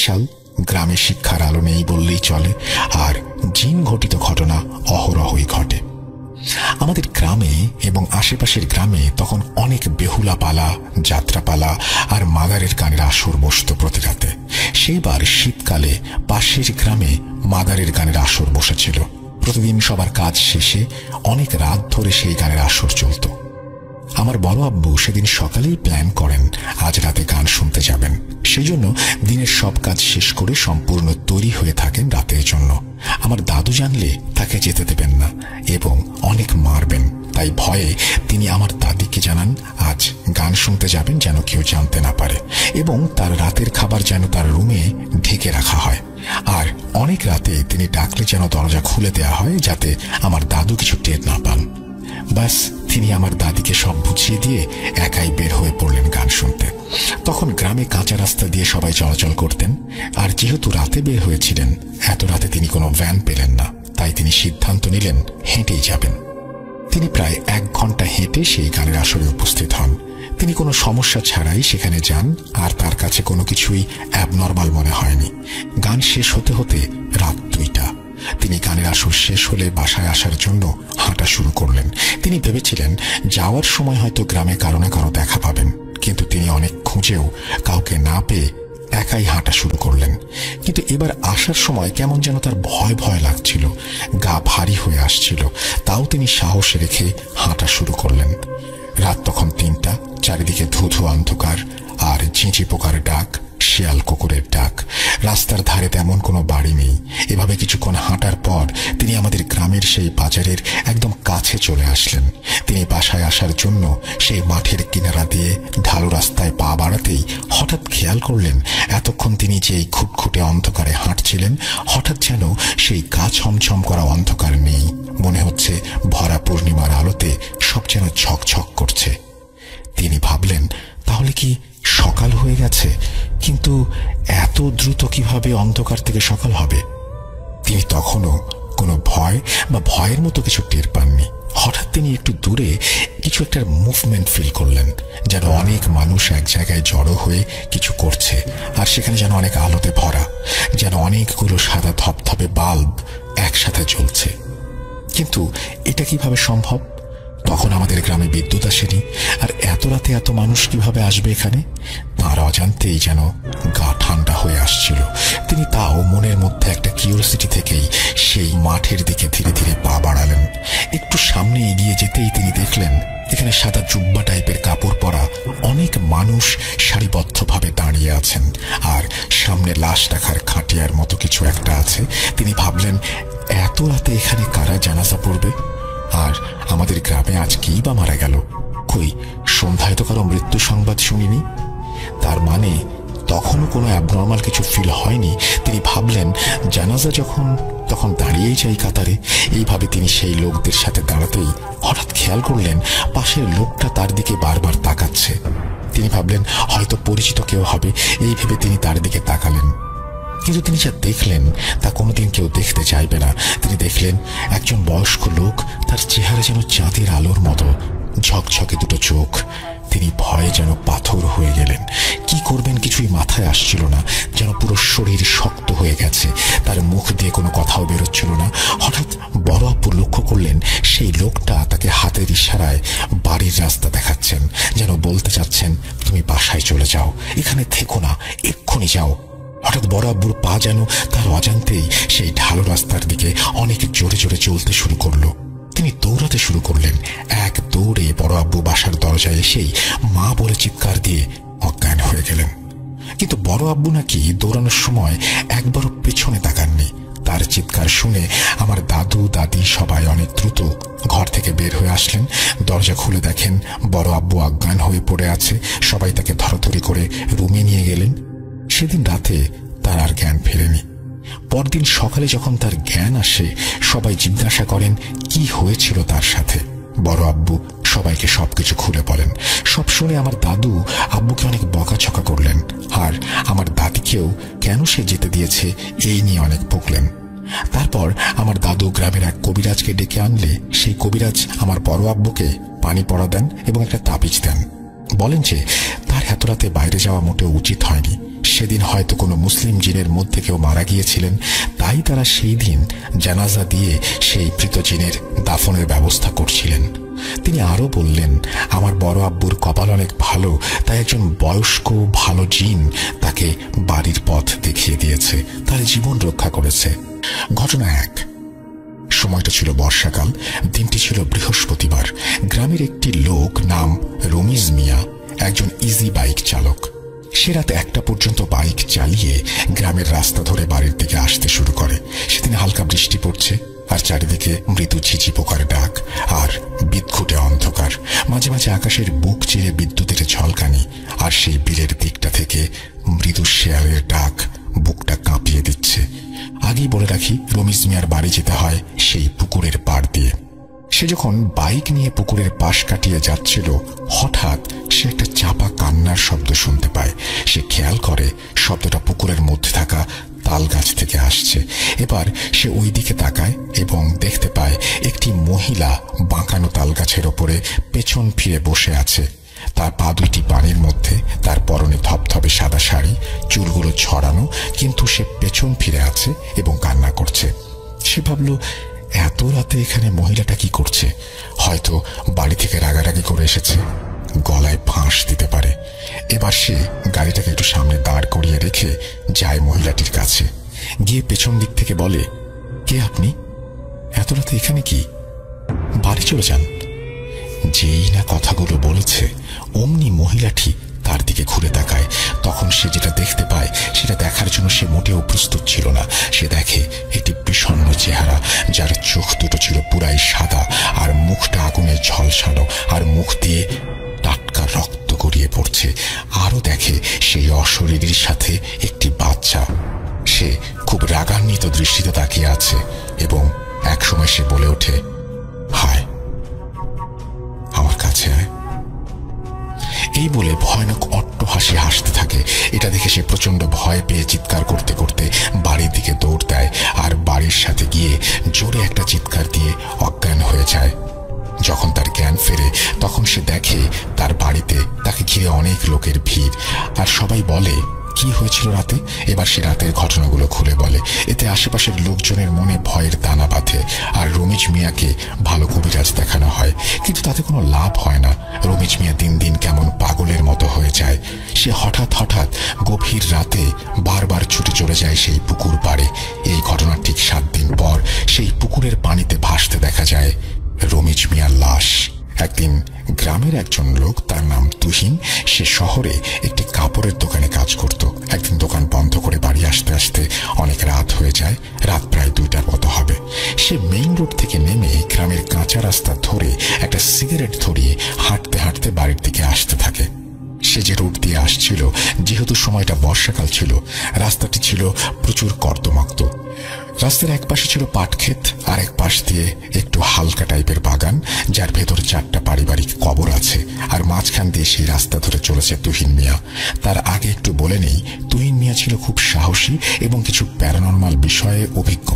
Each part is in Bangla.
সাল। গ্রামে শিক্ষার আলো নেই বললেই চলে, আর জিন ঘটিত ঘটনা অহরহই ঘটে। আমাদের গ্রামে এবং আশেপাশের গ্রামে তখন অনেক বেহুলা পালা, যাত্রাপালা আর মাদারের গানের আসর বসত প্রতি রাতে। সেইবার শীতকালে পাশের গ্রামে মাদারের গানের আসর বসেছিল। প্রতিদিন সবার কাজ শেষে অনেক রাত ধরে সেই গানের আসর চলত। আমার বড় আব্বু সেদিন সকালেই প্ল্যান করেন আজ রাতে গান শুনতে যাবেন। সেই জন্য দিনের সব কাজ শেষ করে সম্পূর্ণ তৈরি হয়ে থাকেন রাতের জন্য। আমার দাদু জানলে তাকে যেতে দেবেন না এবং অনেক মারবেন, তাই ভয়ে তিনি আমার দাদিকে জানান আজ গান শুনতে যাবেন যেন কেউ জানতে না পারে, এবং তার রাতের খাবার যেন তার রুমে ঢেকে রাখা হয়। আর অনেক রাতে তিনি ডাকলে যেন দরজা খুলে দেয়া হয় যাতে আমার দাদু কিছু টের না পান। ব্যাস, তিনি আমার দাদিকে সব বুঝিয়ে দিয়ে একাই বের হয়ে পড়লেন গান শুনতে। তখন গ্রামে কাঁচা রাস্তা দিয়ে সবাই চলাচল করতেন, আর যেহেতু রাতে বের হয়েছিলেন, এত রাতে তিনি কোনো ভ্যান পেলেন না, তাই তিনি সিদ্ধান্ত নিলেন হেঁটেই যাবেন। তিনি প্রায় 1 ঘন্টা হেঁটে সেই গানের আসরে উপস্থিত হন। তিনি কোনো সমস্যা ছাড়াই সেখানে যান, আর তার কাছে কোনো কিছুই অ্যাবনর্মাল মনে হয়নি। গান শেষ হতে হতে রাত 2টা। তিনি গানের আসর শেষ হলে বাসায় আসার জন্য হাঁটা শুরু করলেন। তিনি ভেবেছিলেন যাওয়ার সময় হয়তো গ্রামে কারো না কারো দেখা পাবেন, কিন্তু তিনি অনেক খুঁজেও কাউকে না পেয়ে একাই হাঁটা শুরু করলেন। কিন্তু এবার আসার সময় কেমন যেন তার ভয় ভয় লাগছিল, গা ভারী হয়ে আসছিল। তাও তিনি সাহস রেখে হাঁটা শুরু করলেন। রাত তখন 3টা, চারিদিকে ধুধু অন্ধকার, আর ঝিঁঝি পোকার ডাক, শিয়াল কুকুরের ডাক। রাস্তার ধারে তেমন কোনো বাড়ি নেই। এভাবে কিছুক্ষণ হাঁটার পর তিনি আমাদের গ্রামের সেই বাজারের একদম কাছে চলে আসলেন। তিনি বাসায় আসার জন্য সেই মাঠের কিনারা দিয়ে ঢালু রাস্তায় পা বাড়াতেই হঠাৎ খেয়াল করলেন এতক্ষণ তিনি যে খুটখুটে অন্ধকারে হাঁটছিলেন, হঠাৎ যেন সেই গা ছমছম করা অন্ধকার নেই। মনে হচ্ছে ভরা পূর্ণিমার আলোতে সব যেন ঝকঝক করছে। তিনি ভাবলেন তাহলে কি সকাল হয়ে গেছে? কিন্তু এত দ্রুত কিভাবে অন্ধকার থেকে সকাল হবে? তিনি তখনও কোনো ভয় বা ভয়ের মতো কিছু টের পাননি। হঠাৎ তিনি একটু দূরে কিছু একটা মুভমেন্ট ফিল করলেন, যেন অনেক মানুষ এক জায়গায় জড়ো হয়ে কিছু করছে, আর সেখানে যেন অনেক আলোতে ভরা, যেন অনেকগুলো সাদা ধপধপে বাল্ব একসাথে জ্বলছে। কিন্তু এটা কিভাবে সম্ভব? তখন আমাদের গ্রামে বিদ্যুৎ আসেনি, আর এত রাতে এত মানুষ কিভাবে আসবে এখানে? তার অজান্তেই যেন গা ঠান্ডা হয়ে আসছিল। তিনি তাও মনের মধ্যে একটা কিউরিওসিটি থেকেই সেই মাঠের দিকে ধীরে ধীরে পা বাড়ালেন। একটু সামনে এগিয়ে যেতেই তিনি দেখলেন এখানে সাদা জুব্বা টাইপের কাপড় পরা অনেক মানুষ সারিবদ্ধভাবে দাঁড়িয়ে আছেন, আর সামনে লাশ রাখার খাটিয়ার মতো কিছু একটা আছে। তিনি ভাবলেন এত রাতে এখানে কারা জানাজা পড়বে? আর আমাদের গ্রামে আজ কেই বা মারা গেল? কই, সন্ধ্যায় তো কারো মৃত্যু সংবাদ শুনিনি। তার মানে তখনও কোনো অ্যাবনর্মাল কিছু ফিল হয়নি। তিনি ভাবলেন জানাজা যখন তখন দাঁড়িয়েই যাই কাতারে। এইভাবে তিনি সেই লোকদের সাথে দাঁড়াতেই হঠাৎ খেয়াল করলেন পাশের লোকটা তার দিকে বারবার তাকাচ্ছে। তিনি ভাবলেন হয়তো পরিচিত কেউ হবে, এই ভেবে তিনি তার দিকে তাকালেন। কিন্তু তিনি যা দেখলেন তা কোনোদিন কেউ দেখতে চাইবে না। তিনি দেখলেন একজন বয়স্ক লোক, তার চেহারা যেন চাঁদের আলোর মতো, ঝকঝকে দুটো চোখ। তিনি ভয়ে যেন পাথর হয়ে গেলেন। কি করবেন কিছুই মাথায় আসছিল না, যেন পুরো শরীর শক্ত হয়ে গেছে। তার মুখ দিয়ে কোনো কথাও বেরোচ্ছিল না। হঠাৎ বড় আব্বু লক্ষ্য করলেন সেই লোকটা তাকে হাতের ইশারায় বাড়ির রাস্তা দেখাচ্ছেন, যেন বলতে চাচ্ছেন তুমি বাসায় চলে যাও, এখানে থেকো না, এক্ষুনি যাও। হঠাৎ বড় আব্বুর পা যেন তার অজান্তেই সেই ঢালু রাস্তার দিকে অনেক জোরে জোরে চলতে শুরু করলো। তিনি দৌড়াতে শুরু করলেন। এক দৌড়ে বড় আব্বু বাসার দরজায় এসেই মা বলে চিৎকার দিয়ে অজ্ঞান হয়ে গেলেন। কিন্তু বড় আব্বু নাকি দৌড়ানোর সময় একবারও পেছনে তাকাননি। তার চিৎকার শুনে আমার দাদু দাদি সবাই অনেক দ্রুত ঘর থেকে বের হয়ে আসলেন। দরজা খুলে দেখেন বড় আব্বু অজ্ঞান হয়ে পড়ে আছে। সবাই তাকে ধরাধরি করে রুমে নিয়ে গেলেন। সেদিন রাতে তার আর জ্ঞান ফেরেনি। পরদিন সকালে যখন তার জ্ঞান আসে, সবাই জিজ্ঞাসা করেন কি হয়েছিল তার সাথে। বড় আব্বু সবাইকে সবকিছু খুলে বলেন। সব শুনে আমার দাদু আব্বুকে অনেক বকাঝকা করলেন, আর আমার দাদিকেও কেন সে যেতে দিয়েছে এই নিয়ে অনেক বকলেন। তারপর আমার দাদু গ্রামের এক কবিরাজকে ডেকে আনলে সেই কবিরাজ আমার বড় আব্বুকে পানি পড়া দেন এবং একটা তাবিজ দেন। বলেন যে তার এত রাতে বাইরে যাওয়া মোটেও উচিত হয়নি। সেদিন হয়তো কোনো মুসলিম জিনের মধ্যে কেউ মারা গিয়েছিলেন, তাই তারা সেই দিন জানাজা দিয়ে সেই মৃত জিনের দাফনের ব্যবস্থা করছিলেন। তিনি আরো বললেন, আমার বড় আব্বুর কপাল অনেক ভালো, তাই একজন বয়স্ক ভালো জিন তাকে বাড়ির পথ দেখিয়ে দিয়েছে, তার জীবন রক্ষা করেছে। ঘটনা 1। সময়টা ছিল বর্ষাকাল, দিনটি ছিল বৃহস্পতিবার। গ্রামের একটি লোক নাম রমিজ মিয়া একজন ইজি বাইক চালক। সে রাত 1টা পর্যন্ত বাইক চালিয়ে গ্রামের রাস্তা ধরে বাড়ির দিকে আসতে শুরু করে। সেদিন হালকা বৃষ্টি পড়ছে, আর চারিদিকে মৃদু ঝিঝি পোকার ডাক আর বিদঘুটে অন্ধকার। মাঝে মাঝে আকাশের বুক চিরে বিদ্যুতের ঝলকানি, আর সেই বিলের দিকটা থেকে মৃদু শেয়ালের ডাক বুকটা কাঁপিয়ে দিচ্ছে। আগেই বলে রাখি, রমিজ মিয়ার বাড়ি যেতে হয় সেই পুকুরের পাড় দিয়ে। সে যখন বাইক নিয়ে পুকুরের পাশ কাটিয়ে যাচ্ছিল, হঠাৎ সে একটা চাপা কান্নার শব্দ শুনতে পায়। সে খেয়াল করে শব্দটা পুকুরের মধ্যে থাকা তাল গাছ থেকে আসছে। এবার সে ওই দিকে তাকায় এবং দেখতে পায় একটি মহিলা বাঁকানো তাল গাছের ওপরে পেছন ফিরে বসে আছে। তার পা দুইটি পানির মধ্যে, তার পরনে থপথপে সাদা শাড়ি, চুলগুলো ছড়ানো, কিন্তু সে পেছন ফিরে আছে এবং কান্না করছে। সে ভাবল, এত রাতে এখানে মহিলাটা কি করছে? হয়তো বাড়ি থেকে রাগারাগি করে এসেছে, গলায় ফাঁস দিতে পারে। এবার সে গাড়িটাকে একটু সামনে দাঁড় করিয়ে রেখে যায় মহিলাটির কাছে, গিয়ে পেছন দিক থেকে বলে, কে আপনি? এত রাতে এখানে কি? বাড়ি চলে যান। যেই না কথাগুলো বলেছে, অমনি মহিলাটি তার দিকে ঘুরে তাকায়। তখন সে যেটা দেখতে পায়, সেটা দেখার জন্য সে মোটেও প্রস্তুত ছিল না। সে দেখে একটি বিষণ্ণ চেহারা, যার চোখ দুটো ছিল পুরাই সাদা, আর মুখটা আগুনে ঝলসানো, আর মুখ দিয়ে টাটকা রক্ত গড়িয়ে পড়ছে। আরো দেখে সেই অশরীরীর সাথে একটি বাচ্চা। সে খুব রাগান্বিত দৃষ্টিতে তাকিয়ে আছে এবং একসময় সে বলে ওঠে, হায়, আমার কাছে আয়। এই বলে ভয়ানক অট্টহাসি হাসতে থাকে। এটা দেখে সে প্রচন্ড ভয় পেয়ে চিৎকার করতে করতে বাড়ির দিকে দৌড় দেয়, আর বাড়ির সাথে গিয়ে জোরে একটা চিৎকার দিয়ে অজ্ঞান হয়ে যায়। যখন তার জ্ঞান ফেরে, তখন সে দেখে তার বাড়িতে তাকে ঘিরে অনেক লোকের ভিড়, আর সবাই বলে, কি হয়েছিল রাতে? এবার সে রাতের ঘটনাগুলো খুলে বলে। এতে আশেপাশের লোকজনের মনে ভয়ের দানা বাঁধে, আর রমিজ মিয়াকে ভালো কবিরাজ দেখানো হয়, কিন্তু তাতে কোনো লাভ হয় না। রমিজ মিয়া দিন দিন কেমন পাগলের মতো হয়ে যায়। সে হঠাৎ হঠাৎ গভীর রাতে বারবার ছুটে চলে যায় সেই পুকুর পাড়ে। এই ঘটনার ঠিক 7 দিন পর সেই পুকুরের পানিতে ভাসতে দেখা যায় রমিজ মিয়ার লাশ। একদিন গ্রামের একজন লোক, তার নাম তুহিন, সে শহরে একটি কাপড়ের দোকানে কাজ করত। একদিন দোকান বন্ধ করে বাড়ি আসতে আসতে অনেক রাত হয়ে যায়। রাত প্রায় 2টার মতো হবে। সে মেইন রোড থেকে নেমে গ্রামের কাঁচা রাস্তা ধরে একটা সিগারেট ধরিয়ে হাঁটতে হাঁটতে বাড়ির দিকে আসতে থাকে। সে যে রোড দিয়ে আসছিল, যেহেতু সময়টা বর্ষাকাল ছিল, রাস্তাটি ছিল প্রচুর কর্দমাক্ত। রাস্তার এক পাশে ছিল পাট ক্ষেত, আর এক পাশ দিয়ে একটু হালকা টাইপের বাগান, যার ভেতর 4টা পারিবারিক কবর আছে। আর মাঝখান দিয়ে সেই রাস্তা ধরে চলেছে তুহিন মিয়া। তার আগে একটু বলে নেই, তুহিন মিয়া ছিল খুব সাহসী এবং কিছু প্যারানরমাল বিষয়ে অভিজ্ঞ।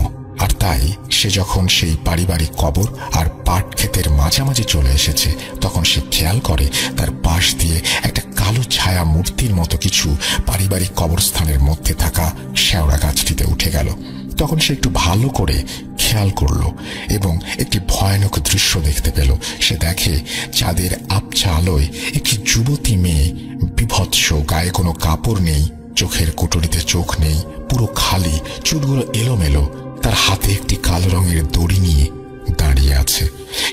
আর তাই সে যখন সেই পারিবারিক কবর আর পাট ক্ষেতের মাঝামাঝি চলে এসেছে, তখন সে খেয়াল করে তার পাশ দিয়ে একটা কালো ছায়া মূর্তির মতো কিছু পারিবারিক কবরস্থানের মধ্যে থাকা শেওড়া গাছটিতে উঠে গেল। তখন সে একটু ভালো করে খেয়াল করলো এবং একটি ভয়ানক দৃশ্য দেখতে পেল। সে দেখে চাঁদের আবছা আলোয় একটি যুবতী মেয়ে, বিভৎস, গায়ে কোনো কাপড় নেই, চোখের কুটুরিতে চোখ নেই, পুরো খালি, চুলগুলো এলোমেলো, তার হাতে একটি কালো রঙের দড়ি নিয়ে দাঁড়িয়ে আছে।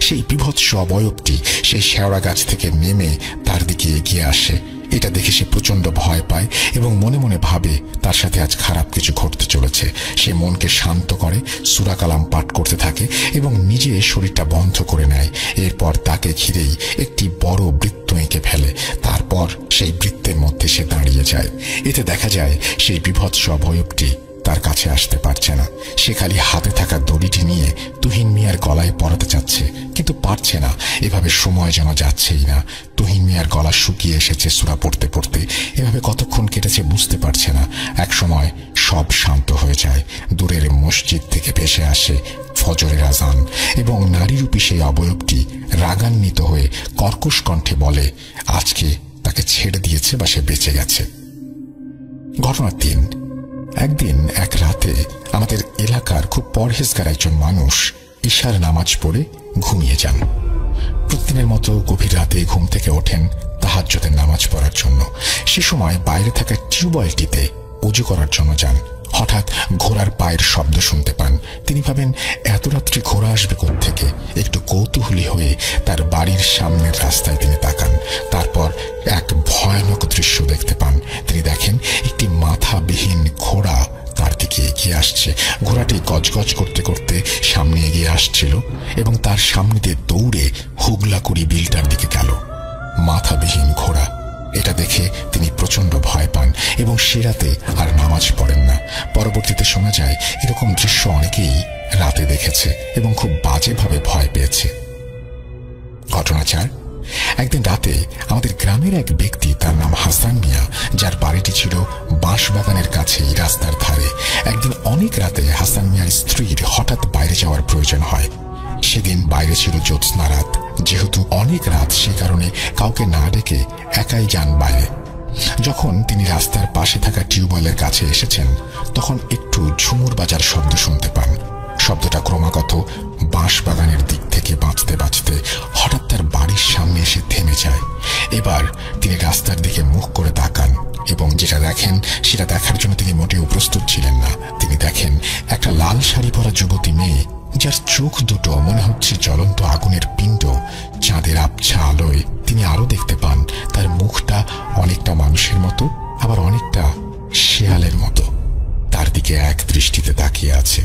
সেই বিভৎস অবয়বটি সেই শেওড়া গাছ থেকে নেমে তার দিকে এগিয়ে আসে। এটা দেখে সে প্রচন্ড ভয় পায় এবং মনে মনে ভাবে তার সাথে আজ খারাপ কিছু ঘটতে চলেছে। সে মনকে শান্ত করে সূরা কালাম পাঠ করতে থাকে এবং নিজে শরীরটা বন্ধ করে নেয়। এরপর তাকে ঘিরেই একটি বড় বৃত্ত এঁকে ফেলে। তারপর সেই বৃত্তের মধ্যে সে দাঁড়িয়ে যায়। এতে দেখা যায় সেই বিভৎস অবয়বটি তার কাছে আসতে পারছে না। সে খালি হাতে থাকা দড়িটি নিয়ে তুহিন মিয়ার গলায় পরাতে চাচ্ছে, কিন্তু পারছে না। এভাবে সময় যেন যাচ্ছেই না। তুহিন মিয়ার গলা শুকিয়ে এসেছে সূরা পড়তে পড়তে। এভাবে কতক্ষণ কেটেছে বুঝতে পারছে না। এক সময় সব শান্ত হয়ে যায়। দূরের মসজিদ থেকে ভেসে আসে ফজরের আজান এবং নারীরূপী সেই অবয়বটি রাগান্বিত হয়ে কর্কশ কণ্ঠে বলে, আজকে তাকে ছেড়ে দিয়েছে বা সে বেঁচে গেছে। ঘটনার দিন, একদিন এক রাতে আমাদের এলাকার খুব পরহেজগার একজন মানুষ ঈশার নামাজ পড়ে ঘুমিয়ে যান। প্রতিদিনের মতো গভীর রাতে ঘুম থেকে ওঠেন তাহাজ্জুদের নামাজ পড়ার জন্য। সে সময় বাইরে থাকা টিউবওয়েলটিতে উজু করার জন্য যান। হঠাৎ ঘোড়ার পায়ের শব্দ শুনতে পান। তিনি ভাবেন এত রাত্রে ঘোড়া আসবে কোত্থেকে। একটু কৌতূহলী হয়ে তার বাড়ির সামনের রাস্তায় তিনি তাকান। তারপর এক ভয়ানক দৃশ্য দেখতে পান। তিনি দেখেন একটি মাথাবিহীন ঘোড়া তার দিকে এগিয়ে আসছে। ঘোড়াটি গজগজ করতে করতে সামনে এগিয়ে আসছিল এবং তার সামনে দিয়ে দৌড়ে হুগলাকুড়ি বিলটার দিকে গেল। মাথাবিহীন ঘোড়া, এটা দেখে তিনি প্রচন্ড ভয় পান এবং সে রাতে আর নামাজ পড়েন না। পরবর্তীতে শোনা যায় এরকম দৃশ্য অনেকেই রাতে দেখেছে এবং খুব বাজেভাবে ভয় পেয়েছে। ঘটনা 4, একদিন রাতে আমাদের গ্রামের এক ব্যক্তি, তার নাম হাসান মিয়া, যার বাড়িটি ছিল বাঁশবাগানের কাছেই রাস্তার ধারে। একদিন অনেক রাতে হাসান মিয়ার স্ত্রীর হঠাৎ বাইরে যাওয়ার প্রয়োজন হয়। সেদিন বাইরে ছিল জ্যোৎস্না রাত। যেহেতু অনেক রাত, সে কারণে কাউকে না ডেকে একাই যান বাইরে। যখন তিনি রাস্তার পাশে থাকা টিউবওয়েলের কাছে এসেছেন, তখন একটু ঝুমুর বাজার শব্দ শুনতে পান। শব্দটা ক্রমাগত বাঁশবাগানের দিক থেকে বাঁচতে বাঁচতে হঠাৎ তার বাড়ির সামনে এসে থেমে যায়। এবার তিনি রাস্তার দিকে মুখ করে তাকান এবং যেটা দেখেন সেটা দেখার জন্য তিনি মোটেও প্রস্তুত ছিলেন না। তিনি দেখেন একটা লাল শাড়ি পরা যুবতী মেয়ে, যার চোখ দুটো মনে হচ্ছে জ্বলন্ত আগুনের পিণ্ড। চাঁদের আবছা আলোয় তিনি আরো দেখতে পান তার মুখটা অনেকটা মানুষের মতো, আবার অনেকটা শেয়ালের মতো তার দিকে এক দৃষ্টিতে তাকিয়ে আছে।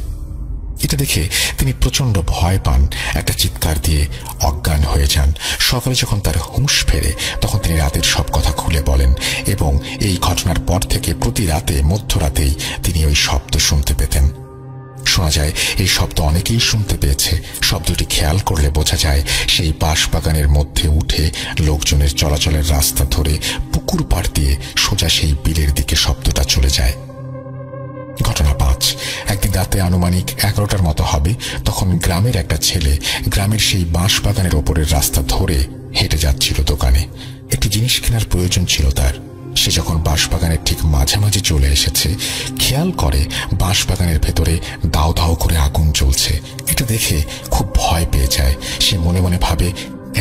এটা দেখে তিনি প্রচন্ড ভয় পান, একটা চিৎকার দিয়ে অজ্ঞান হয়ে যান। সকালে যখন তার হুঁশ ফেরে, তখন তিনি রাতের সব কথা খুলে বলেন এবং এই ঘটনার পর থেকে প্রতি রাতে মধ্যরাতেই তিনি ওই শব্দ শুনতে পেতেন। শোনা যায় এই শব্দ অনেকেই শুনতে পেয়েছে। শব্দটি খেয়াল করলে বোঝা যায় সেই বাঁশবাগানের মধ্যে উঠে লোকজনের চলাচলের রাস্তা ধরে পুকুর পাড় দিয়ে সোজা সেই বিলের দিকে শব্দটা চলে যায়। ঘটনা 5, একদিন রাতে আনুমানিক 11টার মতো হবে, তখন গ্রামের একটা ছেলে গ্রামের সেই বাঁশবাগানের ওপরের রাস্তা ধরে হেঁটে যাচ্ছিল দোকানে। একটি জিনিস কেনার প্রয়োজন ছিল তার। সে যখন বাঁশবাগানের ঠিক মাঝামাঝি চলে এসেছে, খেয়াল করে বাঁশবাগানের ভেতরে দাও দাও করে আগুন জ্বলছে। এটা দেখে খুব ভয় পেয়ে যায়। সে মনে মনে ভাবে,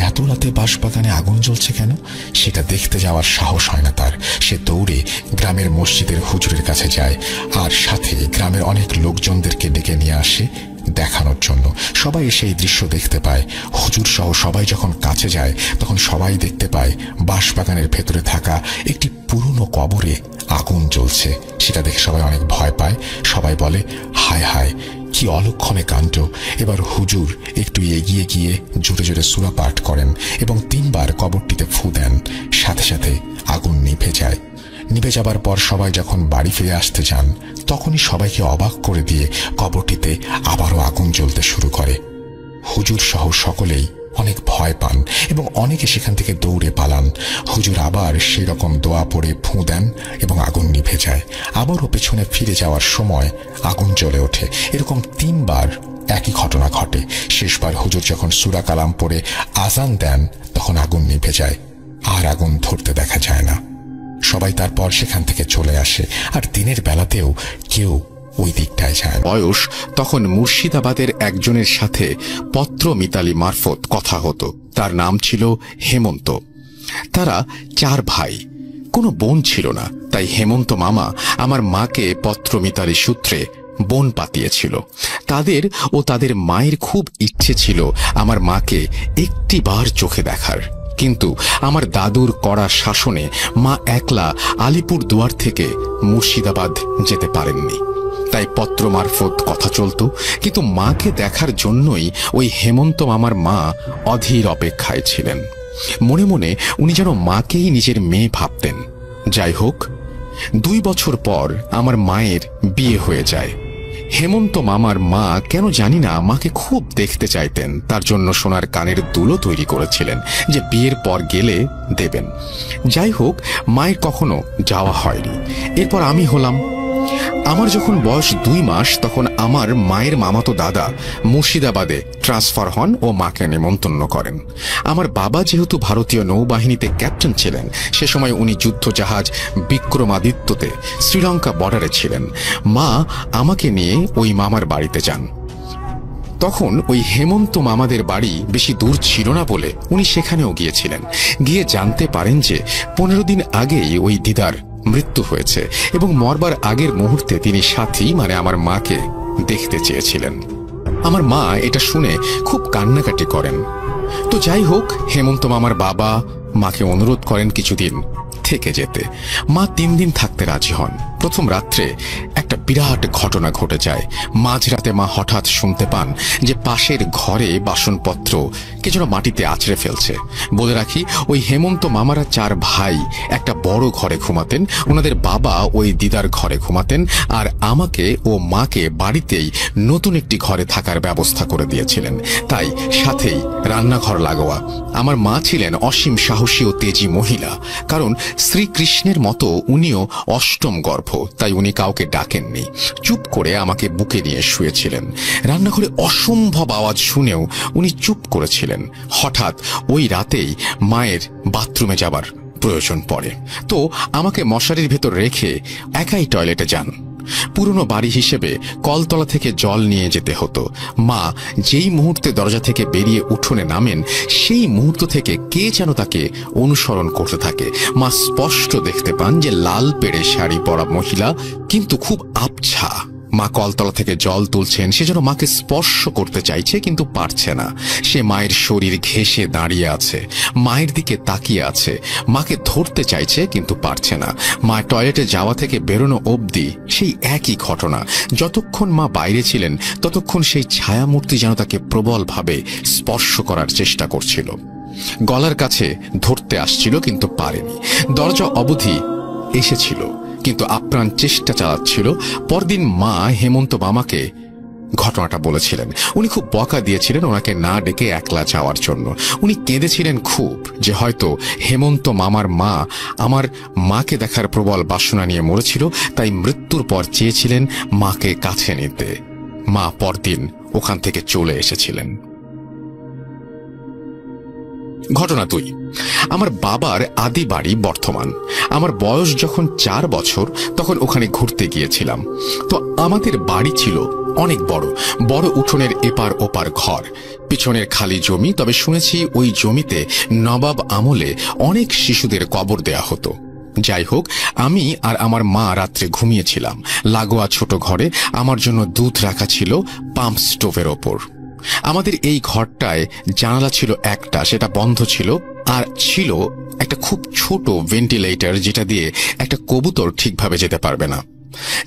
এত রাতে বাঁশবাগানে আগুন জ্বলছে কেন? সেটা দেখতে যাওয়ার সাহস হয় না তার। সে দৌড়ে গ্রামের মসজিদের হুজুরের কাছে যায় আর সাথে গ্রামের অনেক লোকজনদেরকে ডেকে নিয়ে আসে দেখানোর জন্য। সবাই এসে এই দৃশ্য দেখতে পায়। হুজুর সহ সবাই যখন কাছে যায়, তখন সবাই দেখতে পায় বাঁশবাগানের ভেতরে থাকা একটি পুরনো কবরে আগুন জ্বলছে। সেটা দেখে সবাই অনেক ভয় পায়। সবাই বলে, হায় হায়, কি অলক্ষণে কাণ্ড। এবার হুজুর একটু এগিয়ে গিয়ে জোরে জোরে সূরা পাঠ করেন এবং 3 বার কবরটিতে ফু দেন। সাথে সাথে আগুন নিভে যায়। নিভে যাবার পর সবাই যখন বাড়ি ফিরে আসতে যান, তখনই সবাইকে অবাক করে দিয়ে কবরটিতে আবারও আগুন জ্বলতে শুরু করে। হুজুর সহ সকলেই অনেক ভয় পান এবং অনেকে সেখান থেকে দৌড়ে পালান। হুজুর আবার সেই রকম দোয়া পড়ে ফু দেন এবং আগুন নিভে যায়। আবারও পেছনে ফিরে যাওয়ার সময় আগুন জ্বলে ওঠে। এরকম 3 বার একই ঘটনা ঘটে। শেষবার হুজুর যখন সূরা কালাম পড়ে আযান দেন, তখন আগুন নিভে যায়, আর আগুন ধরতে দেখা যায় না। সবাই তারপর সেখান থেকে চলে আসে, আর দিনের বেলাতেও কেউ ওই দিকটায় যায়। বয়স তখন মুর্শিদাবাদের একজনের সাথে পত্র মিতালি মারফত কথা হতো। তার নাম ছিল হেমন্ত। তারা 4 ভাই, কোনো বোন ছিল না। তাই হেমন্ত মামা আমার মাকে পত্র মিতালি সূত্রে বোন পাতিয়েছিল। তাদের ও তাদের মায়ের খুব ইচ্ছে ছিল আমার মাকে একটিবার চোখে দেখার। কিন্তু আমার দাদুর কড়া শাসনে মা একলা আলিপুর দুয়ার থেকে মুর্শিদাবাদ যেতে পারেননি। তাই পত্র মারফত কথা চলত। কিন্তু মাকে দেখার জন্যই ওই হেমন্ত মামার মা অধীর অপেক্ষায় ছিলেন। মনে মনে উনি যেন মাকেই নিজের মেয়ে ভাবতেন। যাই হোক, 2 বছর পর আমার মায়ের বিয়ে হয়ে যায়। হেমন্ত মামার মা কেন জানি না মাকে খুব দেখতে চাইতেন। তার জন্য সোনার কানের দুলও তৈরি করেছিলেন যে বিয়ের পর গেলে দেবেন। যাই হোক, মায়ের কখনো যাওয়া হয়নি। এরপর আমি হলাম। আমার যখন বয়স 2 মাস তখন আমার মায়ের মামাতো দাদা মুর্শিদাবাদে ট্রান্সফার হন ও মাকে নিমন্ত্রণ করেন। আমার বাবা যেহেতু ভারতীয় নৌবাহিনীতে ক্যাপ্টেন ছিলেন, সে সময় উনি যুদ্ধজাহাজ বিক্রমাদিত্যতে শ্রীলঙ্কা বর্ডারে ছিলেন। মা আমাকে নিয়ে ওই মামার বাড়িতে যান। তখন ওই হেমন্ত মামাদের বাড়ি বেশি দূর ছিল না বলে উনি সেখানেও গিয়েছিলেন। গিয়ে জানতে পারেন যে 15 দিন আগেই ওই দিদার মৃত্যু হয়েছে এবং মরবার আগের মুহূর্তে তিনি সাথী মানে আমার মাকে দেখতে চেয়েছিলেন। আমার মা এটা শুনে খুব কান্নাকাটি করেন। তো যাই হোক, হেমন্ত মামার বাবা মাকে অনুরোধ করেন কিছুদিন থেকে যেতে। মা 3 দিন থাকতে রাজি হন। প্রথম রাত্রে একটা বিরাট ঘটনা ঘটে যায়। মাঝরাতে মা হঠাৎ শুনতে পান যে পাশের ঘরে বাসনপত্র কে যেন মাটিতে আছড়ে ফেলছে। বলে রাখি, ওই হেমন্ত মামারা 4 ভাই একটা বড় ঘরে ঘুমাতেন। ওনাদের বাবা ওই দিদার ঘরে ঘুমাতেন, আর আমাকে ও মাকে বাড়িতেই নতুন একটি ঘরে থাকার ব্যবস্থা করে দিয়েছিলেন। তাই সাথেই রান্নাঘর লাগোয়া। আমার মা ছিলেন অসীম সাহসী ও তেজি মহিলা, কারণ শ্রীকৃষ্ণের মতো উনিও অষ্টম গর্ভ, তাই উনি কাউকে ডাকেননি। চুপ করে আমাকে বুকে নিয়ে শুয়েছিলেন। রান্নাঘরে অসম্ভব আওয়াজ শুনেও উনি চুপ করেছিলেন। হঠাৎ ওই রাতেই মায়ের বাথরুমে যাবার প্রয়োজন পড়ে, তো আমাকে মশারির ভেতর রেখে একাই টয়লেটে যান। পুরনো বাড়ি হিসেবে কলতলা থেকে জল নিয়ে যেতে হতো। মা যেই মুহূর্তে দরজা থেকে বেরিয়ে উঠোনে নামেন, সেই মুহূর্ত থেকে কে যেন তাকে অনুসরণ করতে থাকে। মা স্পষ্ট দেখতে পান যে লাল পেড়ে শাড়ি পরা মহিলা, কিন্তু খুব আবছা। মা কলতলা থেকে জল তুলছেন, সে যেন মাকে স্পর্শ করতে চাইছে কিন্তু পারছে না। সে মায়ের শরীর ঘেঁষে দাঁড়িয়ে আছে, মায়ের দিকে তাকিয়ে আছে, মাকে ধরতে চাইছে কিন্তু পারছে না। মা টয়লেটে যাওয়া থেকে বেরোনো অবধি সেই একই ঘটনা। যতক্ষণ মা বাইরে ছিলেন ততক্ষণ সেই ছায়ামূর্তি যেন তাকে প্রবলভাবে স্পর্শ করার চেষ্টা করছিল। গলার কাছে ধরতে আসছিল কিন্তু পারেনি। দরজা অবধি এসেছিল কিন্তু আপ্রাণ চেষ্টা চালাচ্ছিল। পরদিন মা হেমন্ত মামাকে ঘটনাটা বলেছিলেন। উনি খুব বকা দিয়েছিলেন ওনাকে না ডেকে একলা যাওয়ার জন্য। উনি কেঁদেছিলেন খুব, যে হয়তো হেমন্ত মামার মা আমার মাকে দেখার প্রবল বাসনা নিয়ে মরেছিল, তাই মৃত্যুর পর চেয়েছিলেন মাকে কাছে নিতে। মা পরদিন ওখান থেকে চলে এসেছিলেন। ঘটনা 2। আমার বাবার আদি বাড়ি বর্ধমান। আমার বয়স যখন 4 বছর তখন ওখানে ঘুরতে গিয়েছিলাম। তো আমাদের বাড়ি ছিল অনেক বড় বড়, উঠোনের এপার ওপার ঘর, পিছনের খালি জমি। তবে শুনেছি ওই জমিতে নবাব আমলে অনেক শিশুদের কবর দেয়া হতো। যাই হোক, আমি আর আমার মা রাত্রে ঘুমিয়েছিলাম লাগোয়া ছোট ঘরে। আমার জন্য দুধ রাখা ছিল পাম্প স্টোভের ওপর। আমাদের এই ঘরটায় জানালা ছিল একটা, সেটা বন্ধ ছিল, আর ছিল একটা খুব ছোট ভেন্টিলেটর, যেটা দিয়ে একটা কবুতর ঠিকভাবে যেতে পারবে না।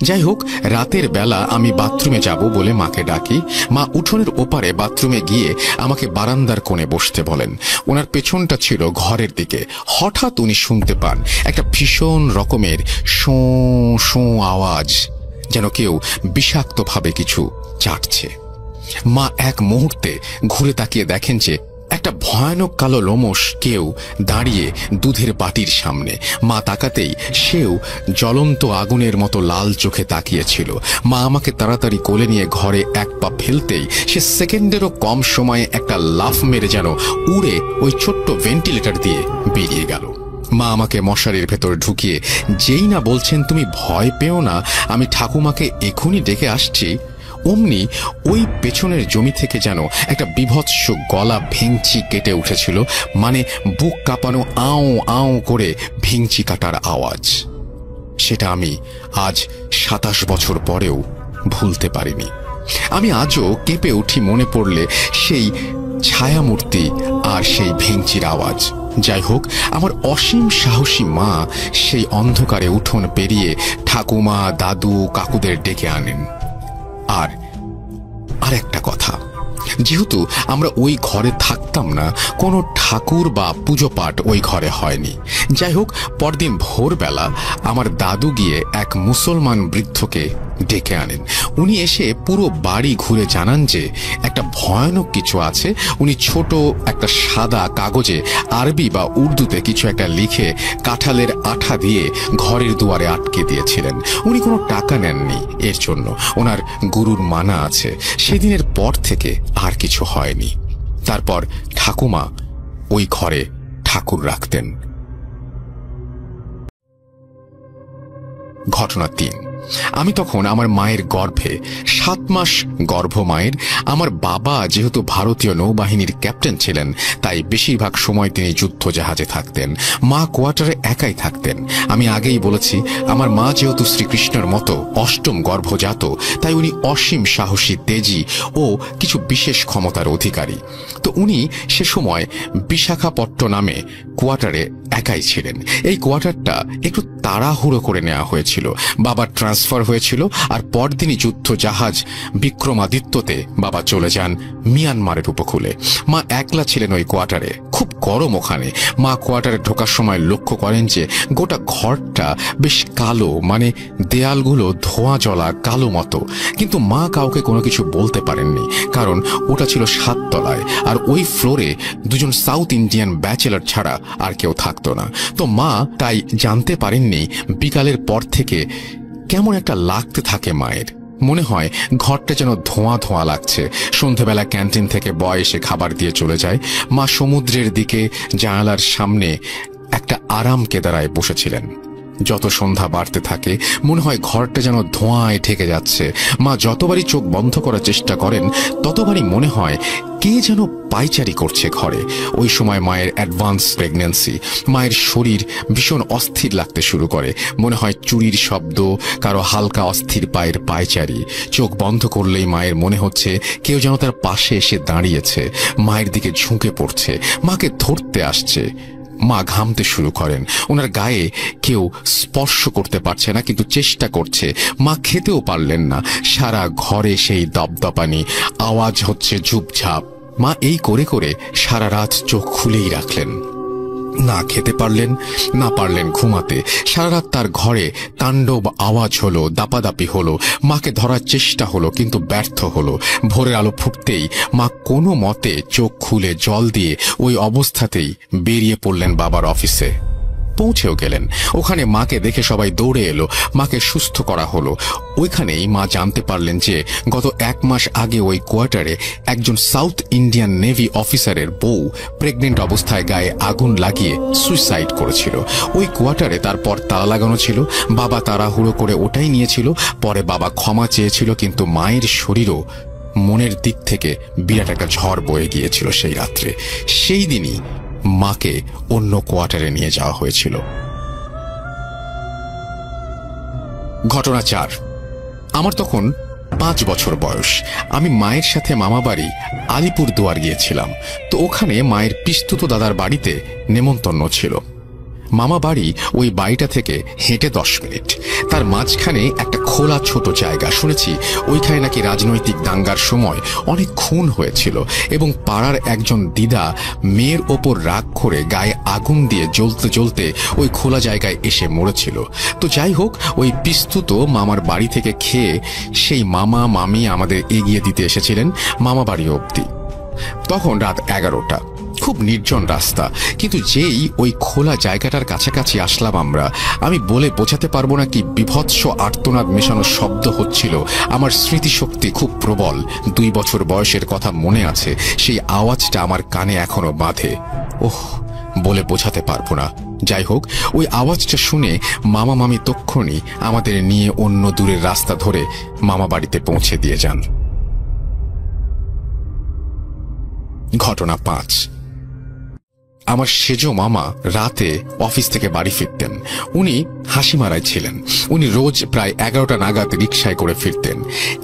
যাই হোক, রাতের বেলা আমি বাথরুমে যাব বলে মাকে ডাকি। মা উঠোনের ওপারে বাথরুমে গিয়ে আমাকে বারান্দার কোণে বসতে বলেন। ওনার পেছনটা ছিল ঘরের দিকে। হঠাৎ উনি শুনতে পান একটা ভীষণ রকমের শোঁ শোঁ আওয়াজ, যেন কেউ বিষাক্তভাবে কিছু চাটছে। মা এক মুহূর্তে ঘুরে তাকিয়ে দেখেন যে একটা ভয়ানক কালো লোমশ কেউ দাঁড়িয়ে দুধের বাটির সামনে। মা তাকাতেই সেও জ্বলন্ত আগুনের মতো লাল চোখে তাকিয়েছিল। মা আমাকে তাড়াতাড়ি কোলে নিয়ে ঘরে এক পা ফেলতেই সে সেকেন্ডেরও কম সময়ে একটা লাফ মেরে যেন উড়ে ওই ছোট্ট ভেন্টিলেটর দিয়ে বেরিয়ে গেল। মা আমাকে মশারির ভেতর ঢুকিয়ে যেই না বলছেন, তুমি ভয় পেও না, আমি ঠাকুমাকে এখনই ডেকে আসছি, অমনি ওই পেছনের জমি থেকে যেন একটা বিভৎস গলা ভেঙচি কেটে উঠেছিল। মানে বুক কাঁপানো আও আও করে ভেঙচি কাটার আওয়াজ। সেটা আমি আজ 27 বছর পরেও ভুলতে পারিনি। আমি আজও কেঁপে উঠি মনে পড়লে সেই ছায়ামূর্তি আর সেই ভেঙচির আওয়াজ। যাই হোক, আমার অসীম সাহসী মা সেই অন্ধকারে উঠোন পেরিয়ে ঠাকুমা, দাদু, কাকুদের ডেকে আনেন। আর একটা কথা, যেহেতু আমরা ওই ঘরে থাকতাম না, কোনো ঠাকুর বা পুজো পাঠ ওই ঘরে হয়নি। যাই হোক, পরদিন ভোরবেলা আমার দাদু গিয়ে এক মুসলমান বৃদ্ধকে ডেকে আনেন। উনি এসে পুরো বাড়ি ঘুরে জানান যে একটা ভয়ানক কিছু আছে। উনি ছোট একটা সাদা কাগজে আরবি বা উর্দুতে কিছু একটা লিখে কাঁঠালের আঠা দিয়ে ঘরের দুয়ারে আটকে দিয়েছিলেন। উনি কোনো টাকা নেননি এর জন্য, ওনার গুরুর মানা আছে। সেদিনের পর থেকে আর কিছু হয়নি। তারপর ঠাকুমা ওই ঘরে ঠাকুর রাখতেন। ঘটনা 3। আমি তখন আমার মায়ের গর্ভে, 7 মাস গর্ভ মায়ের। আমার বাবা যেহেতু ভারতীয় নৌবাহিনীর ক্যাপ্টেন ছিলেন, তাই বেশিরভাগ সময় তিনি যুদ্ধ জাহাজে থাকতেন। মা কোয়ার্টারে একাই থাকতেন। আমি আগেই বলেছি, আমার মা যেহেতু শ্রীকৃষ্ণের মতো 8ম গর্ভজাত, তাই উনি অসীম সাহসী, তেজি ও কিছু বিশেষ ক্ষমতার অধিকারী। তো উনি সে সময় বিশাখাপট্টনমে কোয়ার্টারে একাই ছিলেন। এই কোয়ার্টারটা একটু তাড়াহুড়ো করে নেওয়া হয়েছিল। বাবার ট্রান্সফার হয়েছিল, আর পরদিনই যুদ্ধ জাহাজ বিক্রমাদিত্যতে বাবা চলে যান মিয়ানমারের উপকূলে। মা একলা ছিলেন ওই কোয়ার্টারে। খুব গরম ওখানে। মা কোয়ার্টারে ঢোকার সময় লক্ষ্য করেন যে গোটা ঘরটা বেশ কালো, মানে দেয়ালগুলো ধোঁয়া জ্বলা কালো মতো। কিন্তু মা কাউকে কোনো কিছু বলতে পারেননি, কারণ ওটা ছিল 7 তলায়, আর ওই ফ্লোরে 2জন সাউথ ইন্ডিয়ান ব্যাচেলার ছাড়া আর কেউ থাকতো না। তো মা তাই জানতে পারেননি বিকালের পর থেকে কেমন একটা লাগতে থাকে মায়ের। মনে হয় ঘরটা যেন ধোঁয়া ধোঁয়া লাগছে। সন্ধ্যাবেলা ক্যান্টিন থেকে বয় এসে খাবার দিয়ে চলে যায়। মা সমুদ্রের দিকে জানালার সামনে একটা আরাম কেদারায় বসেছিলেন। যত সন্ধ্যা বাড়তে থাকে মনে হয় ঘরটা যেন ধোঁয়ায় ঢেকে যাচ্ছে। মা যতবারই চোখ বন্ধ করার চেষ্টা করেন, ততবারই মনে হয় কে যেন পায়চারি করছে ঘরে। ওই সময় মায়ের অ্যাডভান্স প্রেগন্যান্সি। মায়ের শরীর ভীষণ অস্থির লাগতে শুরু করে। মনে হয় চুরির শব্দ, কারো হালকা অস্থির পায়ের পায়চারি। চোখ বন্ধ করলেই মায়ের মনে হচ্ছে কেউ যেন তার পাশে এসে দাঁড়িয়েছে, মায়ের দিকে ঝুঁকে পড়ছে, মাকে ধরতে আসছে। মা ঘামতে শুরু করেন। ওনার গায়ে কেউ স্পর্শ করতে পারছে না, কিন্তু চেষ্টা করছে। মা খেতেও পারলেন না। সারা ঘরে সেই দপদপানি, আওয়াজ হচ্ছে ঝুপঝাপ। মা এই করে করে সারা রাত চোখ খুলেই রাখলেন। না খেতে পারলেন, না পারলেন ঘুমাতে। সারা রাত তার ঘরে তাণ্ডব আওয়াজ হলো, দাপাদাপি হলো। মাকে ধরার চেষ্টা হলো, কিন্তু ব্যর্থ হলো। ভোরের আলো ফুটতেই মা কোনো মতে চোখ খুলে জল দিয়ে ওই অবস্থাতেই বেরিয়ে পড়লেন বাবার অফিসে। পৌঁছেও গেলেন। ওখানে মাকে দেখে সবাই দৌড়ে এলো। মাকে সুস্থ করা হলো। ওইখানেই মা জানতে পারলেন যে গত 1 মাস আগে ওই কোয়ার্টারে একজন সাউথ ইন্ডিয়ান নেভি অফিসারের বউ প্রেগনেন্ট অবস্থায় গায়ে আগুন লাগিয়ে সুইসাইড করেছিল। ওই কোয়ার্টারে তারপর তালা লাগানো ছিল। বাবা তাড়াহুড়ো করে ওটাই নিয়েছিল। পরে বাবা ক্ষমা চেয়েছিল, কিন্তু মায়ের শরীরও মনের দিক থেকে বিরাট একটা ঝড় বয়ে গিয়েছিল সেই রাত্রে। সেই দিনই মাকে অন্য কোয়ার্টারে নিয়ে যাওয়া হয়েছিল। ঘটনা 4। আমার তখন 5 বছর বয়স। আমি মায়ের সাথে মামাবাড়ি আলিপুরদুয়ার গিয়েছিলাম। তো ওখানে মায়ের পিস্তুত দাদার বাড়িতে নেমন্তন্ন ছিল। মামা বাড়ি ওই বাড়িটা থেকে হেঁটে 10 মিনিট। তার মাঝখানে একটা খোলা ছোট জায়গা। শুনেছি ওইখানে নাকি রাজনৈতিক দাঙ্গার সময় অনেক খুন হয়েছিল, এবং পাড়ার একজন দিদা মেয়ের ওপর রাগ করে গায়ে আগুন দিয়ে জ্বলতে জ্বলতে ওই খোলা জায়গায় এসে মরেছিল। তো যাই হোক, ওই পিস্তুত মামার বাড়ি থেকে খেয়ে সেই মামা মামি আমাদের এগিয়ে দিতে এসেছিলেন মামা বাড়ি অবধি। তখন রাত 11টা। খুব নির্জন রাস্তা, কিন্তু যেই ওই খোলা জায়গাটার কাছাকাছি আসলাম আমরা, আমি বলে বোঝাতে পারবো না কি বিভৎস আর্তনাদ মেশানো শব্দ হচ্ছিল। আমার স্মৃতিশক্তি খুব প্রবল। 2 বছর বয়সের কথা মনে আছে। সেই আওয়াজটা আমার কানে এখনো বাঁধে। ওহ, বলে বোঝাতে পারবো না। যাই হোক, ওই আওয়াজটা শুনে মামা মামি তক্ষুনি আমাদের নিয়ে অন্য দূরের রাস্তা ধরে মামা বাড়িতে পৌঁছে দিয়ে যান। ঘটনা 5। আমার সেজ মামা রাতে অফিস থেকে বাড়ি ফিরতেন। উনি হাসিমারায় ছিলেন। উনি রোজ প্রায় 11টা নাগাদ রিকশায় করে ফিরতেন।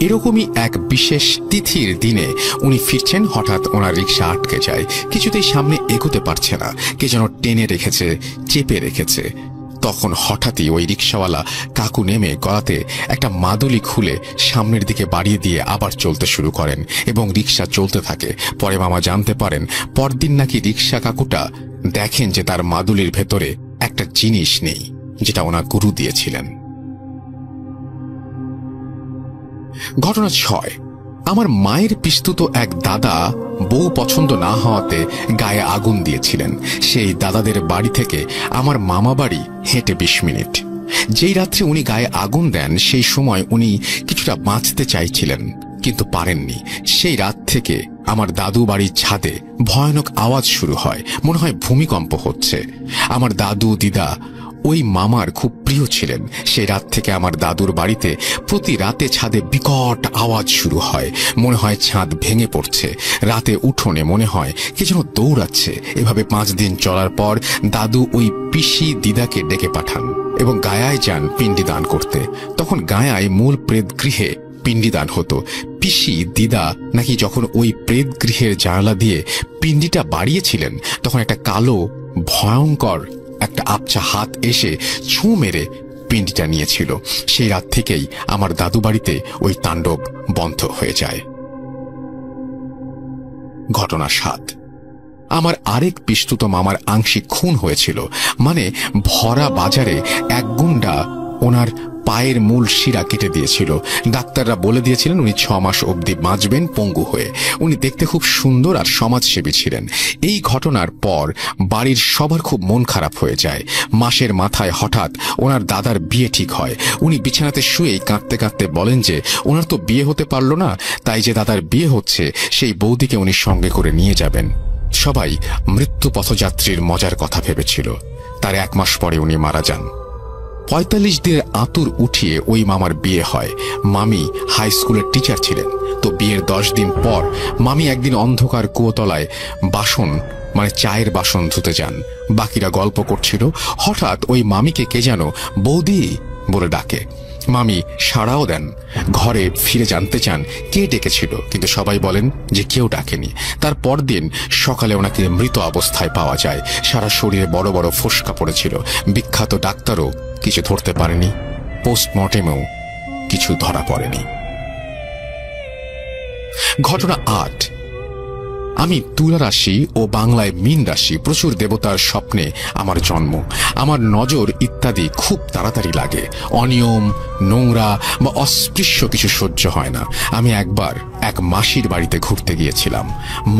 এরকমই এক বিশেষ তিথির দিনে উনি ফিরছেন, হঠাৎ ওনার রিকশা আটকে যায়। কিছুতেই সামনে এগোতে পারছে না। কে যেন টেনে রেখেছে, চেপে রেখেছে। তখন হঠাৎই ওই রিকশাওয়ালা কাকু নেমে গলাতে একটা মাদুলি খুলে সামনের দিকে বাড়িয়ে দিয়ে আবার চলতে শুরু করেন, এবং রিকশা চলতে থাকে। পরে মামা জানতে পারেন পরদিন নাকি রিকশা কাকুটা দেখেন যে তার মাদুলির ভেতরে একটা জিনিস নেই, যেটা ওনার গুরু দিয়েছিলেন। ঘটনা 6। আমার মায়ের পিস্তুত এক দাদা বউ পছন্দ না হওয়াতে গায়ে আগুন দিয়েছিলেন। সেই দাদাদের বাড়ি থেকে আমার মামা বাড়ি হেঁটে 20 মিনিট। যেই রাত্রে উনি গায়ে আগুন দেন সেই সময় উনি কিছুটা বাঁচতে চাইছিলেন, কিন্তু পারেননি। সেই রাত থেকে আমার দাদু বাড়ির ছাদে ভয়ানক আওয়াজ শুরু হয়, মনে হয় ভূমিকম্প হচ্ছে। আমার দাদু দিদা ওই মামার খুব প্রিয় ছিলেন। সেই রাত থেকে আমার দাদুর বাড়িতে প্রতি রাতে ছাদে বিকট আওয়াজ শুরু হয়, মনে হয় ছাদ ভেঙে পড়ছে। রাতে উঠোনে মনে হয় কে যেন দৌড়াচ্ছে। এভাবে 5 দিন চলার পর দাদু ওই পিসি দিদাকে ডেকে পাঠান এবং গায়ায় যান পিণ্ডি দান করতে। তখন গায়ায় মূল প্রেত গৃহে পিণ্ডিদান হতো। পিসি দিদা নাকি যখন ওই প্রেত গৃহের জানালা দিয়ে পিণ্ডিটা বাড়িয়েছিলেন, তখন একটা কালো ভয়ঙ্কর একটা আবছা হাত এসে ছুঁ মেরে পিণ্ডিটা নিয়েছিল। সেই রাত থেকেই আমার দাদু বাড়িতে ওই তাণ্ডব বন্ধ হয়ে যায়। ঘটনা 7। আমার আরেক পিস্তুত মামার আংশিক খুন হয়েছিল। মানে ভরা বাজারে এক গুন্ডা ওনার পায়ের মূল শিরা কেটে দিয়েছিল। ডাক্তাররা বলে দিয়েছিলেন উনি 6 মাস অবধি বাঁচবেন পঙ্গু হয়ে। উনি দেখতে খুব সুন্দর আর সমাজসেবী ছিলেন। এই ঘটনার পর বাড়ির সবার খুব মন খারাপ হয়ে যায়। মাসের মাথায় হঠাৎ ওনার দাদার বিয়ে ঠিক হয়। উনি বিছানাতে শুয়েই কাঁদতে কাঁদতে বলেন যে ওনার তো বিয়ে হতে পারল না, তাই যে দাদার বিয়ে হচ্ছে সেই বৌদিকে উনি সঙ্গে করে নিয়ে যাবেন। সবাই মৃত্যু পথযাত্রীর মজার কথা ভেবেছিল। তার 1 মাস পরে উনি মারা যান। 45 দিনের আতুর উঠিয়ে ওই মামার বিয়ে হয়। মামি হাই স্কুলের টিচার ছিলেন। তো বিয়ের 10 দিন পর মামি একদিন অন্ধকার কুয়োতলায় বাসন মানে চায়ের বাসন ধুতে যান। বাকিরা গল্প করছিল। হঠাৎ ওই মামিকে কে যেন বৌদি বলে ডাকে। মামি সাড়াও দেন। ঘরে ফিরে জানতে চান কে ডেকেছিল, কিন্তু সবাই বলেন যে কেউ ডাকেনি। তার পরদিন সকালে ওনাকে মৃত অবস্থায় পাওয়া যায়। সারা শরীরে বড় বড় ফোস্কা পড়েছিল। বিখ্যাত ডাক্তারও কিছু ধরতে পারেনি, পোস্টমর্টেমেও কিছু ধরা পড়েনি। ঘটনা 8। আমি তুলা রাশি ও বাংলায় মীন রাশি। প্রচুর দেবতার স্বপ্নে আমার জন্ম। আমার নজর ইত্যাদি খুব তাড়াতাড়ি লাগে। অনিয়ম, নোংরা বা অস্পৃশ্য কিছু সহ্য হয় না। আমি একবার এক মাসির বাড়িতে ঘুরতে গিয়েছিলাম।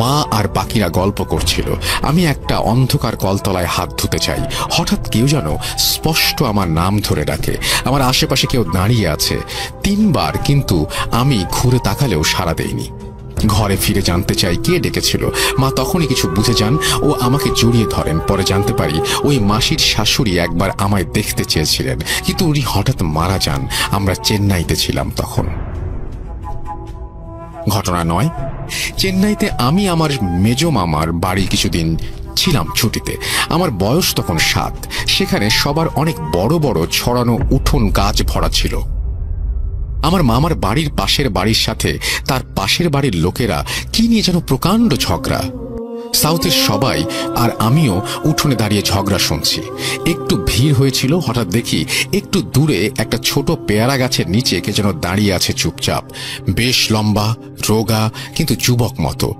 মা আর বাকিরা গল্প করছিল। আমি একটা অন্ধকার কলতলায় হাত ধুতে চাই। হঠাৎ কেউ যেন স্পষ্ট আমার নাম ধরে ডাকে। আমার আশেপাশে কেউ দাঁড়িয়ে আছে 3 বার, কিন্তু আমি ঘুরে তাকালেও সাড়া দেইনি। ঘরে ফিরে জানতে চাই কে ডেকেছিল। মা তখনই কিছু বুঝে যান ও আমাকে জড়িয়ে ধরেন। পরে জানতে পারি ওই মাসির শাশুড়ি একবার আমায় দেখতে চেয়েছিলেন, কিন্তু উনি হঠাৎ মারা যান। আমরা চেন্নাইতে ছিলাম তখন। ঘটনা 9। চেন্নাইতে আমি আমার মেজ মামার বাড়ি কিছুদিন ছিলাম ছুটিতে। আমার বয়স তখন 7। সেখানে সবার অনেক বড় বড় ছড়ানো উঠোন গাছ ভরা ছিল। আমার মামার বাড়ির পাশের বাড়ির সাথে তার পাশের বাড়ির লোকেরা কি নিয়ে যেন প্রকাণ্ড ঝগড়া। সাউথের সবাই আর আমিও উঠোনে দাঁড়িয়ে ঝগড়া শুনছি। একটু ভিড় হয়েছিল। হঠাৎ দেখি একটু দূরে একটা ছোট পেয়ারা গাছের নিচে কে যেন দাঁড়িয়ে আছে চুপচাপ। বেশ লম্বা, রোগা, কিন্তু যুবক মতো।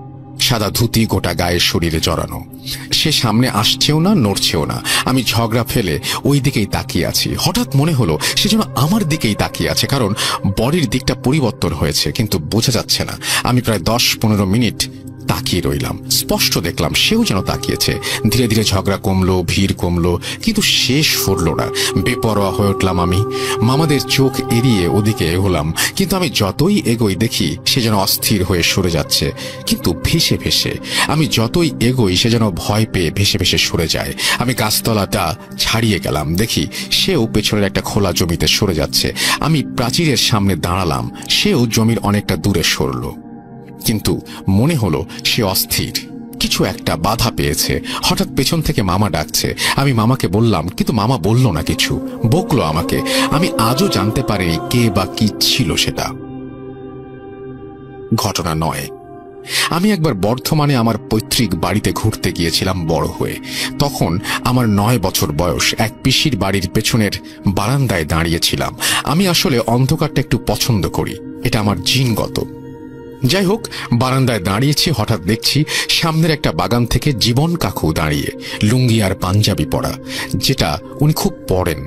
সাদা ধুতি, গোটা গায়ে শরীরে জড়ানো। সে সামনে আসছেও না, নড়ছেও না। আমি ঝগড়া ফেলে ওই দিকেই তাকিয়ে আছি। হঠাৎ মনে হলো সে যেন আমার দিকেই তাকিয়ে আছে, কারণ বডির দিকটা পরিবর্তন হয়েছে, কিন্তু বোঝা যাচ্ছে না। আমি প্রায় 10-15 মিনিট তাকিয়ে রইলাম। স্পষ্ট দেখলাম সেও যেন তাকিয়েছে। ধীরে ধীরে ঝগড়া কমলো, ভিড় কমলো, কিন্তু শেষ ফুরল না। বেপরোয়া হয়ে উঠলাম আমি। মামাদের চোখ এড়িয়ে ওদিকে এগোলাম, কিন্তু আমি যতই এগোই দেখি সে যেন অস্থির হয়ে সরে যাচ্ছে, কিন্তু ভেসে ভেসে। আমি যতই এগোই সে যেন ভয় পেয়ে ভেসে ভেসে সরে যায়। আমি গাছতলাটা ছাড়িয়ে গেলাম, দেখি সেও পেছনের একটা খোলা জমিতে সরে যাচ্ছে। আমি প্রাচীরের সামনে দাঁড়ালাম, সেও জমির অনেকটা দূরে সরল। কিন্তু মনে হলো সে অস্থির, কিছু একটা বাধা পেয়েছে। হঠাৎ পেছন থেকে মামা ডাকছে। আমি মামাকে বললাম, কিন্তু মামা বলল না কিছু, বকলো আমাকে। আমি আজও জানতে পারিনি কে বা কি ছিল সেটা। ঘটনা 9। আমি একবার বর্ধমানে আমার পৈতৃক বাড়িতে ঘুরতে গিয়েছিলাম বড় হয়ে। তখন আমার 9 বছর বয়স। এক পিসির বাড়ির পেছনের বারান্দায় দাঁড়িয়েছিলাম। আমি আসলে অন্ধকারটা একটু পছন্দ করি, এটা আমার জিনগত। যাই হোক, বারান্দায় দাঁড়িয়েছি। হঠাৎ দেখছি সামনের একটা বাগান থেকে জীবন কাকু দাঁড়িয়ে, লুঙ্গি আর পাঞ্জাবি পরা, যেটা উনি খুব পরেন।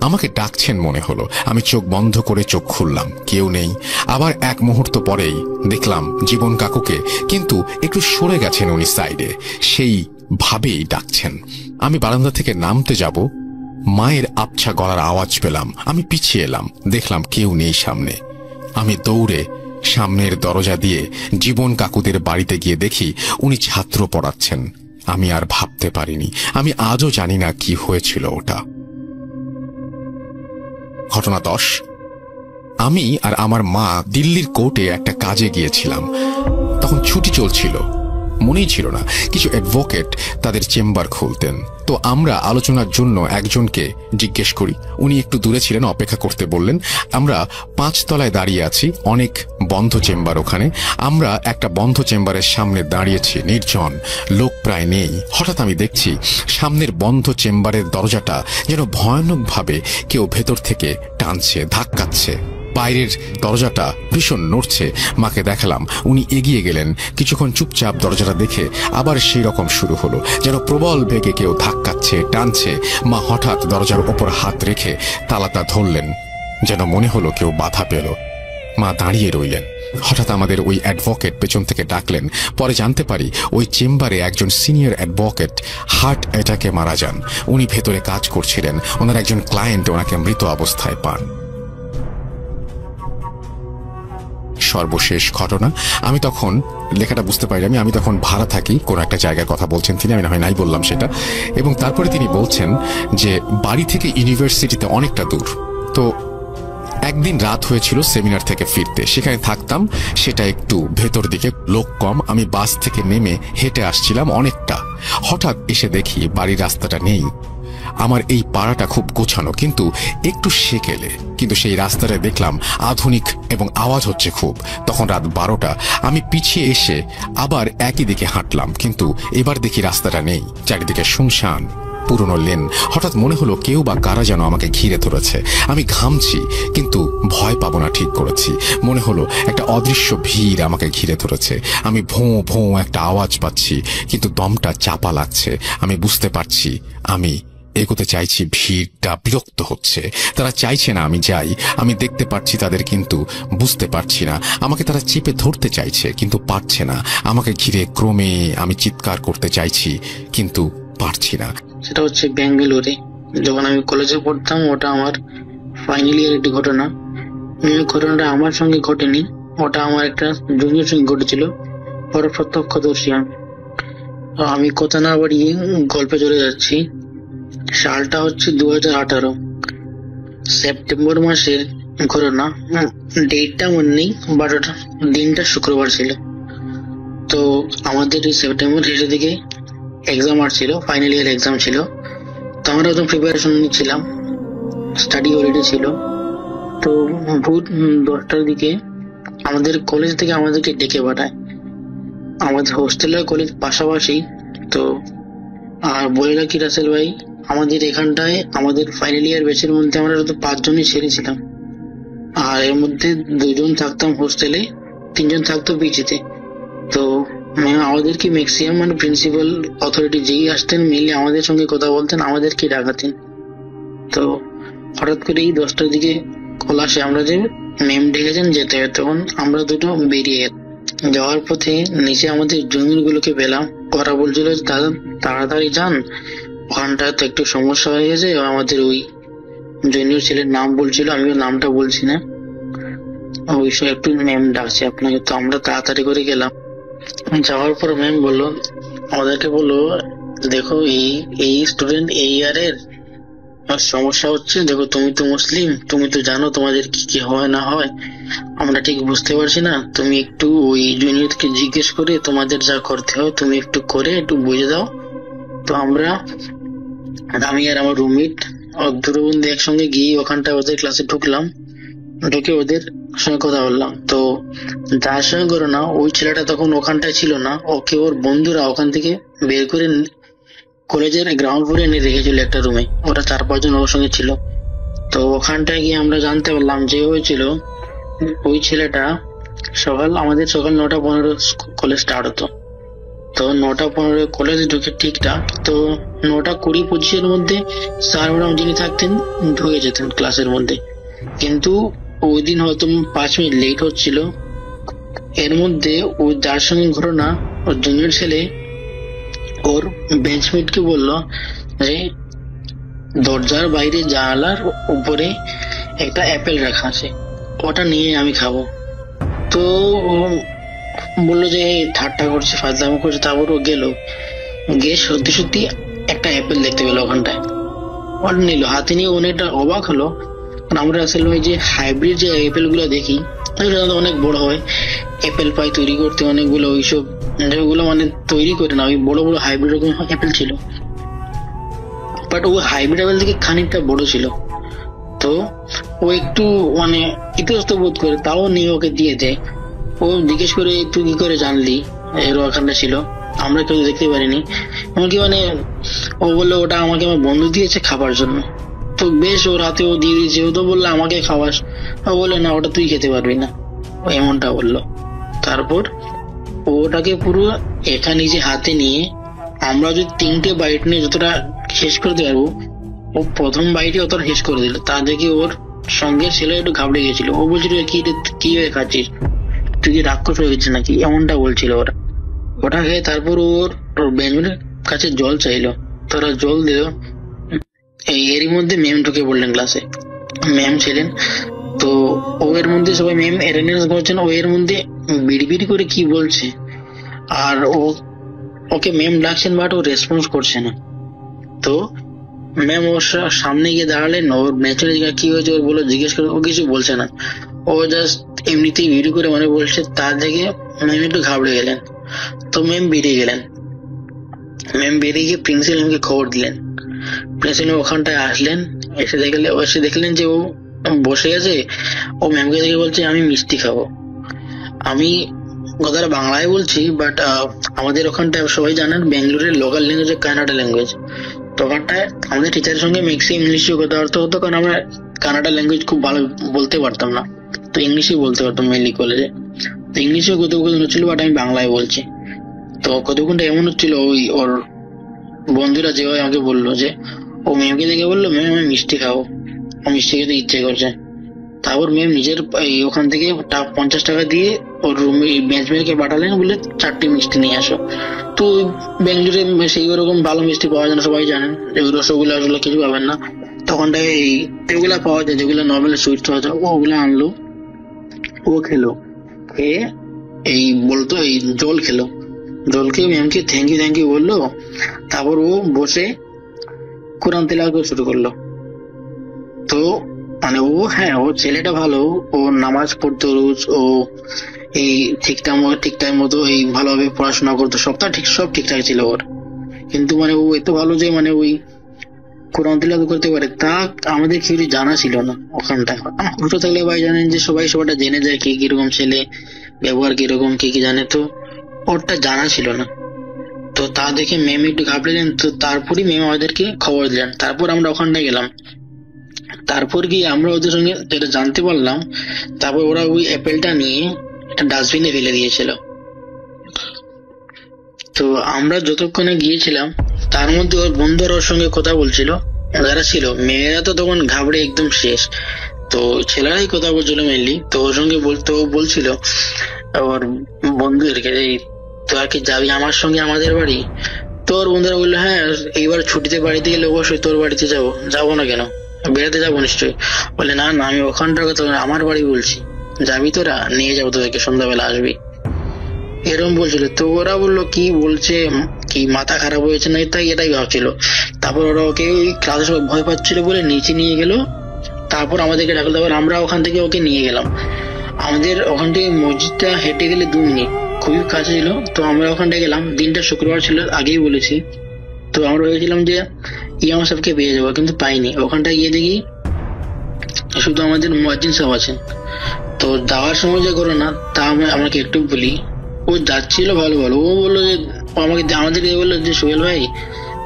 আমাকে ডাকছেন মনে হলো। আমি চোখ বন্ধ করে চোখ খুললাম, কেউ নেই। আবার এক মুহূর্ত পরেই দেখলাম জীবন কাকুকে, কিন্তু একটু সরে গেছেন উনি সাইডে, সেই ভাবেই ডাকছেন। আমি বারান্দা থেকে নামতে যাব, মায়ের আবছা গলার আওয়াজ পেলাম। আমি পিছিয়ে এলাম, দেখলাম কেউ নেই সামনে। আমি দৌড়ে সামনের দরজা দিয়ে জীবন কাকুদের বাড়িতে গিয়ে দেখি উনি ছাত্র পড়াচ্ছেন। আমি আর ভাবতে পারিনি, আমি আজও জানি না কি হয়েছিল ওটা। ঘটনা 10। আমি আর আমার মা দিল্লির কোর্টে একটা কাজে গিয়েছিলাম। তখন ছুটি চলছিল, মনেই ছিল না কিছু অ্যাডভোকেট তাদের চেম্বার খুলতেন। তো আমরা আলোচনার জন্য একজনকে জিজ্ঞেস করি, উনি একটু দূরে ছিলেন, অপেক্ষা করতে বললেন। আমরা 5 তলায় দাঁড়িয়ে আছি, অনেক বন্ধ চেম্বার ওখানে। আমরা একটা বন্ধ চেম্বারের সামনে দাঁড়িয়েছি, নির্জন, লোক প্রায় নেই। হঠাৎ আমি দেখছি সামনের বন্ধ চেম্বারের দরজাটা যেন ভয়ানকভাবে কেউ ভেতর থেকে টানছে, ধাক্কাচ্ছে। বাইরের দরজাটা ভীষণ নড়ছে। মাকে দেখালাম, উনি এগিয়ে গেলেন। কিছুক্ষণ চুপচাপ দরজাটা দেখে আবার সেই রকম শুরু হলো, যেন প্রবল বেগে কেউ ধাক্কাচ্ছে, টানছে। মা হঠাৎ দরজার ওপর হাত রেখে তালাটা ধরলেন, যেন মনে হলো কেউ বাধা পেল। মা দাঁড়িয়ে রইলেন। হঠাৎ আমাদের ওই অ্যাডভোকেট পেছন থেকে ডাকলেন। পরে জানতে পারি ওই চেম্বারে একজন সিনিয়র অ্যাডভোকেট হার্ট অ্যাটাকে মারা যান। উনি ভেতরে কাজ করছিলেন, ওনার একজন ক্লায়েন্ট ওনাকে মৃত অবস্থায় পান। সর্বশেষ ঘটনা, আমি তখন লেখাটা বুঝতে পারি, আমি তখন ভাড়া থাকি, কোন একটা জায়গার কথা বলছেন তিনি, আমি না হয় নাই বললাম সেটা। এবং তারপরে তিনি বলছেন যে বাড়ি থেকে ইউনিভার্সিটিতে অনেকটা দূর। তো একদিন রাত হয়েছিল সেমিনার থেকে ফিরতে, সেখানে থাকতাম, সেটা একটু ভেতর দিকে, লোক কম। আমি বাস থেকে নেমে হেঁটে আসছিলাম অনেকটা। হঠাৎ এসে দেখি বাড়ির রাস্তাটা নেই। আমার এই পাড়াটা খুব গোছানো, কিন্তু একটু সেকেলে। কিন্তু সেই রাস্তাটা দেখলাম আধুনিক এবং আওয়াজ হচ্ছে খুব। তখন রাত 12টা। আমি পিছিয়ে এসে আবার একই দিকে হাঁটলাম, কিন্তু এবার দেখি রাস্তাটা নেই, চারিদিকে শুনশান, পুরনো লেন। হঠাৎ মনে হলো কেউ বা কারা যেন আমাকে ঘিরে ধরেছে। আমি ঘামছি, কিন্তু ভয় পাবো না ঠিক করেছি। মনে হলো একটা অদৃশ্য ভিড় আমাকে ঘিরে ধরেছে। আমি ভোঁ ভোঁ একটা আওয়াজ পাচ্ছি, কিন্তু দমটা চাপা লাগছে। আমি বুঝতে পারছি আমি এগোতে চাইছি, ভিড়টা বিরক্ত হচ্ছে, তারা চাইছে না আমি যাই। আমি দেখতে পাচ্ছি তাদের, কিন্তু বুঝতে পারছি না। আমাকে তারা চেপে ধরতে চাইছে, কিন্তু পারছে না। আমাকে ঘিরে ক্রমে আমি চিৎকার করতে চাইছি, কিন্তু পারছি না। সেটা হচ্ছে ব্যাঙ্গালোরে, যখন আমি কলেজে পড়তাম। ওটা আমার ফাইনাল ইয়ার একটি ঘটনা। ঘটনাটা আমার সঙ্গে ঘটেনি, ওটা আমার একটা জুনিয়র সঙ্গে ঘটেছিল। পরে প্রত্যক্ষদর্শী আমি কথা না বাড়িয়ে গল্পে চলে যাচ্ছি। সালটা হচ্ছে 2018 সেপ্টেম্বর মাসের ঘটনা। ডেটটা মনে নেই, বাট ওটা দিনটা শুক্রবার ছিল। তো আমাদের এই সেপ্টেম্বর শেষের দিকে এক্সাম আসছিল, ফাইনাল ইয়ার এক্সাম ছিল। তো আমরা একদম প্রিপারেশন নিচ্ছিলাম, স্টাডি হলিডে ছিল। তো ভোর 10টার দিকে আমাদের কলেজ থেকে আমাদেরকে ডেকে পাঠায়। আমাদের হোস্টেল আর কলেজ পাশাপাশি। তো আর বলে রাখি রাসেল ভাই, আমাদের এখানটায় আমাদের ফাইনাল ইয়ার ব্যাচের মধ্যে আমরা তো 5 জনই ছেড়েছিলাম। আর এর মধ্যে 2 জন থাকতাম হোস্টেলে, 3 জন থাকতো পিজিতে। তো আমাদেরকে ম্যাক্সিমাম প্রিন্সিপাল অথরিটি যেই আসতেন মেনলি আমাদের সঙ্গে কথা বলতেন, আমাদেরকে ডাকাতেন। তো হঠাৎ করে এই 10টার দিকে কল আসে আমরা যে ম্যাম ডেকেছেন যেতে হবে। তখন আমরা দুটো বেরিয়ে যাওয়ার পথে নিচে আমাদের জুনিয়র গুলোকে পেলাম। ওরা বলছিল দাদা তাড়াতাড়ি যান, ওখানটায় তো একটু সমস্যা হয়ে গেছে। আমাদের ওই জুনিয়র ছেলের নাম বলছিল, আমিও নামটা বলছি না, ওই সব একটু ম্যাম ডাকছে আপনাকে। তো আমরা তাড়াতাড়ি করে গেলাম। যাওয়ার পর ম্যাম বললো, আমাদেরকে বললো দেখো এই স্টুডেন্ট এই ইয়ারের সমস্যা হচ্ছে। দেখো তুমি তো মুসলিম, তুমি তো জানো তোমাদের কি কি হয় না হয়, আমরা ঠিক বুঝতে পারছি না। তুমি একটু ওই জুনিয়রকে জিজ্ঞেস করে তোমাদের যা করতে হয় তুমি একটু করে একটু বুঝে দাও। তো আমি আর আমার রুমমেট দুটো বন্ধু একসঙ্গে গিয়ে ওখানটা ওদের ক্লাসে ঢুকলাম। ঢুকে ওদের সঙ্গে কথা বললাম। তো যার সঙ্গে করো না, ওই ছেলেটা তখন ওখানটায় ছিল না। ওকে ওর বন্ধুরা ওখান থেকে বের করে কলেজের গ্রাউন্ড ফ্লোরে এনে রেখেছিল একটা রুমে। ওরা 4-5 জন ওর সঙ্গে ছিল। তো ওখানটায় গিয়ে আমরা জানতে পারলাম যে হয়েছিল, ওই ছেলেটা আমাদের সকাল 9:15 কলেজ স্টার্ট হতো। তো 9:15 কলেজে ঢুকে ঠিকঠাক, তো 9:20-25 মধ্যে স্যার ম্যাডাম যিনি থাকতেন ঢুকে যেতেন ক্লাসের মধ্যে। কিন্তু ওই দিন হয়তো 5 মিনিট লেট হচ্ছিল। এর মধ্যে ও যার সঙ্গে ঘটনা, ওর জুনিয়র ছেলে ওর বেঞ্চমেটকে বললো যে দরজার বাইরে জানালার উপরে একটা অ্যাপেল রাখা আছে, ওটা নিয়ে আমি খাবো। তো ও বললো যে ঠাট্টা করছে, ফাজলামো করছে। তারপর ও গেল, গিয়ে সত্যি সত্যি একটা অ্যাপেল দেখতে পেলো ওখানটায়, ওটা নিল হাতে নিয়ে। অনেকটা অবাক হলো, আমরা আসলে ওই যে হাইব্রিড যে অ্যাপেল গুলো দেখি অনেক বড় হয়, অ্যাপেল পাই তৈরি করতে অনেকগুলো, ওইসব যেগুলো মানে তৈরি করে না, ওই বড় বড় হাইব্রিড রকম অ্যাপেল ছিল। বাট ও হাইব্রিড অ্যাপেল থেকে খানিকটা বড় ছিল। তো ও একটু মানে ইতস্তত বোধ করে, তাও নিয়ে ওকে দিয়ে দেয়। ও জিজ্ঞেস করে তুই কি করে জানলি এর ওখানটা ছিল, আমরা কেউ দেখতে পারিনি। এমনকি মানে ও বললো ওটা আমাকে আমার বন্ধু দিয়েছে খাবার জন্য। তো বেশ, ওর হাতে ও দিয়ে দিয়েছে। ও তো বললো আমাকে খাওয়াস, ও বললো না ওটা তুই খেতে পারবি না, ও এমনটা বললো। তারপর ওটাকে পুরো একা নিজে হাতে নিয়ে, আমরা যদি 3টে বাইট নিয়ে যতটা শেষ করতে পারবো, ও প্রথম বাইটে অতটা শেষ করে দিল। তা দেখে ওর সঙ্গে ছেলে একটু ঘাবড়ে গেছিল। ও বলছিল কি হয়ে খাচ্ছিস, তুই কি রাক্ষস হয়ে গেছিস নাকি, এমনটা বলছিল ওরা। ওটা খেয়ে তারপর ওর বেঞ্চমের কাছে জল চাইলো, তারা জল দিল। এরই মধ্যে ম্যাম ঢুকে বললেন ক্লাসে, ম্যাম ছিলেন। তো ও এর মধ্যে সবাই ম্যাম অ্যাটেন্ডেন্স করছেন, ও এর মধ্যে বিড়বিড় করে কি বলছে, আর ওকে ম্যাম ডাকছেন বাট ও রেসপন্স করছে না। তো ম্যাম ওর সামনে গিয়ে দাঁড়ালেন, ওর ন্যাচারাল কি হয়েছে ওর বলে জিজ্ঞেস করে, ও কিছু বলছে না, ও জাস্ট এমনিতেই ভিডিও করে মানে বলছে। তার থেকে ম্যাম একটু ঘাবড়ে গেলেন। তো ম্যাম বেরিয়ে গেলেন। ম্যাম বেরিয়ে গিয়ে প্রিন্সিপালকে খবর দিলেন। প্রিন্সিপাল ওখানটায় আসলেন, এসে দেখলেন যে ও বসে আছে। ও ম্যামকে দেখে বলছে আমি মিষ্টি খাবো। আমি কথাটা বাংলায় বলছি, বাট আমাদের ওখানটায় সবাই জানেন বেঙ্গালুরের লোকাল ল্যাঙ্গুয়েজ কানাডা ল্যাঙ্গুয়েজ। তো ওখানটায় আমাদের টিচারের সঙ্গে ম্যাক্সিমাম ইংলিশে কথাবার্তা হতো, কারণ আমরা কানাডা ল্যাঙ্গুয়েজ খুব ভালো বলতে পারতাম না, তো ইংলিশে বলতে পারতাম মেনলি কলেজে। তো ইংলিশে কথোপকথন হচ্ছিল, বাট আমি বাংলায় বলছি। তো কতক্ষণটা এমন হচ্ছিল, ওই ওর বন্ধুরা যেভাবে আমাকে বললো যে ও ম্যামকে দেখে বললো ম্যাম আমি মিষ্টি খাবো, ও মিষ্টি খেতে ইচ্ছে করছে। তারপর ম্যাম নিজের ওখান থেকে 50 টাকা দিয়ে ওর রুমে বেঞ্চমেটকে পাঠালেন, বলে 4টে মিষ্টি নিয়ে আসো। তো বেঙ্গালুরে সেই ওরকম ভালো মিষ্টি পাওয়া যায় না, সবাই জানেন রসগোল্লা আসলে কিছু পাবেন না। তখনটায় এগুলা পাওয়া যায় যেগুলো নর্মাল সুইট পাওয়া যায়, ওগুলো আনলো, ও খেলো, খেয়ে বলতো জল খেলো, জল খেয়ে ম্যামকে থ্যাংক ইউ বললো। তারপর ও বসে কোরআন তেলাওয়াত শুরু করলো। তো মানে ও ছেলেটা ভালো, ও নামাজ পড়তো রোজ, ও ঠিকঠাক মতো ভালোভাবে পড়াশোনা করতো, সব ঠিকঠাক ছিল ওর। কিন্তু মানে ও এত ভালো যে মানে ওই কোরআন তিলাওয়াত করতে পারে, তা আমাদের কেউ জানা ছিল না ওখানটায়। ছোট থাকলে ভাই জানেন যে সবাইটা জেনে যায় কে কিরকম ছেলে, ব্যবহার কিরকম, কে কি জানে, তো ওরটা জানা ছিল না। তো তা দেখে ম্যাম একটু ঘাবড়েলেন। তো তারপরই ম্যাম আমাদেরকে খবর দিলেন। তারপর আমরা ওখানটায় গেলাম। তারপর গিয়ে আমরা ওদের সঙ্গে যেটা জানতে পারলাম, তারপর ওরা ওই অ্যাপেলটা নিয়ে একটা ডাস্টবিনে ফেলে দিয়েছিল। তো আমরা যতক্ষণে গিয়েছিলাম তার মধ্যে ওর বন্ধুরা ওর সঙ্গে কথা বলছিল, যারা ছিল। মেয়েরা তো তখন ঘাবড়ে একদম শেষ, তো ছেলেরাই কথা বলছিল মেনলি। তো ওর সঙ্গে বলছিল ওর বন্ধুদেরকে যে তো আর কি যাবি আমার সঙ্গে আমাদের বাড়ি? তো ওর বন্ধুরা বললো হ্যাঁ এইবার ছুটিতে বাড়িতে গেলে অবশ্যই তোর বাড়িতে যাবো না কেন, বেড়াতে যাবো নিশ্চয়ই। বলে না আমি ওখানটার কথা আমার বাড়ি বলছি, যাবি তোরা, নিয়ে যাবো তোদেরকে, সন্ধ্যাবেলা আসবি, এরকম বলছিল। তো ওরা বললো কি বলছে, কি মাথা খারাপ হয়েছে না, এটাই ভাবছিল। তারপর ওরা ওকে ওই ক্লাসে সবাই ভয় পাচ্ছিল বলে নিচে নিয়ে গেল। তারপর আমাদেরকে ডাকলো, তারপর আমরা ওখান থেকে ওকে নিয়ে গেলাম। আমাদের ওখান থেকে মসজিদটা হেঁটে গেলে 2 মিনিট, খুবই কাছে ছিল। তো আমরা ওখানটা গেলাম, দিনটা শুক্রবার ছিল, আগেই বলেছি। তো আমরা ভেবেছিলাম যে ইমাম সাহেবকে পেয়ে যাবো, কিন্তু পাইনি। ওখানটা গিয়ে দেখি শুধু আমাদের মুয়াজ্জিন সাহেব আছেন। তো যাওয়ার সময় যে করো না, তা আমাকে একটু বলি, ও যাচ্ছিল ভালো, ও বললো যে আমাদেরকে বললো যে সোহেল ভাই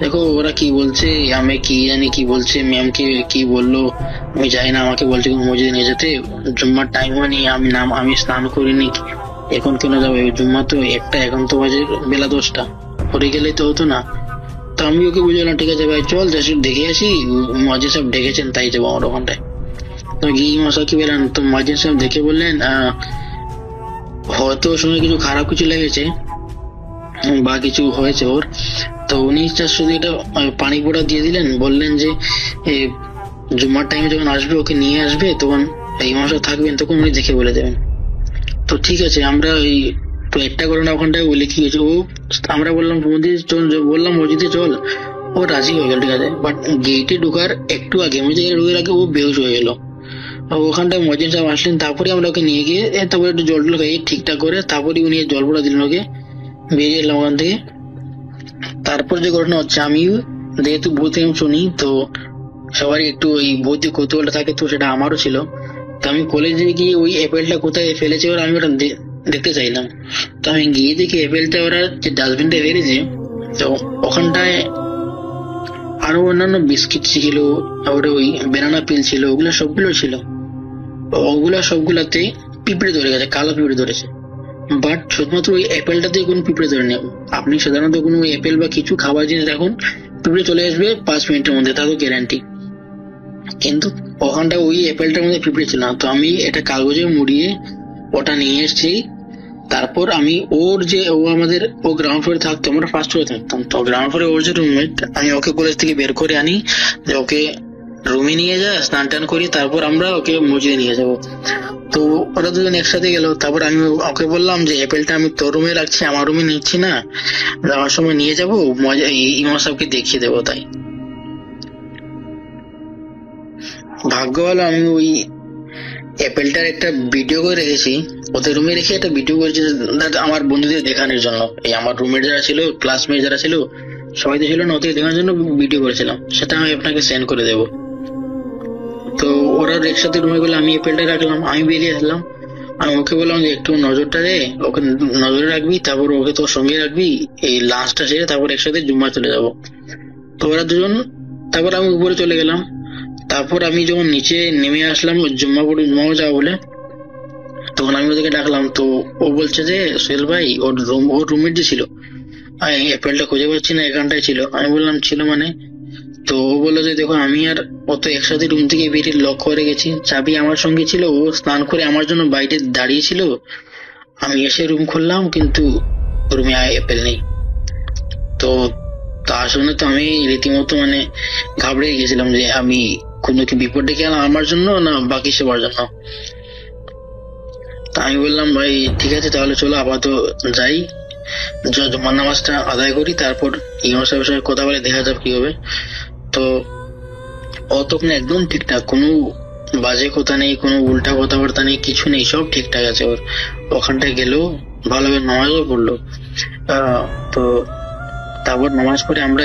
দেখো ওরা কি বলছে, আমি কি জানি কি বলছে, ম্যামকে কি বললো আমি জানি না, আমাকে বলছে মসজিদে নিয়ে যেতে, জুম্মার টাইম হয়নি, আমি স্নান করিনি, এখন কেন যাবে, জুম্মা তো একটা, এখন তো বাজে বেলা 10টা, পরে গেলে তো হতো না। তো আমি ওকে বুঝলাম ঠিক আছে ভাই চল জাস্ট দেখে আসি, মসজিদ সাহেব ডেকেছেন তাই যাবো আমার ওখানটায়। তো গিয়ে মশা কি বললেন, তো মসজিদ সাহেব দেখে বললেন হয়তো ওর সঙ্গে কিছু খারাপ কিছু লেগেছে বা কিছু হয়েছে ওর। তো উনি শুধু এটা পানি পোড়া দিয়ে দিলেন, বললেন যে জুম্মার টাইমে যখন আসবে ওকে নিয়ে আসবে, তখন এই মশা থাকবেন, তখন উনি দেখে বলে দেবেন। তো ঠিক আছে, আমরা ওই তো একটা ঘটনা ওখানটায় বলি কি হয়েছে, ও আমরা বললাম মসজিদে চল, বললাম মসজিদে চল, ও রাজি হয়ে গেল ঠিক আছে। বাট গেটে ঢোকার একটু আগে, মসজিদে ঢোকার আগে ও বেহুশ হয়ে গেল। ওখানটায় মসজিদ সাহেব আসলেন, তারপরে আমরা ওকে নিয়ে গিয়ে তারপরে একটু জল টল খাইয়ে ঠিকঠাক করে তারপরে উনি জল পড়া দিলেন ওকে, বেরিয়ে এলাম ওখান থেকে। তারপর যে ঘটনা হচ্ছে, আমি যেহেতু ভূত শুনি তো সবারই একটু ওই ভৌতিক কৌতূহলটা থাকে, তো সেটা আমারও ছিল। তো আমি কলেজে গিয়ে ওই অ্যাপেলটা কোথায় ফেলেছে ওরা, আমি ওটা দেখতে চাইলাম। তো আমি গিয়ে দেখি অ্যাপেলটা ওরা যে ডাস্টবিনটা ফেলেছে, তো ওখানটায় আরো অন্যান্য বিস্কিট ছিল, তারপরে ওই বেনানা পিল ছিল, ওগুলো সবগুলো ছিল। ওগুলা সবগুলাতে পিঁপড়ে ধরে গেছে, কালো পিঁপড়ে ধরেছে। বাট শুধুমাত্র ওই অ্যাপেলটাতে কোনো পিঁপড়ে ধরে নেই। আপনি সাধারণত কোনো অ্যাপেল বা কিছু খাবার জিনিস রাখুন, পিঁপড়ে চলে আসবে 5 মিনিটের মধ্যে, তা তো গ্যারান্টি। কিন্তু ওখানটা ওই অ্যাপেলটার মধ্যে পিঁপড়ে ছিল না। তো আমি এটা কাগজে মুড়িয়ে ওটা নিয়ে এসেছি। তারপর আমি ওর যে ও গ্রাউন্ড ফ্লোরে থাকতো, আমরা ফার্স্ট ফ্লোরে থাকতাম। তো গ্রাউন্ড ফ্লোরে ওর যে রুমমেট, আমি ওকে কলেজ থেকে বের করে আনি যে ওকে রুমে নিয়ে যা, স্নান টান করি, তারপর আমরা ওকে মসজিদে নিয়ে যাবো। তো ওরা দুজন একসাথে গেল। তারপর আমি ওকে বললাম যে অ্যাপেলটা আমি তোর রুমে রাখছি, আমার রুমে নিচ্ছি না, যাওয়ার সময় নিয়ে যাবো, মজা ইমাম সাহেবকে দেখিয়ে দেবো। তাই ভাগ্য ভালো আমি ওই অ্যাপেলটার একটা ভিডিও করে রেখেছি, ওদের রুমে রেখে একটা ভিডিও করেছি আমার বন্ধুদের দেখানোর জন্য। এই আমার রুমমেট যারা ছিল, ক্লাসমেট যারা ছিল, সবাই তো ছিল না, ওদের দেখানোর জন্য ভিডিও করেছিলাম, সেটা আমি আপনাকে সেন্ড করে দেবো। তো ওরা একসাথে রুমে গেলে আমি অ্যাপেলটা রাখলাম, আমি বেরিয়ে আসলাম। আমি ওকে বললাম যে একটু নজরটা দে, ওকে নজরে রাখবি, তারপর ওকে তোর সঙ্গে রাখবি, এই লাঞ্চটা সেরে তারপর একসাথে জুম্মা চলে যাবো। তো ওরা দুজন, তারপর আমি উপরে চলে গেলাম। তারপর আমি যখন নিচে নেমে আসলাম জুম্মা যাবো বলে, তখন আমি ওদেরকে ডাকলাম। তো ও বলছে যে সোহেল ভাই, ওর রুমমেট যে ছিল, অ্যাপেলটা খুঁজে পাচ্ছি না, এখানটায় ছিল। আমি বললাম ছিল মানে? তো ও বললো যে দেখো আমি আর অত একসাথে রুম থেকে বেরিয়ে লক করে গেছি, চাবি আমার সঙ্গে ছিল, ও স্নান করে আমার জন্য বাইরে দাঁড়িয়ে ছিল, আমি এসে রুম খুললাম কিন্তু রুমে অ্যাপেল নেই। তো তার শুনে তো আমি রীতিমতো মানে ঘাবড়ে গেছিলাম যে আমি কোনো কি বিপদ ডেকে আনলাম আমার জন্য না বাকি সবার জন্য। তা আমি বললাম ভাই ঠিক আছে তাহলে চলো আপাতত যাই, জুমার নামাজটা আদায় করি, তারপর ইমাম সাহেবের সঙ্গে কথা বলে দেখা যাবে কি হবে। তো ও তখন একদম ঠিকঠাক, কোনো বাজে কথা নেই, কোনো উল্টা কথাবার্তা নেই, কিছু নেই, সব ঠিকঠাক আছে ওর। ওখানটায় গেলো, ভালোভাবে নামাজও পড়লো। তো তারপর নামাজ পড়ে আমরা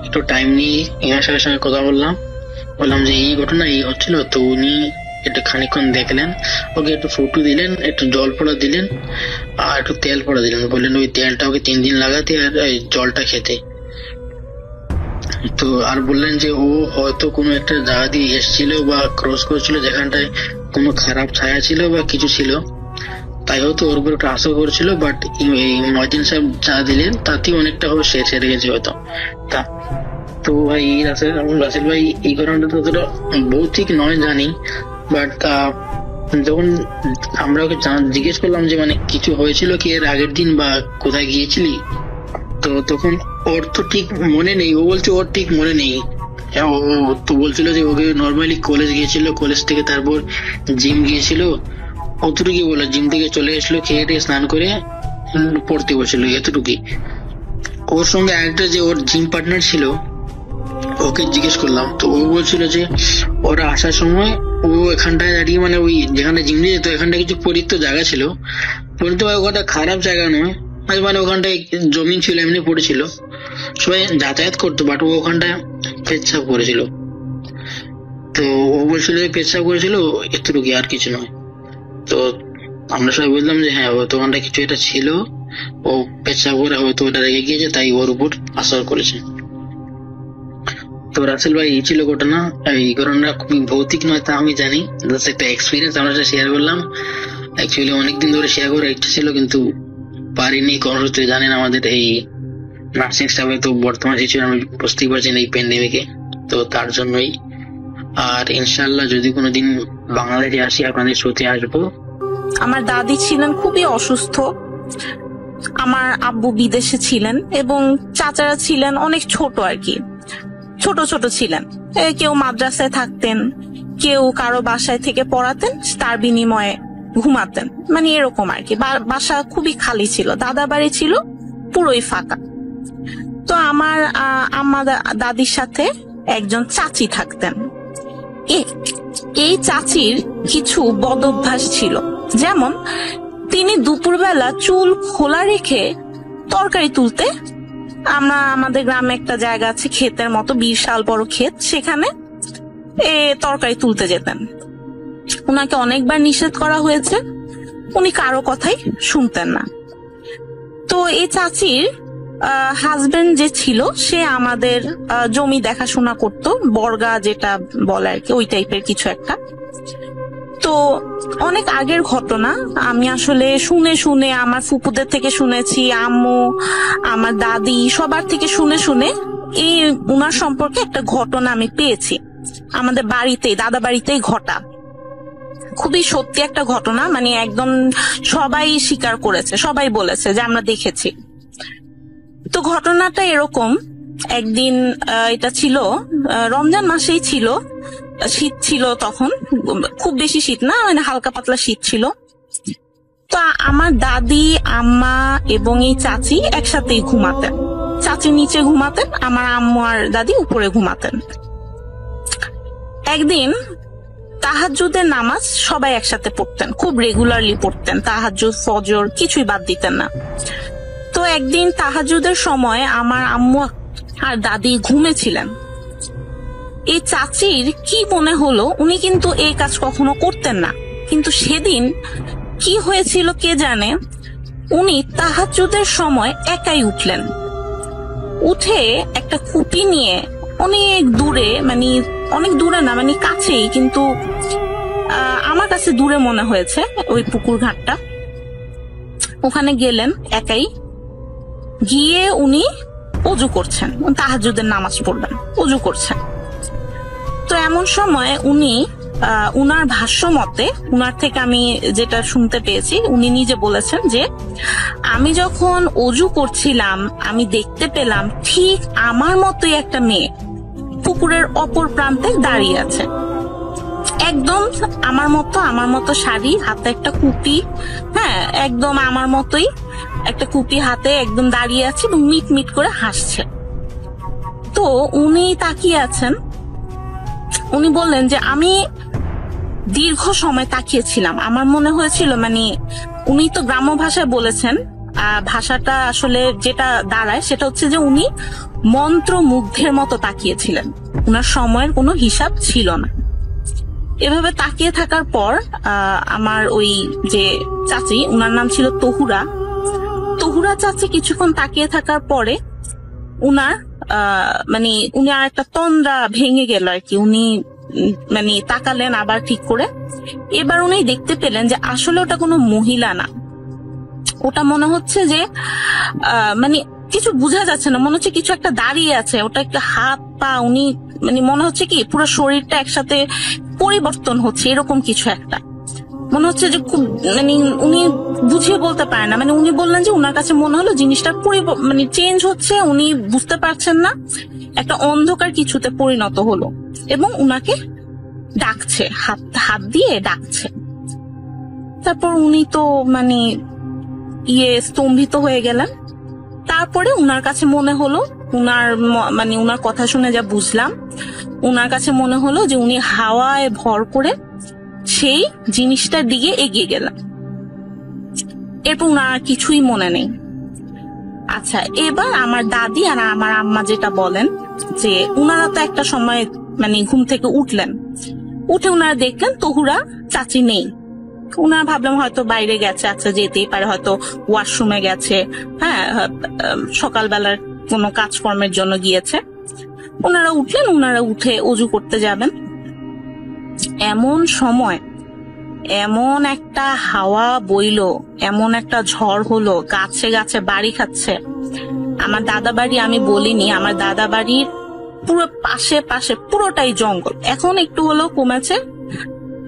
একটু টাইম নিয়ে ইমাম সাহেবের সঙ্গে কথা বললাম যে এই ঘটনা এই হচ্ছিল। তো উনি একটু খানিকক্ষণ দেখলেন, ওকে একটু ফটো দিলেন, একটু জল পড়া দিলেন আর একটু তেল পড়া দিলেন, বললেন ওই তেলটা ওকে 3 দিন লাগাতে আর জলটা খেতে। তো আর বললেন যে ও হয়তো কোনো একটা জায়গা দিয়ে এসেছিল বা ক্রস করেছিল যেখানটায় কোনো খারাপ ছায়া ছিল বা কিছু ছিল, তাই হয়তো ওর উপর একটা আশা করেছিল। বাট এই মজিন সাহেব যা দিলেন তাতেই অনেকটা হবে সেরে গেছে হয়তো। তা তো ভাই রাসেল ভাই এই ঘটনাটা ততটা ভৌতিক নয় জানি, বাট যখন আমরা ওকে জিজ্ঞেস করলাম যে মানে কিছু হয়েছিল কি এর আগের দিন বা কোথায় গিয়েছিলি, তো তখন ওর তো ঠিক মনে নেই, ও বলছে ওর ঠিক মনে নেই। ও তো বলছিল যে ওকে নর্মালি কলেজ গিয়েছিল, কলেজ থেকে তারপর জিম গিয়েছিল, অতটুকুই বলে জিম থেকে চলে আসলো, খেয়ে টেয়ে স্নান করে পড়তে বসছিল, এতটুকুই। ওর সঙ্গে আরেকটা যে ওর জিম পার্টনার ছিল ওকে জিজ্ঞেস করলাম, তো ও বলছিল যে ওরা আসার সময় ও এখানটায় দাঁড়িয়ে মানে ওই যেখানে জিম দিয়ে যেত এখানটা কিছু পরিত্য জায়গা ছিল, পরিত্য ওখানটা খারাপ জায়গা নয়, মানে ওখানটায় জমিন ছিল এমনি পড়েছিল, সবাই যাতায়াত করতো, বাট ও ওখানটায় পেচ্ছাপ করেছিল। তো ও বলছিল যে পেচ্ছাপ করেছিল এতটুকু, আর কিছু নয়। তো আমরা সবাই বললাম যে হ্যাঁ হয়তো ওখানটা কিছু এটা ছিল, ও পেচ্ছাপ করে হয়তো ওটা রেগে গিয়েছে, তাই ওর উপর আসর করেছে। তো রাসেল ভাই এই ছিল ঘটনা। এই ঘটনাটা খুবই ভৌতিক নয় তা আমি জানি, জাস্ট একটা এক্সপিরিয়েন্স আমরা শেয়ার করলাম। অ্যাকচুয়ালি অনেকদিন ধরে শেয়ার করার ইচ্ছা ছিল, কিন্তু পারিনি। কারণ হচ্ছে জানেন আমাদের এই নার্সিং স্টাফে তো বর্তমান সিচুয়েশন আমি বুঝতেই পারছেন এই প্যান্ডেমিকে, তো তার জন্যই। আর ইনশাআল্লাহ যদি কোনোদিন বাংলাদেশে আসি আপনাদের শোতে আসবো। আমার দাদি ছিলেন খুবই অসুস্থ, আমার আব্বু বিদেশে ছিলেন এবং চাচারা ছিলেন অনেক ছোট আর কি, ছোট ছোট ছিলেন। কেউ মাদ্রাসায় থাকতেন, কেউ কারো বাসায় থেকে পড়াতেন, তার বিনিময়ে ঘুমাতেন, মানে এরকম আর কি। বাসা খুবই খালি ছিল, দাদা বাড়ি ছিল পুরোই ফাঁকা। তো আমার দাদির সাথে একজন চাচি থাকতেন। এই চাচির কিছু বদ অভ্যাস ছিল, যেমন তিনি দুপুরবেলা চুল খোলা রেখে তরকারি তুলতে, আমাদের গ্রামে একটা জায়গা আছে ক্ষেতের মতো, বিশাল বড় ক্ষেত, সেখানে তরকারি তুলতে যেতেন। উনাকে অনেকবার নিষেধ করা হয়েছে, উনি কারো কথাই শুনতেন না। তো এই চাচির হাজবেন্ড যে ছিল সে আমাদের জমি দেখাশোনা করতো, বর্গা যেটা বলে আর কি, ওই টাইপের কিছু একটা। তো অনেক আগের ঘটনা, আমি আসলে শুনে শুনে আমার ফুপুদের থেকে শুনেছি, আম্মু, আমার দাদি, সবার থেকে শুনে শুনে এই উনার সম্পর্কে একটা ঘটনা আমি পেয়েছি আমাদের বাড়িতেই, দাদা বাড়িতেই ঘটা। খুবই সত্যি একটা ঘটনা, মানে একদম সবাই স্বীকার করেছে, সবাই বলেছে যে আমরা দেখেছি। তো ঘটনাটা এরকম, একদিন এটা ছিল রমজান মাসেই ছিল, শীত ছিল তখন, খুব বেশি শীত না, মানে হালকা পাতলা শীত ছিল। তো আমার দাদি, আম্মা এবং এই চাচি একসাথেই ঘুমাতেন। চাচি নিচে ঘুমাতেন, আমার আম্মু আর দাদি উপরে ঘুমাতেন। একদিন তাহাজ্জুদের নামাজ সবাই একসাথে পড়তেন, খুব রেগুলারলি পড়তেন, তাহাজ্জুদ ফজর কিছুই বাদ দিতেন না। তো একদিন তাহাজ্জুদের সময় আমার আম্মু আর দাদি ঘুমেছিলেন। এই চাচির কি মনে হলো, উনি কিন্তু এই কাজ কখনো করতেন না, কিন্তু সেদিন কি হয়েছিল কে জানে, উনি তাহাজ্জুদের সময় একাই উঠলেন। উঠে একটা কুপি নিয়ে অনেক দূরে, মানে অনেক দূরে না, মানে কাছেই, কিন্তু আমার কাছে দূরে মনে হয়েছে ওই পুকুর ঘাটটা, ওখানে গেলেন একাই। গিয়ে উনি অজু করছেন, তাহাজ্জুদের নামাজ পড়বেন, অজু করছেন। তো এমন সময় উনি উনার ভাষ্য মতে, উনার থেকে আমি যেটা শুনতে পেয়েছি, উনি নিজে বলেছেন যে আমি যখন অজু করছিলাম আমি দেখতে পেলাম ঠিক আমার মতোই একটা মেয়ে পুকুরের অপর প্রান্তে দাঁড়িয়ে আছে, একদম আমার মতো শাড়ি, হাতে একটা কুপি, হ্যাঁ একদম আমার মতোই একটা কুপি হাতে একদম দাঁড়িয়ে আছে এবং মিট মিট করে হাসছে। তো উনি তাকিয়ে আছেন। উনি বললেন যে আমি দীর্ঘ সময় তাকিয়েছিলাম, আমার মনে হয়েছিল, মানে উনি তো গ্রাম্য ভাষায় বলেছেন, ভাষাটা আসলে যেটা দাঁড়ায় সেটা হচ্ছে যে উনি মন্ত্রমুগ্ধের মতো তাকিয়েছিলেন, উনার সময়ের কোনো হিসাব ছিল না। এভাবে তাকিয়ে থাকার পর আমার ওই যে চাচি, উনার নাম ছিল তহুরা চাচি, কিছুক্ষণ তাকিয়ে থাকার পরে উনার মানে উনি আর একটা তন্দ্রা ভেঙে গেল আর কি। উনি মানে তাকালেন আবার ঠিক করে, এবার উনি দেখতে পেলেন যে আসলে ওটা কোনো মহিলা না, ওটা মনে হচ্ছে যে মানে কিছু বোঝা যাচ্ছে না, মনে হচ্ছে কিছু একটা দাঁড়িয়ে আছে, ওটা একটা হাত পা, উনি মানে মনে হচ্ছে কি পুরো শরীরটা একসাথে পরিবর্তন হচ্ছে, এরকম কিছু একটা মনে হচ্ছে যে খুব, মানে উনি বুঝিয়ে বলতে পারেন না। মানে উনি বললেন যে উনার কাছে মনে হলো জিনিসটা মানে চেঞ্জ হচ্ছে, উনি বুঝতে পারছেন না, একটা অন্ধকার কিছুতে পরিণত হলো এবং উনাকে ডাকছে, হাত দিয়ে ডাকছে। তারপর উনি তো মানে স্তম্ভিত হয়ে গেলেন। তারপরে উনার কাছে মনে হলো, মানে উনার কথা শুনে যা বুঝলাম, উনার কাছে মনে হলো যে উনি হাওয়ায় ভর করে সেই জিনিসটার দিকে এগিয়ে গেলেন। এরপর উনার কিছুই মনে নেই। আচ্ছা, এবার আমার দাদি আর আমার আম্মা যেটা বলেন যে উনারা তো একটা সময় মানে ঘুম থেকে উঠলেন, উঠে উনারা দেখলেন তহুরা চাচি নেই। উনারা ভাবলাম হয়তো বাইরে গেছে, আচ্ছা যেতেই পারে, হয়তো ওয়াশরুমে গেছে, হ্যাঁ সকালবেলার কোনো কাজকর্মের জন্য গিয়েছে। ওনারা উঠলেন, উনারা উঠে অজু করতে যাবেন। এমন সময় এমন একটা হাওয়া বইলো, এমন একটা ঝড় হলো, গাছে গাছে বাড়ি খাচ্ছে। আমার দাদা বাড়ি আমি বলিনি, আমার দাদা বাড়ির পুরো পাশে পাশে পুরোটাই জঙ্গল। এখন একটু হলেও কমেছে,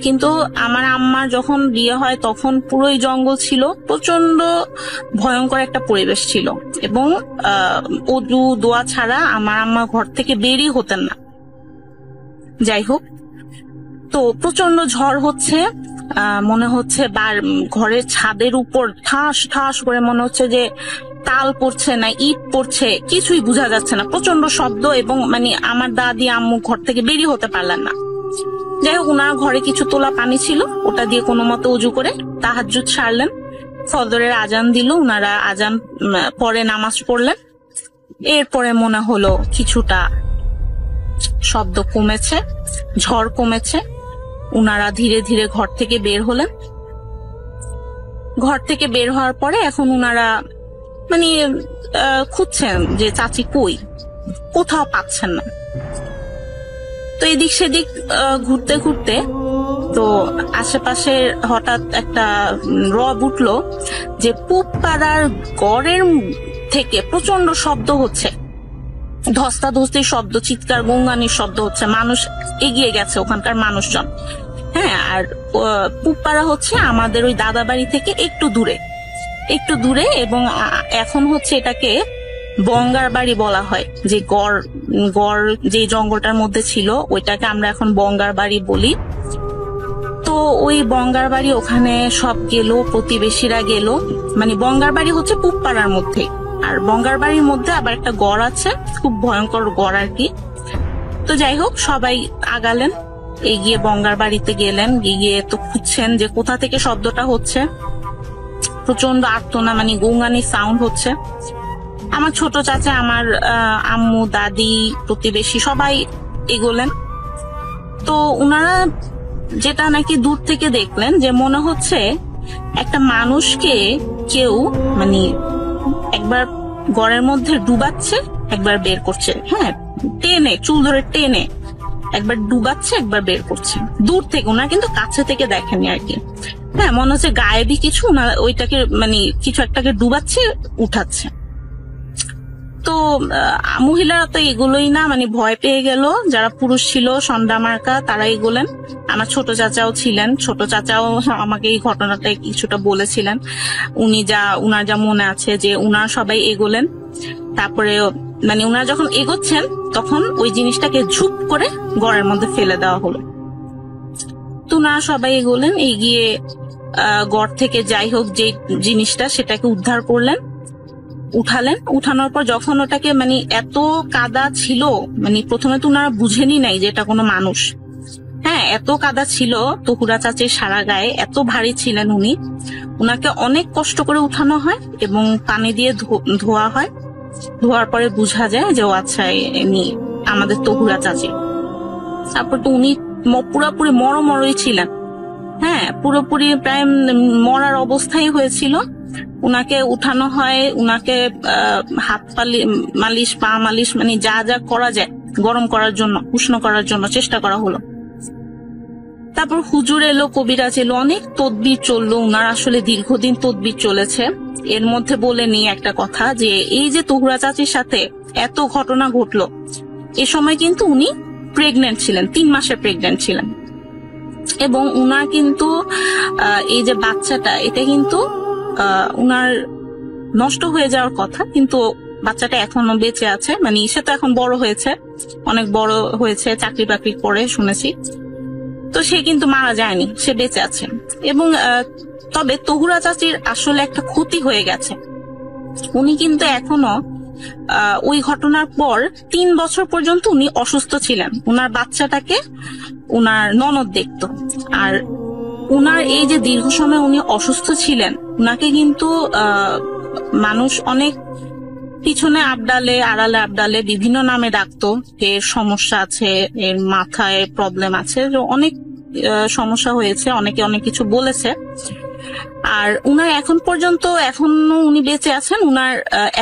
কিন্তু আমার আম্মার যখন বিয়ে হয় তখন পুরোই জঙ্গল ছিল। প্রচন্ড ভয়ঙ্কর একটা পরিবেশ ছিল এবং অজু দোয়া ছাড়া আমার আম্মা ঘর থেকে বেরই হতেন না। যাই হোক, তো প্রচন্ড ঝড় হচ্ছে, মনে হচ্ছে ঘরের ছাদের উপর ঠাস ঠাস করে মনে হচ্ছে যে তাল পড়ছে না ইট পড়ছে, কিছুই বোঝা যাচ্ছে না, প্রচন্ড শব্দ। এবং মানে আমার দাদি আম্মু ঘর থেকে বেরিয়ে হতে পারলেন না। যাই হোক, উনার ঘরে কিছু তোলা পানি ছিল, ওটা দিয়ে কোনো মতে উজু করে তাহাজ্জুদ সারলেন। ফজরের আজান দিল, উনারা আজান পরে নামাজ পড়লেন। এরপরে মনে হলো কিছুটা শব্দ কমেছে, ঝড় কমেছে। উনারা ধীরে ধীরে ঘর থেকে বের হলেন। ঘর থেকে বের হওয়ার পরে এখন উনারা মানে খুঁজছেন যে চাচি কই, কোথাও পাচ্ছেন না। তো এদিক সেদিক ঘুরতে ঘুরতে তো আশেপাশে হঠাৎ একটা রব উঠলো যে পূব পাড়ার গড়ের থেকে প্রচন্ড শব্দ হচ্ছে, ধস্তাধস্তির শব্দ, চিৎকার গঙ্গানির শব্দ হচ্ছে, মানুষ এগিয়ে গেছে ওখানকার মানুষজন। হ্যাঁ, আর পূব পাড়া হচ্ছে আমাদের ওই দাদা বাড়ি থেকে একটু দূরে এবং এখন হচ্ছে এটাকে বঙ্গার বাড়ি বলা হয়। যে গড় যে জঙ্গলটার মধ্যে ছিল ওইটাকে আমরা এখন বঙ্গার বাড়ি বলি। তো ওই বঙ্গার বাড়ি ওখানে সব গেল, প্রতিবেশীরা গেল। মানে বঙ্গার বাড়ি হচ্ছে পূব পাড়ার মধ্যে, আর বঙ্গার বাড়ির মধ্যে আবার একটা গড় আছে, খুব ভয়ঙ্কর গড় আর কি। তো যাই হোক, সবাই আগালেন, এগিয়ে বঙ্গার বাড়িতে গেলেন। গিয়ে তো খুঁজছেন যে কোথা থেকে শব্দটা হচ্ছে। প্রচন্ড আর্তনা, মানে গঙ্গানির সাউন্ড হচ্ছে। আমার ছোট চাচা, আমার আম্মু, দাদি, প্রতিবেশী সবাই এগোলেন। তো উনারা যেটা নাকি দূর থেকে দেখলেন যে মনে হচ্ছে একটা মানুষকে কেউ মানে একবার গড়ের মধ্যে ডুবাচ্ছে, একবার বের করছে। হ্যাঁ, টেনে, চুল ধরে টেনে একবার ডুবাচ্ছে, একবার বের করছে দূর থেকে। ওনারা কিন্তু কাছে থেকে দেখেনি আর কি। হ্যাঁ, মনে হচ্ছে গায়েবী কিছু, ওনারা ওইটাকে মানে কিছু একটাকে ডুবাচ্ছে, উঠাচ্ছে। তো মহিলারা তো এগুলোই না, মানে ভয় পেয়ে গেল। যারা পুরুষ ছিল সন্ধ্যা মার্কা তারা এগোলেন। আমার ছোট চাচাও ছিলেন, ছোট চাচাও আমাকে এই ঘটনাটা কিছুটা বলেছিলেন। উনার যা মনে আছে যে উনারা সবাই এগোলেন। তারপরে মানে উনারা যখন এগোচ্ছেন তখন ওই জিনিসটাকে ঝুপ করে গড়ের মধ্যে ফেলে দেওয়া হলো। তো উনারা সবাই এগোলেন, এগিয়ে গড় থেকে যাই হোক যে জিনিসটা সেটাকে উদ্ধার করলেন, উঠালেন। উঠানোর পর যখন ওটাকে মানে এত কাদা ছিল, মানে প্রথমে তো উনারা বুঝেনি নাই যে এটা কোনো মানুষ। হ্যাঁ, এত কাদা ছিল তহুরা চাচির সারা গায়ে, এত ভারী ছিলেন উনি। উনাকে অনেক কষ্ট করে উঠানো হয় এবং পানি দিয়ে ধোয়া হয়। ধোয়ার পরে বোঝা যায় যে ও আচ্ছা এমনি আমাদের তহুরা চাচি। তারপর তো উনি পুরোপুরি মরমরই ছিলেন। হ্যাঁ, পুরোপুরি প্রায় মরার অবস্থায় হয়েছিল। উনাকে উঠানো হয়, উনাকে হাত মালিশ, পা মালিশ, মানে যা যা করা যায় গরম করার জন্য, উষ্ণ করার জন্য চেষ্টা করা হলো। তারপর হুজুর এলো, কবিরাজ এলো, অনেক তদবির চললো। উনার আসলে দীর্ঘদিন তদবির চলেছে। এর মধ্যে বলে নিই একটা কথা, যে এই যে তহুরা চাচির সাথে এত ঘটনা ঘটলো, এ সময় কিন্তু উনি প্রেগনেন্ট ছিলেন, 3 মাসের প্রেগনেন্ট ছিলেন। এবং উনার কিন্তু এই যে বাচ্চাটা, এটা কিন্তু উনার নষ্ট হয়ে যাওয়ার কথা, কিন্তু বাচ্চাটা এখনো বেঁচে আছে। মানে সে তো এখন বড় হয়েছে, অনেক বড় হয়েছে, চাকরি বাকরি করে শুনেছি। তো সে কিন্তু মারা যায়নি, সে বেঁচে আছে। এবং তবে তহুরা চাচির আসলে একটা ক্ষতি হয়ে গেছে। উনি কিন্তু এখনো ওই ঘটনার পর 3 বছর পর্যন্ত উনি অসুস্থ ছিলেন। উনার বাচ্চাটাকে উনার ননদ দেখতো। আর উনার এই যে দীর্ঘ সময় উনি অসুস্থ ছিলেন, উনাকে কিন্তু মানুষ অনেক পিছনে আবডালে, আড়ালে আবডালে বিভিন্ন নামে ডাকতো। এর সমস্যা আছে, এর মাথায় প্রবলেম আছে, অনেক সমস্যা হয়েছে, অনেকে অনেক কিছু বলেছে। আর উনার এখন পর্যন্ত এখনো উনি বেঁচে আছেন।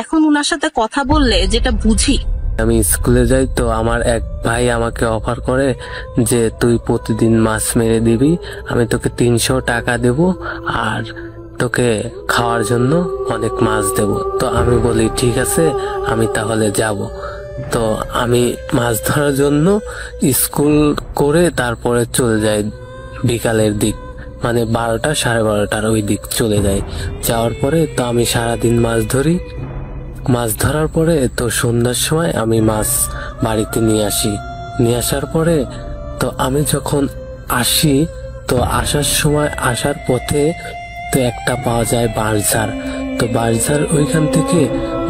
এখন উনার সাথে কথা বললে যেটা বুঝি, আমি স্কুলে যাই, তো আমার এক ভাই আমাকে অফার করে যে তুই প্রতিদিন মাছ মেরে দিবি, আমি তোকে 300 টাকা দেব আর তোকে খাওয়ার জন্য অনেক মাছ দেব। তো আমি বলি ঠিক আছে, আমি তাহলে যাব। তো আমি মাছ ধরার জন্য স্কুল করে তারপরে চলে যাই বিকালের দিক, মানে 12টা 12:30 ওই দিক চলে যাই। যাওয়ার পরে তো আমি সারাদিন মাছ ধরি। মাছ ধরার পরে তো সন্ধ্যার সময় আমি মাছ বাড়িতে নিয়ে আসি। নিয়ে আসার পরে তো আমি যখন আসি, তো আসার সময় আসার পথে তো একটা পাওয়া যায় বাঁশঝাড়। তো বাঁশঝাড় ওইখান থেকে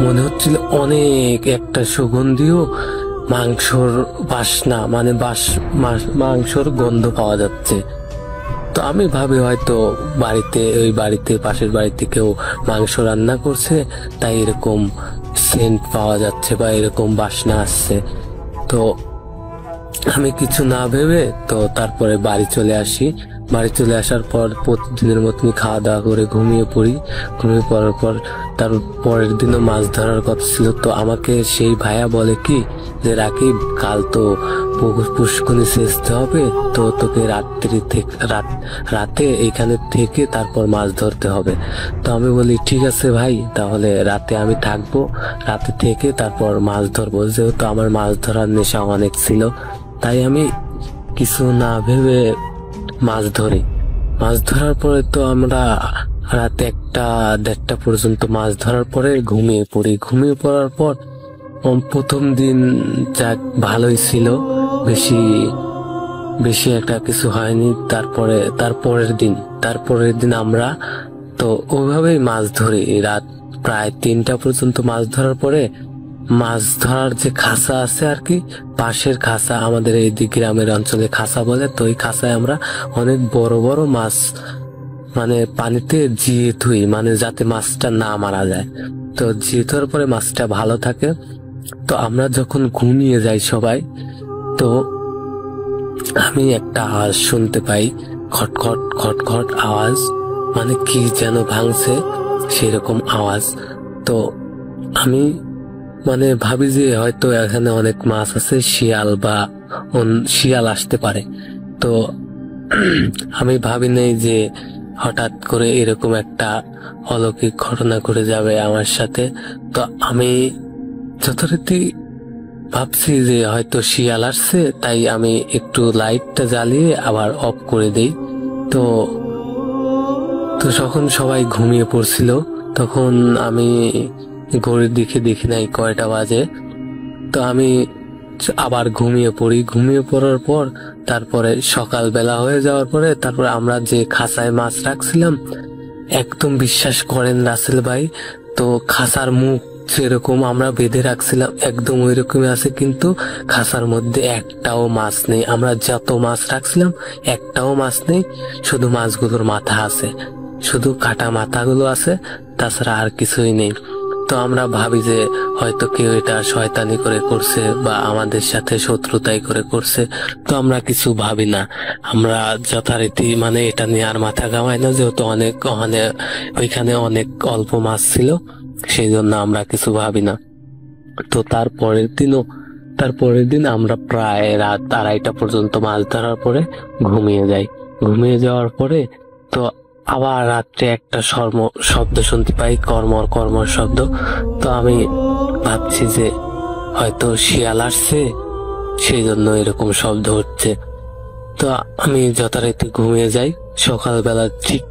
মনে হচ্ছিল অনেক একটা সুগন্ধীয় মাংসর বাসনা, মানে মাংসর গন্ধ পাওয়া যাচ্ছে। তো আমি ভাবি হয়তো ওই বাড়িতে পাশের বাড়িতে কেউ মাংস রান্না করছে, তাই এরকম সেন্ট পাওয়া যাচ্ছে বা এরকম বাসনা আসছে। তো আমি কিছু না ভেবে তো তারপরে বাড়ি চলে আসি। বাড়ি চলে আসার পর প্রতিদিনের মতনই খাওয়া দাওয়া করে ঘুমিয়ে পড়ি। ঘুমিয়ে পড়ার পর তার পরের দিনও মাছ ধরার কথা ছিল। তো আমাকে সেই ভাইয়া বলে কি যে রাকিব, কাল তো পুষ্কুনি সেচতে হবে, তো তোকে রাতে এখানে থেকে তারপর মাছ ধরতে হবে। তো আমি বলি ঠিক আছে ভাই, তাহলে রাতে আমি থাকবো, রাতে থেকে তারপর মাছ ধরবো। যেহেতু আমার মাছ ধরার নেশা অনেক ছিল, তাই আমি কিছু না ভেবে মাছ ধরি। মাছ ধরার পরে তো আমরা রাতে 1টা 1:30 পর্যন্ত মাছ ধরার পরে ঘুমিয়ে পড়ি। ঘুমিয়ে পড়ার পর প্রথম দিন যাক ভালোই ছিল, বেশি একটা কিছু হয়নি। তারপরের দিন আমরা তো ওইভাবেই মাছ ধরি। রাত প্রায় 3টা পর্যন্ত মাছ ধরার পরে মাছ ধরার যে খাসা আছে আর কি, পাশের খাসা, আমাদের এই গ্রামের অঞ্চলে খাসা বলে, তো ওই খাসায় আমরা অনেক বড় বড় মাছ মানে পানিতে জিয়ে থুই, মানে যাতে মাছটা না মারা যায়। তো জিয়ে থোয়ার পরে মাছটা ভালো থাকে। তো আমরা যখন ঘুমিয়ে যাই সবাই, তো আমি একটা আওয়াজ শুনতে পাই, খটখট খটখট আওয়াজ, মানে কি যেন ভাঙছে সেরকম আওয়াজ। তো আমি মানে ভাবি যে হয়তো এখানে অনেক মাছ আছে, শিয়াল আসতে পারে। তো আমি ভাবি নাই যে হঠাৎ করে এরকম একটা অলৌকিক ঘটনা ঘটে যাবে আমার সাথে। তো আমি যথারীতি ভাবছি যে হয়তো শিয়াল আসছে, তাই আমি একটু লাইটটা জ্বালিয়ে আবার অফ করে দেই। তো যখন সবাই ঘুমিয়ে পড়ছিল, তখন আমি ঘড়ির দিকে দেখি নাই কয়টা বাজে। তো আমি আবার ঘুমিয়ে পড়ি। ঘুমিয়ে পড়ার পর তারপরে সকালবেলা হয়ে যাওয়ার পরে তারপরে আমরা যে খাঁচায় মাছ রাখছিলাম, একদম বিশ্বাস করেন রাসেল ভাই, তো খাঁচার মুখ যেরকম আমরা বেঁধে রাখছিলাম একদম ওই রকমই আছে, কিন্তু খাঁচার মধ্যে একটাও মাছ নেই। আমরা যত মাছ রাখছিলাম একটাও মাছ নেই, শুধু মাছগুলোর মাথা আছে, শুধু কাটা মাথাগুলো আছে, তাছাড়া আর কিছুই নেই। তো আমরা ভাবি যে হয়তো কেউ এটা শয়তানি করে করছে বা আমাদের সাথে শত্রুতাই করে করছে। তো আমরা কিছু ভাবি না, আমরা যথারীতি মানে এটা নিয়ে আর মাথা ঘামাই না, যেহেতু ওইখানে অনেক অল্প মাছ ছিল, সেই জন্য আমরা কিছু ভাবি না। তো তারপরের দিন আমরা প্রায় রাত 2:30 পর্যন্ত মাছ ধরার পরে ঘুমিয়ে যাই। ঘুমিয়ে যাওয়ার পরে তো আবার রাত্রে একটা শব্দ শুনতে পাই, কর্মর শব্দ। তো আমি ভাবছি যে হয়তো শিয়াল আসছে, সেই জন্য এরকম শব্দ হচ্ছে। তো আমি যথারীতি ঘুমিয়ে যাই। সকালবেলা ঠিক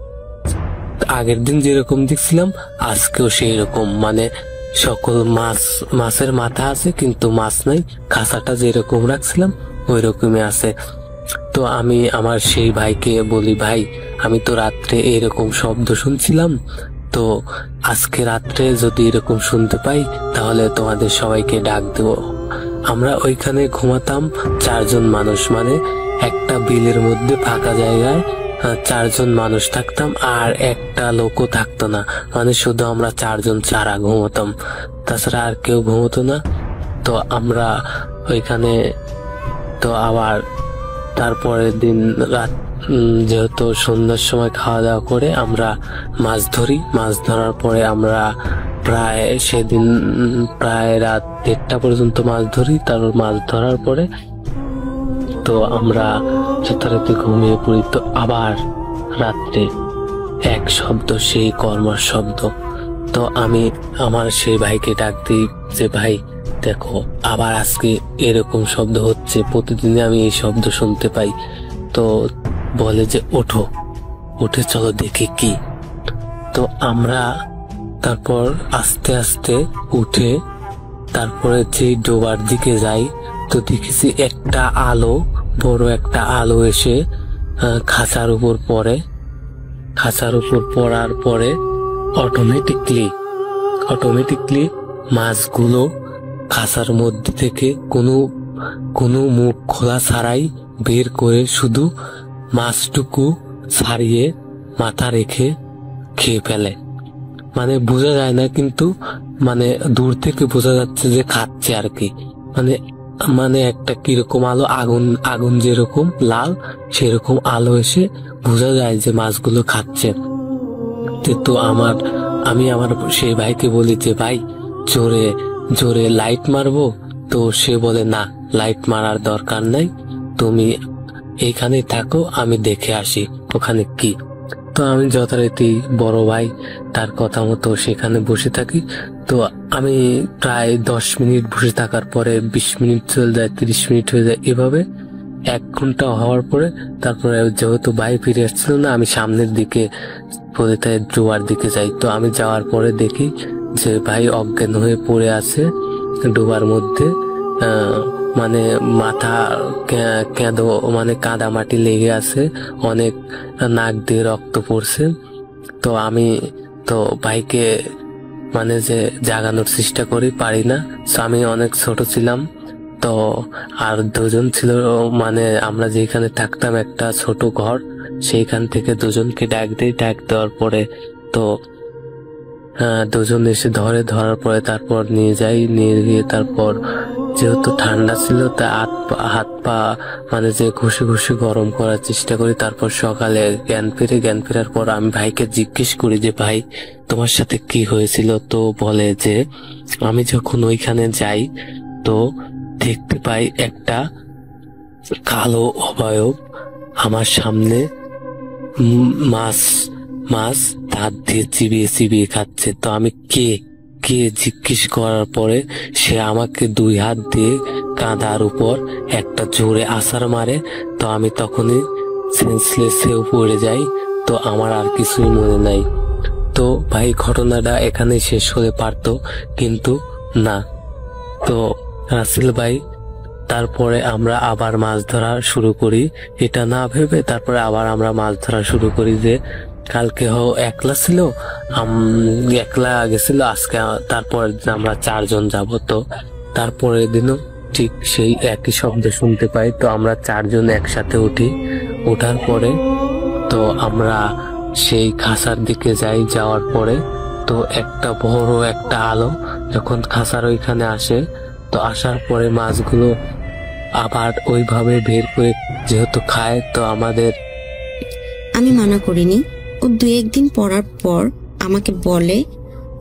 আগের দিন যেরকম দেখছিলাম আজকেও সেই রকম, মানে সকল মাছের মাথা আছে কিন্তু মাছ নাই, খাঁচাটা যেরকম রাখছিলাম ওই রকমই আছে। তো আমি আমার সেই ভাইকে বলি, ভাই আমি তো রাত্রে এরকম শব্দ শুনছিলাম, তো আজকে রাত্রে যদি এরকম শুনতে পাই তাহলে তোমাদের সবাইকে ডাক দেব। আমরা ওইখানে ঘুমাতাম 4 জন মানুষ, মানে একটা বিলের মধ্যে ফাঁকা জায়গায় 4 জন মানুষ থাকতাম, আর একটা লোকও থাকতো না, মানে শুধু আমরা 4 জন ছাড়া ঘুমাতাম, তাছাড়া আর কেউ ঘুমতো না। তো আমরা ওইখানে তো আবার তারপরের দিন রাত যেহেতু সন্ধ্যার সময় খাওয়া দাওয়া করে আমরা মাছ ধরি। মাছ ধরার পরে আমরা প্রায় সেদিন প্রায় রাত 1টা পর্যন্ত মাছ ধরি। তারপর মাছ ধরার পরে তো আমরা যথারীতি ঘুমিয়ে পড়ি। তো আবার রাত্রে এক শব্দ, সেই কর্মর শব্দ। তো আমি আমার সেই ভাইকে ডাক দিই যে ভাই দেখো আবার আজকে এরকম শব্দ হচ্ছে, প্রতিদিনই আমি এই শব্দ শুনতে পাই। তো বলে যে ওঠো, উঠে চলো দেখি কি। তো আমরা তারপর আস্তে আস্তে উঠে তারপরে যে ডোবার দিকে যাই, তো দেখেছি একটা আলো, বড় একটা আলো এসে খাঁচার উপর পড়ে। খাঁচার উপর পড়ার পরে অটোমেটিকলি মাছগুলো খাঁচার মধ্যে থেকে কোনো মুখ খোলা ছাড়াই বের করে শুধু মাছটুকু ছাড়িয়ে মাথা রেখে খেয়ে ফেলে। মানে বোঝা যায় না, কিন্তু মানে দূর থেকে বোঝা যাচ্ছে যে খাচ্ছে আর কি। মানে একটা কিরকম আলো, আগুন যেরকম লাল সেরকম আলো এসে বোঝা যায় যে মাছগুলো খাচ্ছে। তো আমি আমার সেই ভাইকে বলি যে ভাই জোরে জোরে লাইট মারবো। তো সে বলে না, লাইট মারার দরকার নাই, তুমি এইখানে থাকো, আমি দেখে আসি ওখানে কি। তো আমি যথারীতি বড় ভাই তার কথা মতো সেখানে বসে থাকি। তো আমি প্রায় 10 মিনিট বসে থাকার পরে 20 মিনিট চলে যায়, 30 মিনিট হয়ে যায়, এভাবে 1 ঘন্টা হওয়ার পরে তারপরে যেহেতু ভাই ফিরে আসছিল না, আমি সামনের দিকে ডোবার দিকে যাই। তো আমি যাওয়ার পরে দেখি যে ভাই অজ্ঞান হয়ে পড়ে আছে ডোবার মধ্যে। মানে মাথা কেঁদো, মানে কাদা মাটি লেগে আছে, অনেক নাক দিয়ে রক্ত পড়ছে। তো আমি তো ভাইকে মানে যে জাগানোর চেষ্টা করি, পারি না। আমি অনেক ছোট ছিলাম। তো আর 2 জন ছিল, মানে আমরা যেখানে থাকতাম একটা ছোট ঘর, সেইখান থেকে 2 জনকে ডাক দেওয়ার পরে তো 2 জন এসে ধরার পরে তারপর নিয়ে গিয়ে তারপর যেহেতু ঠান্ডা ছিল তা হাত পা মানে যে ঘষে গরম করার চেষ্টা করি। তারপর সকালে জ্ঞান ফেরার পর আমি ভাইকে জিজ্ঞেস করি যে ভাই তোমার সাথে কি হয়েছিল। তো বলে যে আমি যখন ওইখানে যাই তো দেখতে পাই একটা কালো অবয়ব আমার সামনে মাছ দাঁত দিয়ে চিবিয়ে খাচ্ছে। তো আমি কে জিজ্ঞেস করার পরে সে আমাকে 2 হাত দিয়ে কাঁধার উপর একটা জোরে আছাড় মারে। তো আমি তখনই সেন্সলেস হয়ে পড়ে যাই। তো আমার আর কিছুই মনে নাই। তো ভাই ঘটনাটা এখানে শেষ হতে পারতো, কিন্তু না। তো রাসেল ভাই তারপরে আমরা আবার মাছ ধরা শুরু করি, এটা না ভেবে তারপরে আবার আমরা মাছ ধরা শুরু করি যে কালকে একলা ছিল, একলা গেছিল, আজকে তারপর আমরা 4 জন যাব। তো তারপরের দিনও ঠিক সেই একই শব্দ শুনতে পাই। তো আমরা 4 জন একসাথে উঠি। ওঠার পরে তো আমরা সেই খাঁচার দিকে যাওয়ার পরে তো একটা বড় একটা আলো যখন খাঁচার ওইখানে আসে, তো আসার পরে মাছগুলো আবার ওইভাবে বের করে যেহেতু খায়, তো আমি মানা করিনি। ও 2-1 দিন পরার পর আমাকে বলে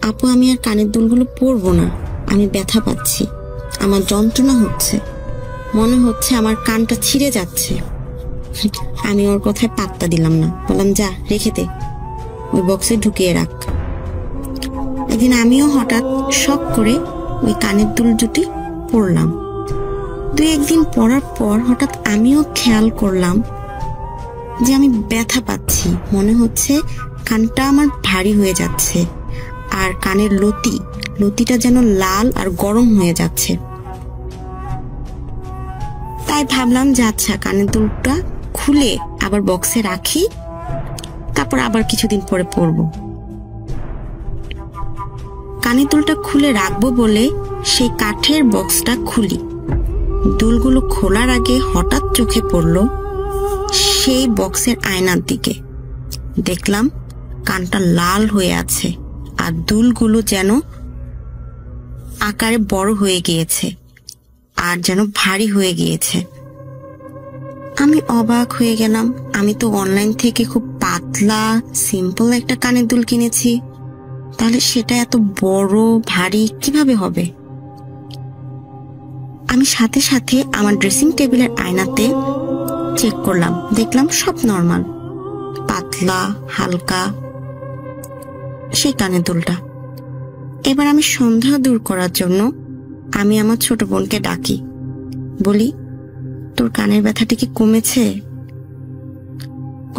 আপু আমি আর কানের দুলগুলো পরবো না, আমি ব্যথা পাচ্ছি, আমার যন্ত্রণা হচ্ছে, মনে হচ্ছে আমার কানটা ছিঁড়ে যাচ্ছে। আমি ওর কথায় পাত্তা দিলাম না, বললাম যা রেখে দে, ওই বক্সে ঢুকিয়ে রাখ। একদিন আমিও হঠাৎ শখ করে ওই কানের দুল দুটি পরলাম। 2-1 দিন পরার পর হঠাৎ আমিও খেয়াল করলাম যে আমি ব্যথা পাচ্ছি, মনে হচ্ছে কানটা আমার ভারী হয়ে যাচ্ছে, আর কানের লতিটা যেন লাল আর গরম হয়ে যাচ্ছে। তাই ভাবলাম যে আচ্ছা কানের দুলটা খুলে আবার বক্সে রাখি, তারপর আবার কিছুদিন পরে পরবো। কানের দুলটা খুলে রাখবো বলে সেই কাঠের বক্সটা খুলি। দুলগুলো খোলার আগে হঠাৎ চোখে পড়লো সেই বক্সের আয়নার দিকে। দেখলাম কানটা লাল হয়ে আছে আর দুলগুলো যেন আকারে বড় হয়ে গিয়েছে আর যেন ভারী হয়ে গিয়েছে। আমি অবাক হয়ে গেলাম। আমি তো অনলাইন থেকে খুব পাতলা সিম্পল একটা কানের দুল কিনেছি, তাহলে সেটা এত বড় ভারী কিভাবে হবে? আমি সাথে সাথে আমার ড্রেসিং টেবিলের আয়নাতে চেক করলাম, দেখলাম সব নর্মাল, পাতলা হালকা সেই কানের দুলটা। এবার আমি সন্দেহ দূর করার জন্য আমি আমার ছোট বোনকে ডাকি, বলি, তোর কানের ব্যথাটা কি কমেছে?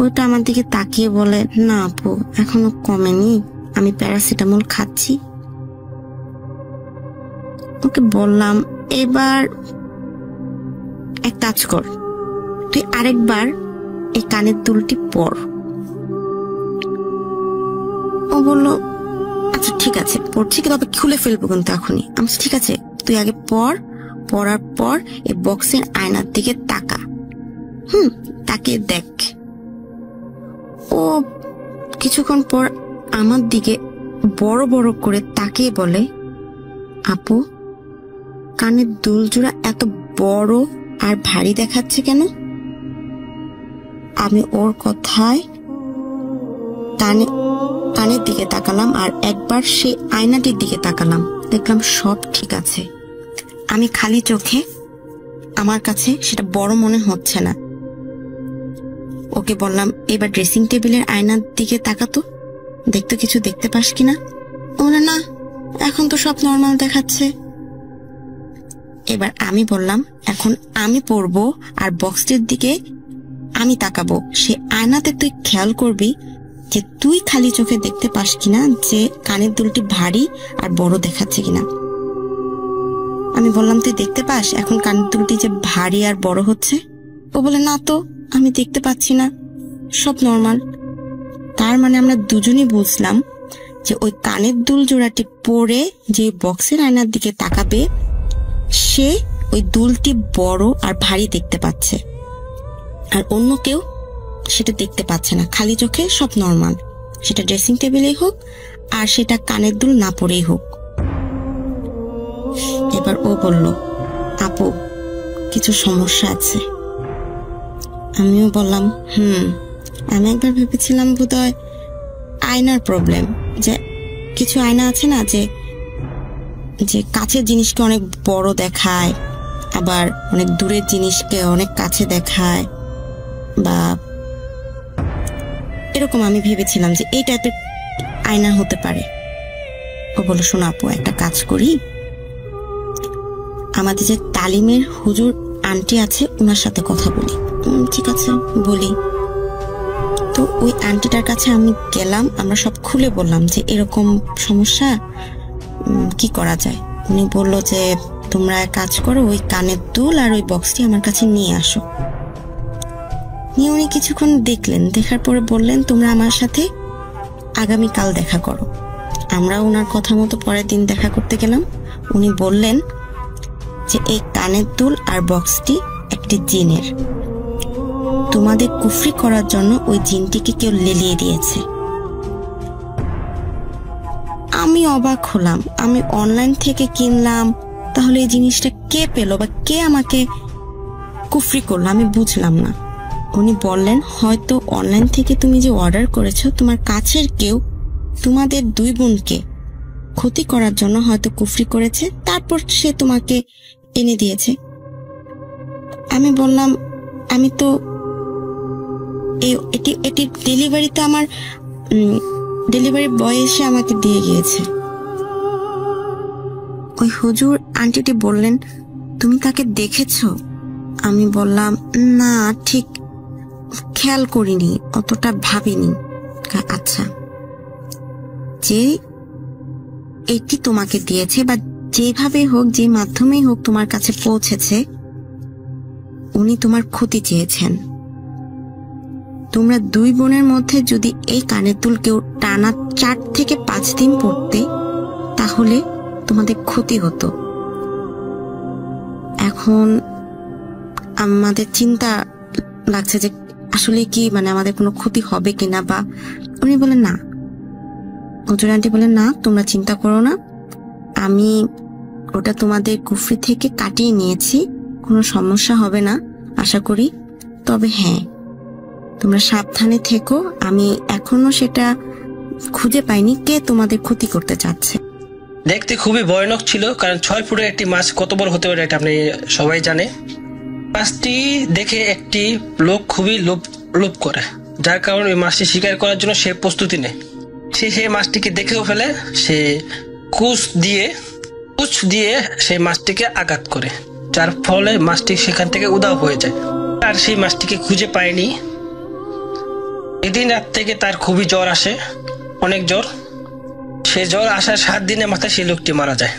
ওটা আমার দিকে তাকিয়ে বলে, না আপু, এখনো কমেনি, আমি প্যারাসিটামল খাচ্ছি। ওকে বললাম, এবার এক কাজ কর, তুই আরেকবার এই কানের দুলটি পর। ও বলল, আচ্ছা ঠিক আছে পড়ছি, কিন্তু আবার খুলে ফেলবো কিন্তু এখনই। আমি ঠিক আছে, তুই আগে পর, পড়ার পর এই বক্সের আয়নার দিকে তাকা, তাকিয়ে দেখ। ও কিছুক্ষণ পর আমার দিকে বড় বড় করে তাকিয়ে বলে, আপু, কানের দুল জোড়া এত বড় আর ভারী দেখাচ্ছে কেন? আমি ওর কথায় কানের দিকে তাকালাম আর একবার সেই আয়নাটির দিকে তাকালাম, দেখলাম সব ঠিক আছে। আমি খালি চোখে, আমার কাছে সেটা বড় মনে হচ্ছে না। ওকে বললাম, এবার ড্রেসিং টেবিলের আয়নার দিকে তাকাতো, দেখতো কিছু দেখতে পাস কিনা। ওরা, না, এখন তো সব নর্মাল দেখাচ্ছে। এবার আমি বললাম, এখন আমি পড়বো আর বক্সটির দিকে আমি তাকাবো, সে আয়নাতে তুই খেয়াল করবি যে তুই খালি চোখে দেখতে পাস কিনা যে কানের দুলটি ভারী আর বড় দেখাচ্ছে কিনা। আমি বললাম, তুই দেখতে পাস এখন কানের দুলটি যে ভারী আর বড় হচ্ছে? ও বলে, না তো, আমি দেখতে পাচ্ছি না, সব নর্মাল। তার মানে আমরা দুজনই বুঝলাম যে ওই কানের দুল জোড়াটি পরে যে বক্সের আয়নার দিকে তাকাবে সে ওই দুলটি বড় আর ভারী দেখতে পাচ্ছে, আর অন্য কেউ সেটা দেখতে পাচ্ছে না, খালি চোখে সব নর্মাল, সেটা ড্রেসিং টেবিলেই হোক আর সেটা কানের দুল না পরেই হোক। এবার ও বলল, আপু, কিছু সমস্যা আছে। আমিও বললাম, আমি একবার ভেবেছিলাম বোধহয় আয়নার প্রবলেম, যে কিছু আয়না আছে না যে যে কাছের জিনিসকে অনেক বড় দেখায়, আবার অনেক দূরের জিনিসকে অনেক কাছে দেখায়, বা এরকম আমি ভেবেছিলাম যে এই টাইপের আয়না হতে পারে। ও বলো, শোনো আপু, একটা কাজ করি, আমাদের যে তালিমের হুজুর আন্টি আছে ওনার সাথে কথা বলি। ঠিক আছে, বলি। তো ওই আন্টিটার কাছে আমি গেলাম, আমরা সব খুলে বললাম যে এরকম সমস্যা, কি করা যায়। উনি বলল যে তোমরা এক কাজ করো, ওই কানের দুল আর ওই বক্সটি আমার কাছে নিয়ে আসো। নিয়ে উনি কিছুক্ষণ দেখলেন, দেখার পরে বললেন, তোমরা আমার সাথে আগামীকাল দেখা করো। আমরা ওনার কথা মতো পরের দিন দেখা করতে গেলাম। উনি বললেন যে এই কানের দুল আর বক্সটি একটি জিনের, তোমাদের কুফরি করার জন্য ওই জিনটিকে কেউ লেলিয়ে দিয়েছে। আমি অবাক হলাম, আমি অনলাইন থেকে কিনলাম, তাহলে এই জিনিসটা কে পেলো বা কে আমাকে কুফরি করলো আমি বুঝলাম না। উনি বললেন, হয়তো অনলাইন থেকে তুমি যে অর্ডার করেছো তোমার কাছের কেউ তোমাদের দুই বোনকে ক্ষতি করার জন্য হয়তো কুফরি করেছে, তারপর সে তোমাকে এনে দিয়েছে। আমি বললাম, আমি তো এটি ডেলিভারিতে আমার ডেলিভারি বয় এসে আমাকে দিয়ে গিয়েছে। ওই হুজুর আন্টিটি বললেন, তুমি তাকে দেখেছো? আমি বললাম, না, ঠিক খেয়াল করিনি, অতটা ভাবিনি। আচ্ছা, যে এটি তোমাকে দিয়েছে বা যেভাবে হোক, যে মাধ্যমেই হোক তোমার কাছে পৌঁছেছে, উনি তোমার ক্ষতি চেয়েছেন। তোমরা দুই বোনের মধ্যে যদি এই কানের দুল কেউ টানা 4 থেকে 5 দিন পড়তে, তাহলে তোমাদের ক্ষতি হতো। এখন আমাদের চিন্তা লাগছে যে আসলে কি আমাদের কোনো ক্ষতি হবে কিনা। বা উনি বলেন, না, হুজুর আন্টি বলেন, না, তোমরা চিন্তা করো না, আমি ওটা তোমাদের কুফরি থেকে কাটিয়ে নিয়েছি, কোনো সমস্যা হবে না আশা করি। তবে হ্যাঁ, তোমরা সাবধানে থেকো, আমি এখনো সেটা খুঁজে পাইনি। কে তোমাদের ক্ষতি করতে চাচ্ছে? দেখতে খুবই ভয়ানক ছিল, কারণ 6 ফুটের একটি মাছ কত বড় হতে পারে এটা আপনি সবাই জানে। মাছটি দেখে একটি লোক খুবই লোভ করে, যার কারণে ওই মাছটি শিকার করার জন্য সে প্রস্তুতি নেয়। সে মাছটিকে দেখেও ফেলে, সে কুচ দিয়ে সেই মাছটিকে আঘাত করে, যার ফলে মাছটি সেখান থেকে উধাও হয়ে যায়। আর সেই মাছটিকে খুঁজে পায়নি। এদিন রাত থেকে তার খুবই জ্বর আসে, অনেক জ্বর। সে জ্বর আসার 7 দিনের মাথায় সেই লোকটি মারা যায়।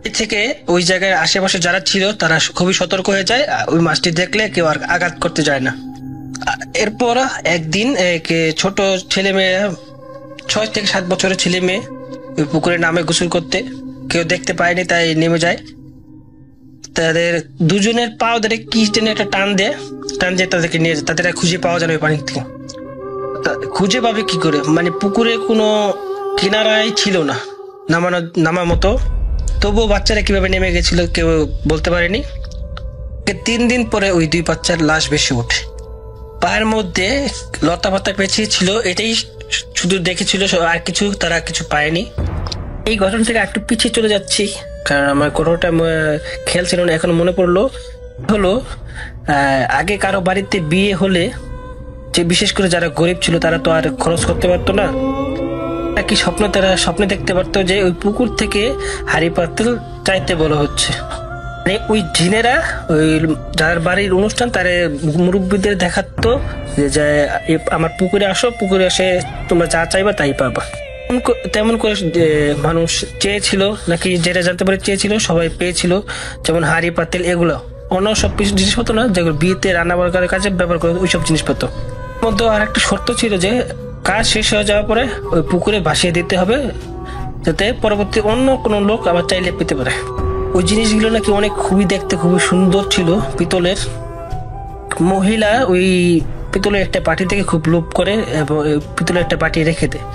এ থেকে ওই জায়গায় আশেপাশে যারা ছিল তারা খুবই সতর্ক হয়ে যায়, ওই মাছটি দেখলে কেউ আর আঘাত করতে যায় না। এরপর একদিন ছোট ছেলে মেয়ে, 6 থেকে 7 বছরের ছেলে মেয়ে ওই পুকুরে নামে গোসল করতে, কেউ দেখতে পায়নি তাই নেমে যায়। তাদের দুজনের পাও ধরে কি টেনে একটা টান দিয়ে তাদেরকে নিয়ে যায়। তাদের খুঁজে পাওয়া যায় না ওই পানির থেকে। খুঁজে পাবে কি করে, মানে পুকুরে কোনো কিনারাই ছিল না নামার মতো। তবুও বাচ্চারা কিভাবে নেমে গেছিল কেউ বলতে পারেনি। 3 দিন পরে ওই 2 বাচ্চার লাশ ভেসে ওঠে। পায়ের মধ্যে লতা পাতা পেঁচিয়ে ছিল, এটাই শুধু দেখেছিল, আর তারা কিছু পায়নি। এই ঘটনা থেকে একটু পিছিয়ে চলে যাচ্ছি, কারণ আমার কোনোটা খেয়াল ছিল না, এখন মনে পড়লো। আগে কারো বাড়িতে বিয়ে হলে, যে বিশেষ করে যারা গরিব ছিল তারা তো আর খরচ করতে পারতো না, কি তারা স্বপ্নে দেখতে পারতো যে ওই পুকুর থেকে হাড়ি পাতিল চাইতে বলা হচ্ছে। মানে ওই জিনেরা ওই যার বাড়ির অনুষ্ঠান তারা মুরব্বীদের দেখাতো যে আমার পুকুরে আসো, পুকুরে এসে তোমরা যা চাইবা তাই পাবা। তেমন করে মানুষ চেয়েছিল, নাকি যেটা জানতে পারে চেয়েছিল, সবাই পেয়েছিল। যেমন হাড়ি পাতিল, এগুলো অন্য সব জিনিসপত্র না, যেগুলো বিয়েতে রান্না বান্নার কাজে ব্যবহার করে ওইসব জিনিসপত্র। মধ্যে আর একটা শর্ত ছিল যে কাজ শেষ হয়ে যাওয়ার পরে ওই পুকুরে ভাসিয়ে দিতে হবে, যাতে পরবর্তী অন্য কোনো লোক আবার চাইলে পেতে পারে। ওই জিনিসগুলো নাকি খুবই দেখতে খুবই সুন্দর ছিল, পিতলের। মহিলা ওই পিতলের একটা বাটি থেকে খুব লোভ করে এবং পিতলের একটা বাটি রেখে দেয়।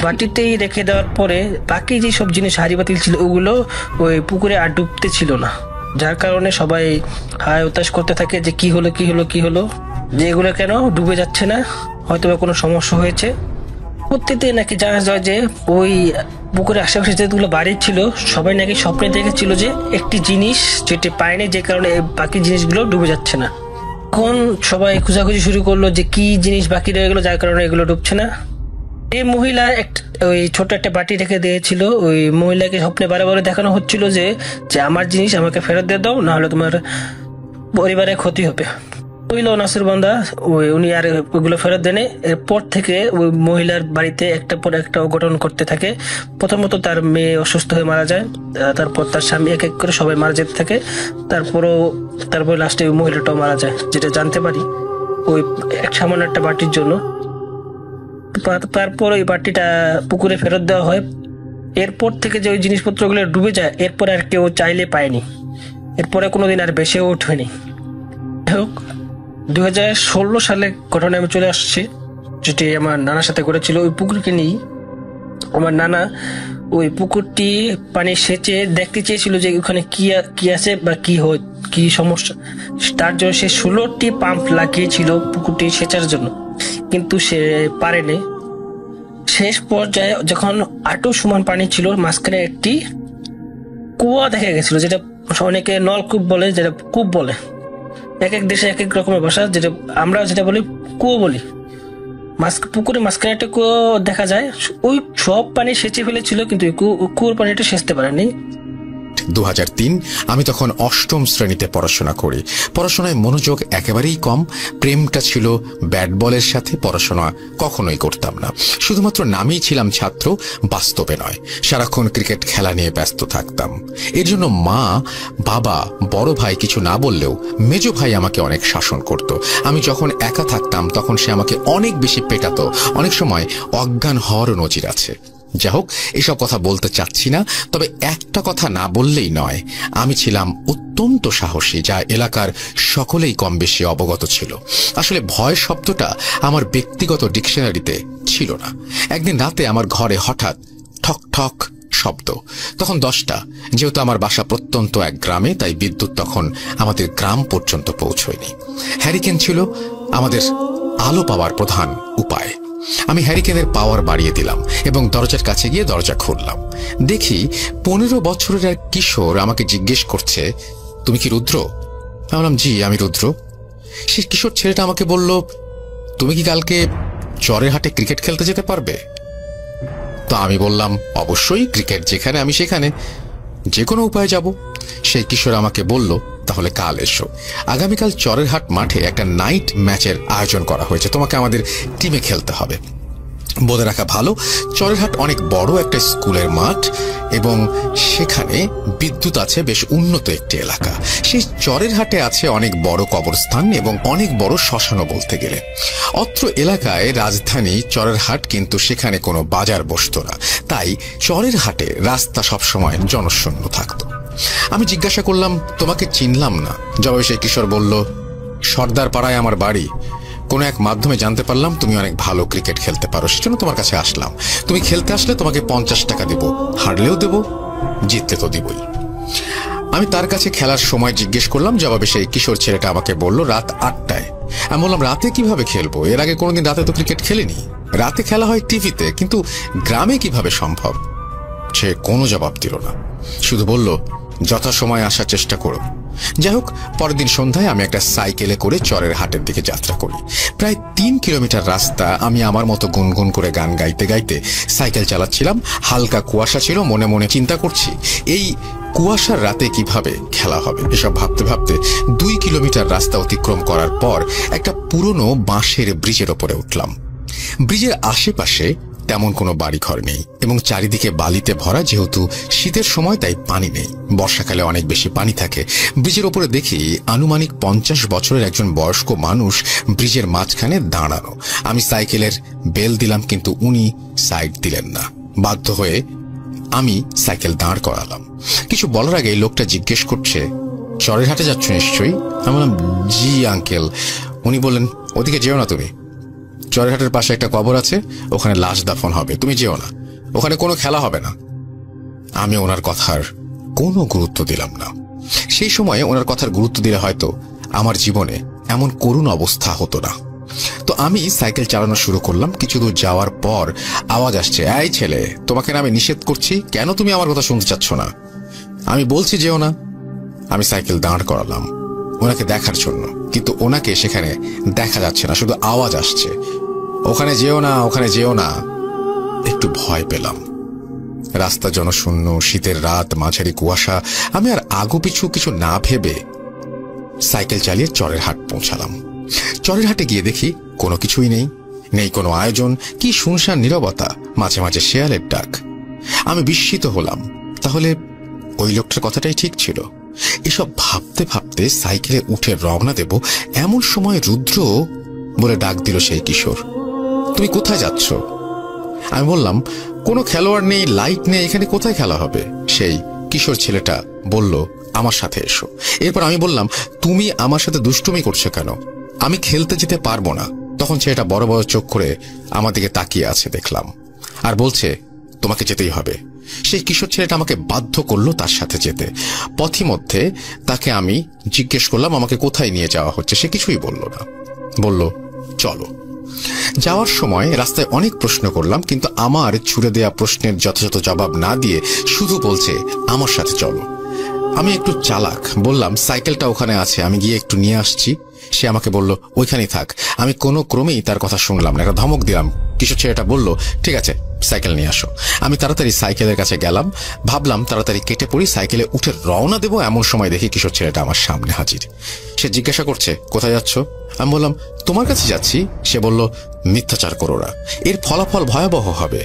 বাটিতেই রেখে দেওয়ার পরে বাকি যে সব জিনিস হাড়ি বাতিল ছিল ওগুলো ওই পুকুরে আর ডুবতে ছিল না, যার কারণে সবাই হায় উতাস করতে থাকে যে কি হলো, যে এগুলো কেন ডুবে যাচ্ছে না, হয়তো বা কোনো সমস্যা হয়েছে। প্রত্যেকতে নাকি জানা যায় যে ওই পুকুরের আশেপাশে যেগুলো বাড়ি ছিল সবাই নাকি স্বপ্নে দেখেছিল যে একটি জিনিস যেটি পায়নি, যে কারণে বাকি জিনিসগুলো ডুবে যাচ্ছে না। এখন সবাই খোঁজাখুঁজি শুরু করলো যে কি জিনিস বাকি রয়ে গেলো যার কারণে এগুলো ডুবছে না। এই মহিলা ওই ছোট একটা বাটি রেখে দিয়েছিল। ওই মহিলাকে স্বপ্নে বারে দেখানো হচ্ছিল যে আমার জিনিস আমাকে ফেরত দিয়ে দাও, নাহলে তোমার পরিবারের ক্ষতি হবে। মহিলা নাসিরবান্দা উনি আর ওগুলো ফেরত দেনে। এরপর থেকে ওই মহিলার বাড়িতে একটা পর একটা অঘটন করতে থাকে। প্রথমত তার মেয়ে অসুস্থ হয়ে মারা যায়, তারপর তার স্বামী এক এক করে সবাই মারা যেতে থাকে। তারপর লাস্টে ওই মহিলাটাও মারা যায়, যেটা জানতে পারি ওই সামান্য একটা বাটির জন্য। তারপর ওই বাটিটা পুকুরে ফেরত দেওয়া হয়। এরপর থেকে যে ওই জিনিসপত্রগুলো ডুবে যায়, এরপরে আর কেউ চাইলে পায়নি, এরপরে কোনোদিন আর বেশিও ওঠেনি। 2016 সালে ঘটনা আমি চলে আসছি, যেটি আমার নানার সাথে ঘটেছিল। ওই পুকুরকে নিয়ে আমার নানা ওই পুকুরটি পানি সেচে দেখতে চেয়েছিল যে ওখানে কি আছে বা কি সমস্যা। তার জন্য সে 16টি পাম্প লাগিয়েছিল পুকুরটি সেচার জন্য, কিন্তু সে পারেনি। শেষ পর্যায়ে যখন আটু সমান পানি ছিল, মাঝখানে একটি কুয়া দেখা গেছিল, যেটা অনেকে নলকূপ বলে, যেটা কূপ বলে। এক এক দেশে এক এক রকমের ভাষা, আমরা যেটা বলি কুয়ো বলি। পুকুরে মাঝখানে একটা কুয়ো দেখা যায়। ওই সব পানি সেচে ফেলেছিল, কিন্তু কুয়োর পানিটা সেচতে পারেনি। 2003 আমি তখন 8ম শ্রেণীতে পড়াশোনা করি। পড়াশোনায় মনোযোগ একেবারেই কম। প্রেমটা ছিল ব্যাট বলের সাথে, পড়াশোনা কখনোই করতাম না। শুধুমাত্র নামেই ছিলাম ছাত্র, বাস্তবে নয়। সারাক্ষণ ক্রিকেট খেলা নিয়ে ব্যস্ত থাকতাম। এর জন্য মা, বাবা, বড় ভাই কিছু না বললেও মেজ ভাই আমাকে অনেক শাসন করত। আমি যখন একা থাকতাম তখন সে আমাকে অনেক বেশি পেটাতো, অনেক সময় অজ্ঞান হওয়ারও নজির আছে। যাই হোক, এসব কথা বলতে চাচ্ছি না, তবে একটা কথা না বললেই নয়, আমি ছিলাম অত্যন্ত সাহসী, যা এলাকার সকলেই কম বেশি অবগত ছিল। আসলে ভয় শব্দটা আমার ব্যক্তিগত ডিকশনারিতে ছিল না। একদিন রাতে আমার ঘরে হঠাৎ ঠক ঠক শব্দ। তখন 10টা। যেহেতু আমার বাসা প্রত্যন্ত এক গ্রামে, তাই বিদ্যুৎ তখন আমাদের গ্রাম পর্যন্ত পৌঁছয়নি। হ্যারিকেন ছিল আমাদের আলো পাওয়ার প্রধান উপায়। আমি হ্যারিকেনের পাওয়ার বাড়িয়ে দিলাম এবং দরজার কাছে গিয়ে দরজা খুললাম। দেখি 15 বছরের এক কিশোর আমাকে জিজ্ঞেস করছে, তুমি কি রুদ্র? আমি বললাম, জি আমি রুদ্র। সে কিশোর ছেলেটা আমাকে বলল, তুমি কি কালকে চরের হাটে ক্রিকেট খেলতে যেতে পারবে? তো আমি বললাম, অবশ্যই, ক্রিকেট যেখানে আমি সেখানে, যে কোনো উপায়ে যাব। সেই কিশোর আমাকে বলল, তাহলে কাল এসো, আগামীকাল চরের হাট মাঠে একটা নাইট ম্যাচের আয়োজন করা হয়েছে, তোমাকে আমাদের টিমে খেলতে হবে। বলে রাখা ভালো, চরের হাট অনেক বড় একটা স্কুলের মাঠ এবং সেখানে বিদ্যুৎ আছে, বেশ উন্নত একটি এলাকা। সেই চরের হাটে আছে অনেক বড় কবরস্থান এবং অনেক বড় শ্মশানও বলতে গেলে। অত্র এলাকায় রাজধানী চরের হাট, কিন্তু সেখানে কোনো বাজার বসত না, তাই চরের হাটে রাস্তা সবসময় জনশূন্য থাকত। আমি জিজ্ঞাসা করলাম, তোমাকে চিনলাম না। জবাবে সেই কিশোর বলল, সর্দার পাড়ায় আমার বাড়ি, কোনো এক মাধ্যমে জানতে পারলাম তুমি অনেক ভালো ক্রিকেট খেলতে পারো, সেজন্য তোমার কাছে আসলাম। তুমি খেলতে আসলে তোমাকে 50 টাকা দেব, হারলেও দেব, জিতলে তো দিবই। আমি তার কাছে খেলার সময় জিজ্ঞেস করলাম, জবাবে সেই কিশোর ছেলেটা আমাকে বলল রাত 8টায়। আমি বললাম, রাতে কিভাবে খেলবো? এর আগে কোনোদিন রাতে তো ক্রিকেট খেলিনি। রাতে খেলা হয় টিভিতে, কিন্তু গ্রামে কিভাবে সম্ভব? সে কোনো জবাব দিল না, শুধু বলল, যথাসময়ে আসার চেষ্টা করো। যাই হোক, পরের দিন সন্ধ্যায় আমি একটা সাইকেলে করে চরের হাটের দিকে যাত্রা করি। প্রায় 3 কিলোমিটার রাস্তা আমি আমার মতো গুনগুন করে গান গাইতে গাইতে সাইকেল চালাচ্ছিলাম। হালকা কুয়াশা ছিল, মনে মনে চিন্তা করছি এই কুয়াশার রাতে কিভাবে খেলা হবে। এসব ভাবতে ভাবতে 2 কিলোমিটার রাস্তা অতিক্রম করার পর একটা পুরনো বাঁশের ব্রিজের ওপরে উঠলাম। ব্রিজের আশেপাশে তেমন কোনো বাড়িঘর নেই এবং চারিদিকে বালিতে ভরা, যেহেতু শীতের সময় তাই পানি নেই। বর্ষাকালে অনেক বেশি পানি থাকে। ব্রিজের ওপরে দেখি আনুমানিক 50 বছরের একজন বয়স্ক মানুষ ব্রিজের মাঝখানে দাঁড়ানো। আমি সাইকেলের বেল দিলাম, কিন্তু উনি সাইড দিলেন না। বাধ্য হয়ে আমি সাইকেল দাঁড় করালাম। কিছু বলার আগে লোকটা জিজ্ঞেস করছে, চরের হাটে যাচ্ছ নিশ্চয়ই? আমি বললাম, জি আঙ্কেল। উনি বললেন, ওদিকে যেও না তুমি, চরের হাটের পাশে একটা কবর আছে, ওখানে লাশ দাফন হবে, তুমি যেও না, ওখানে কোনো খেলা হবে না। আমি ওনার কথার কোনো গুরুত্ব দিলাম না। সেই সময়ে ওনার কথার গুরুত্ব দিলে হয়তো আমার জীবনে এমন করুণ অবস্থা হতো না। তো আমি সাইকেল চালানো শুরু করলাম। কিছু দূর যাওয়ার পর আওয়াজ আসছে, এই ছেলে, তোমাকে না আমি নিষেধ করছি, কেন তুমি আমার কথা শুনতে চাচ্ছ না? আমি বলছি যেও না। আমি সাইকেল দাঁড় করালাম ওনাকে দেখার জন্য, কিন্তু ওনাকে সেখানে দেখা যাচ্ছে না, শুধু আওয়াজ আসছে, ওখানে যেও না, ওখানে যেও না। একটু ভয় পেলাম। রাস্তা জনশূন্য, শীতের রাত, মাঝারি কুয়াশা। আমি আর আগু পিছু কিছু না ভেবে সাইকেল চালিয়ে চরের হাট পৌঁছালাম। চরের হাটে গিয়ে দেখি কোনো কিছুই নেই, নেই কোনো আয়োজন, কি শুনশান নীরবতা, মাঝে মাঝে শেয়ালের ডাক। আমি বিস্মিত হলাম, তাহলে ওই লোকটার কথাটাই ঠিক ছিল। এসব ভাবতে ভাবতে সাইকেলে উঠে রওনা দেব, এমন সময় রুদ্র বলে ডাক দিল সেই কিশোর, তুমি কোথায় যাচ্ছ? আমি বললাম, কোনো খেলোয়াড় নেই, লাইট নেই, এখানে কোথায় খেলা হবে? সেই কিশোর ছেলেটা বলল, আমার সাথে এসো। এরপর আমি বললাম, তুমি আমার সাথে দুষ্টুমি করছো কেন? আমি খেলতে যেতে পারবো না। তখন ছেলেটা বড় বড় চোখ করে আমার দিকে তাকিয়ে আছে দেখলাম, আর বলছে, তোমাকে যেতেই হবে। সেই কিশোর ছেলেটা আমাকে বাধ্য করলো তার সাথে যেতে। পথিমধ্যে তাকে আমি জিজ্ঞেস করলাম আমাকে কোথায় নিয়ে যাওয়া হচ্ছে। সে কিছুই বলল না, বলল, চলো। যাওয়ার সময় রাস্তায় অনেক প্রশ্ন করলাম, কিন্তু আমার ছুড়ে দেয়া প্রশ্নের যথাযথ জবাব না দিয়ে শুধু বলছে, আমার সাথে চলো। আমি একটু চালাক, বললাম, সাইকেলটা ওখানে আছে, আমি গিয়ে একটু নিয়ে আসছি। সে আমাকে বলল, ওইখানেই থাক। আমি কোনো ক্রমেই তার কথা শুনলাম না, একটা ধমক দিলাম। কিশোর ছেলেটা বলল, ঠিক আছে, সাইকেল নিয়ে আসো। আমি তাড়াতাড়ি সাইকেলের কাছে গেলাম, ভাবলাম তাড়াতাড়ি কেটে পড়ি, সাইকেলে উঠে রওনা দেবো। এমন সময় দেখি কিশোর ছেলেটা আমার সামনে হাজির। সে জিজ্ঞাসা করছে, কোথায় যাচ্ছ? আমি বললাম, তোমার কাছে যাচ্ছি। সে বলল, মিথ্যাচার করো না, এর ফলাফল ভয়াবহ হবে,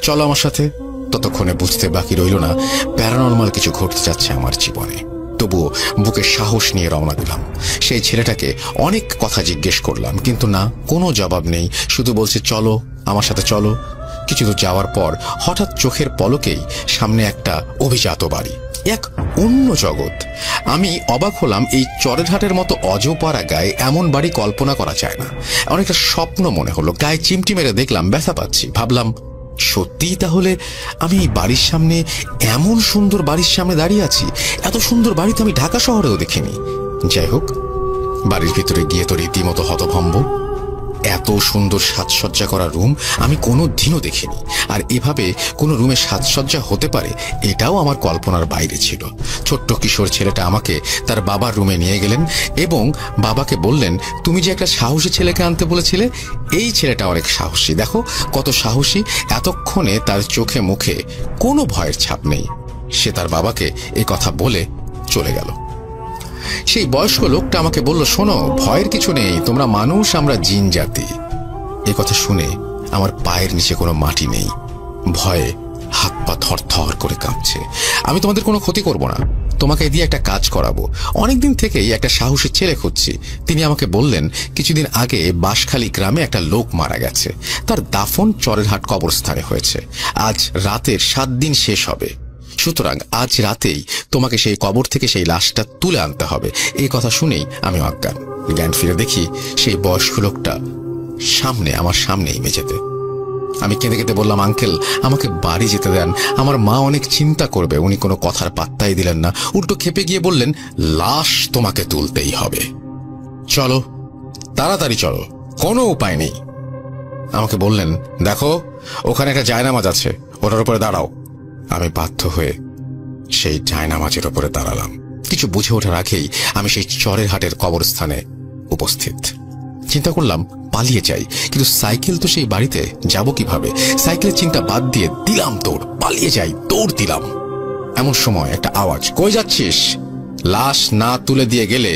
চলো আমার সাথে। ততক্ষণে বুঝতে বাকি রইল না প্যারানর্মাল কিছু ঘটতে যাচ্ছে আমার জীবনে। তবুও বুকে সাহস নিয়ে রওনা দিলাম। সেই ছেলেটাকে অনেক কথা জিজ্ঞেস করলাম, কিন্তু না, কোনো জবাব নেই, শুধু বলছে, চলো আমার সাথে চলো। কিছু দূর যাওয়ার পর হঠাৎ চোখের পলকেই সামনে একটা অভিজাত বাড়ি, এক অন্য জগৎ। আমি অবাক হলাম, এই চরের হাটের মতো অজপাড়া গায়ে এমন বাড়ি কল্পনা করা যায় না। অনেকটা স্বপ্ন মনে হলো। গায়ে চিমটি মেরে দেখলাম ব্যথা পাচ্ছি। ভাবলাম, সত্যিই তাহলে আমি এই বাড়ির সামনে, এমন সুন্দর বাড়ির সামনে দাঁড়িয়ে আছি। এত সুন্দর বাড়ি তো আমি ঢাকা শহরেও দেখিনি। যাই হোক, বাড়ির ভিতরে গিয়ে তো রীতিমতো হতভম্ব। এত সুন্দর সাজসজ্জা করা রুম আমি কোনো দিনও দেখিনি, আর এভাবে কোনো রুমে সাজসজ্জা হতে পারে এটাও আমার কল্পনার বাইরে ছিল। ছোট্ট কিশোর ছেলেটা আমাকে তার বাবার রুমে নিয়ে গেলেন এবং বাবাকে বললেন, তুমি যে একটা সাহসী ছেলেকে আনতে বলেছিলে, এই ছেলেটা অনেক সাহসী, দেখো কত সাহসী, এতক্ষণে তার চোখে মুখে কোনো ভয়ের ছাপ নেই। সে তার বাবাকে এই কথা বলে চলে গেল। সেই বয়স্ক লোকটা আমাকে বলল, শোনো, ভয়ের কিছু নেই, তোমরা মানুষ, আমরা জিন জাতি। এই কথা শুনে আমার পায়ের নিচে কোনো মাটি নেই, ভয়ে হাত পা থরথর করে কাঁপছে। আমি তোমাদের কোনো ক্ষতি করব না, তোমাকে দিয়ে একটা কাজ করাবো। অনেকদিন থেকেই একটা সাহসী ছেলে খুঁজছি। তিনি আমাকে বললেন, কিছুদিন আগে বাঁশখালী গ্রামে একটা লোক মারা গেছে, তার দাফন চরেরহাট কবরস্থানে হয়েছে। আজ রাতের 7 দিন শেষ হবে, সুতরাং আজ রাতেই তোমাকে সেই কবর থেকে সেই লাশটা তুলে আনতে হবে। এই কথা শুনেই আমি অজ্ঞান। জ্ঞান ফিরে দেখি সেই বয়স্ক লোকটা আমার সামনেই মেঝেতে। আমি কেঁদে কেঁদে বললাম, আঙ্কেল, আমাকে বাড়ি যেতে দেন, আমার মা অনেক চিন্তা করবে। উনি কোনো কথার পাত্তাই দিলেন না, উল্টো খেপে গিয়ে বললেন, লাশ তোমাকে তুলতেই হবে, চলো, তাড়াতাড়ি চলো, কোনো উপায় নেই। আমাকে বললেন, দেখো ওখানে একটা জায়নামাজ আছে, ওটার উপরে দাঁড়াও। আমি বাধ্য হয়ে সেই জায়নামাজের উপরে দাঁড়ালাম। কিছু বুঝে ওঠার আগেই আমি সেই চরেরহাটের কবরস্থানে উপস্থিত। চিন্তা করলাম পালিয়ে যাই, কিন্তু সাইকেল তো সেই বাড়িতে, যাব কিভাবে? সাইকেলের চিন্তা বাদ দিয়ে দিলাম দৌড়, পালিয়ে যাই, দৌড় দিলাম। এমন সময় একটা আওয়াজ, কই যাচ্ছিস? লাশ না তুলে দিয়ে গেলে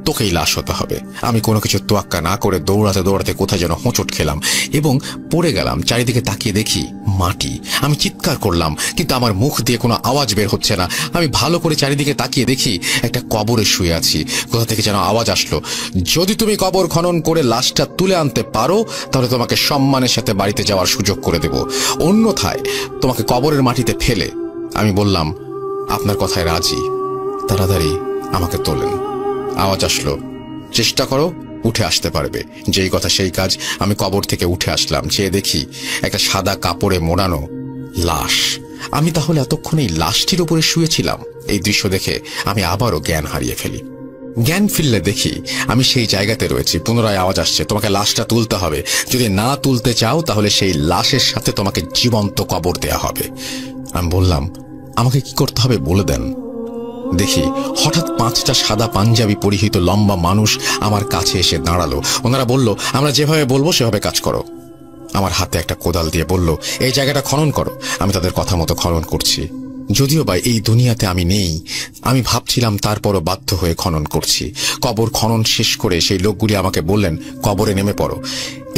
তোকেই লাশ হতে হবে। আমি কোনো কিছু তোয়াক্কা না করে দৌড়াতে দৌড়াতে কোথায় যেন হোঁচট খেলাম এবং পড়ে গেলাম। চারিদিকে তাকিয়ে দেখি মাটি। আমি চিৎকার করলাম, কিন্তু আমার মুখ দিয়ে কোনো আওয়াজ বের হচ্ছে না। আমি ভালো করে চারিদিকে তাকিয়ে দেখি একটা কবরে শুয়ে আছি। কোথা থেকে যেন আওয়াজ আসলো, যদি তুমি কবর খনন করে লাশটা তুলে আনতে পারো তাহলে তোমাকে সম্মানের সাথে বাড়িতে যাওয়ার সুযোগ করে দেব, অন্যথায় তোমাকে কবরের মাটিতে ফেলে। আমি বললাম, আপনার কথায় রাজি। তাড়াতাড়ি আমাকে তোলেন। আওয়াজ আসলো, চেষ্টা করো, উঠে আসতে পারবে। যেই কথা সেই কাজ। আমি কবর থেকে উঠে আসলাম। চেয়ে দেখি একটা সাদা কাপড়ে মোড়ানো লাশ। আমি তাহলে এতক্ষণ এই লাশটির উপরে শুয়েছিলাম। এই দৃশ্য দেখে আমি আবারও জ্ঞান হারিয়ে ফেলি। জ্ঞান ফিরলে দেখি আমি সেই জায়গাতে রয়েছি। পুনরায় আওয়াজ আসছে, তোমাকে লাশটা তুলতে হবে, যদি না তুলতে চাও তাহলে সেই লাশের সাথে তোমাকে জীবন্ত কবর দেয়া হবে। আমি বললাম, আমাকে কি করতে হবে বলে দেন। দেখি হঠাৎ 5টা সাদা পাঞ্জাবি পরিহিত লম্বা মানুষ আমার কাছে এসে দাঁড়ালো। ওনারা বলল, আমরা যেভাবে বলবো সেভাবে কাজ করো। আমার হাতে একটা কোদাল দিয়ে বলল, এই জায়গাটা খনন করো। আমি তাদের কথা মতো খনন করছি। যদিও বা এই দুনিয়াতে আমি নেই, আমি ভাবছিলাম, তারপরও বাধ্য হয়ে খনন করছি। কবর খনন শেষ করে সেই লোকগুলি আমাকে বললেন, কবরে নেমে পড়ো,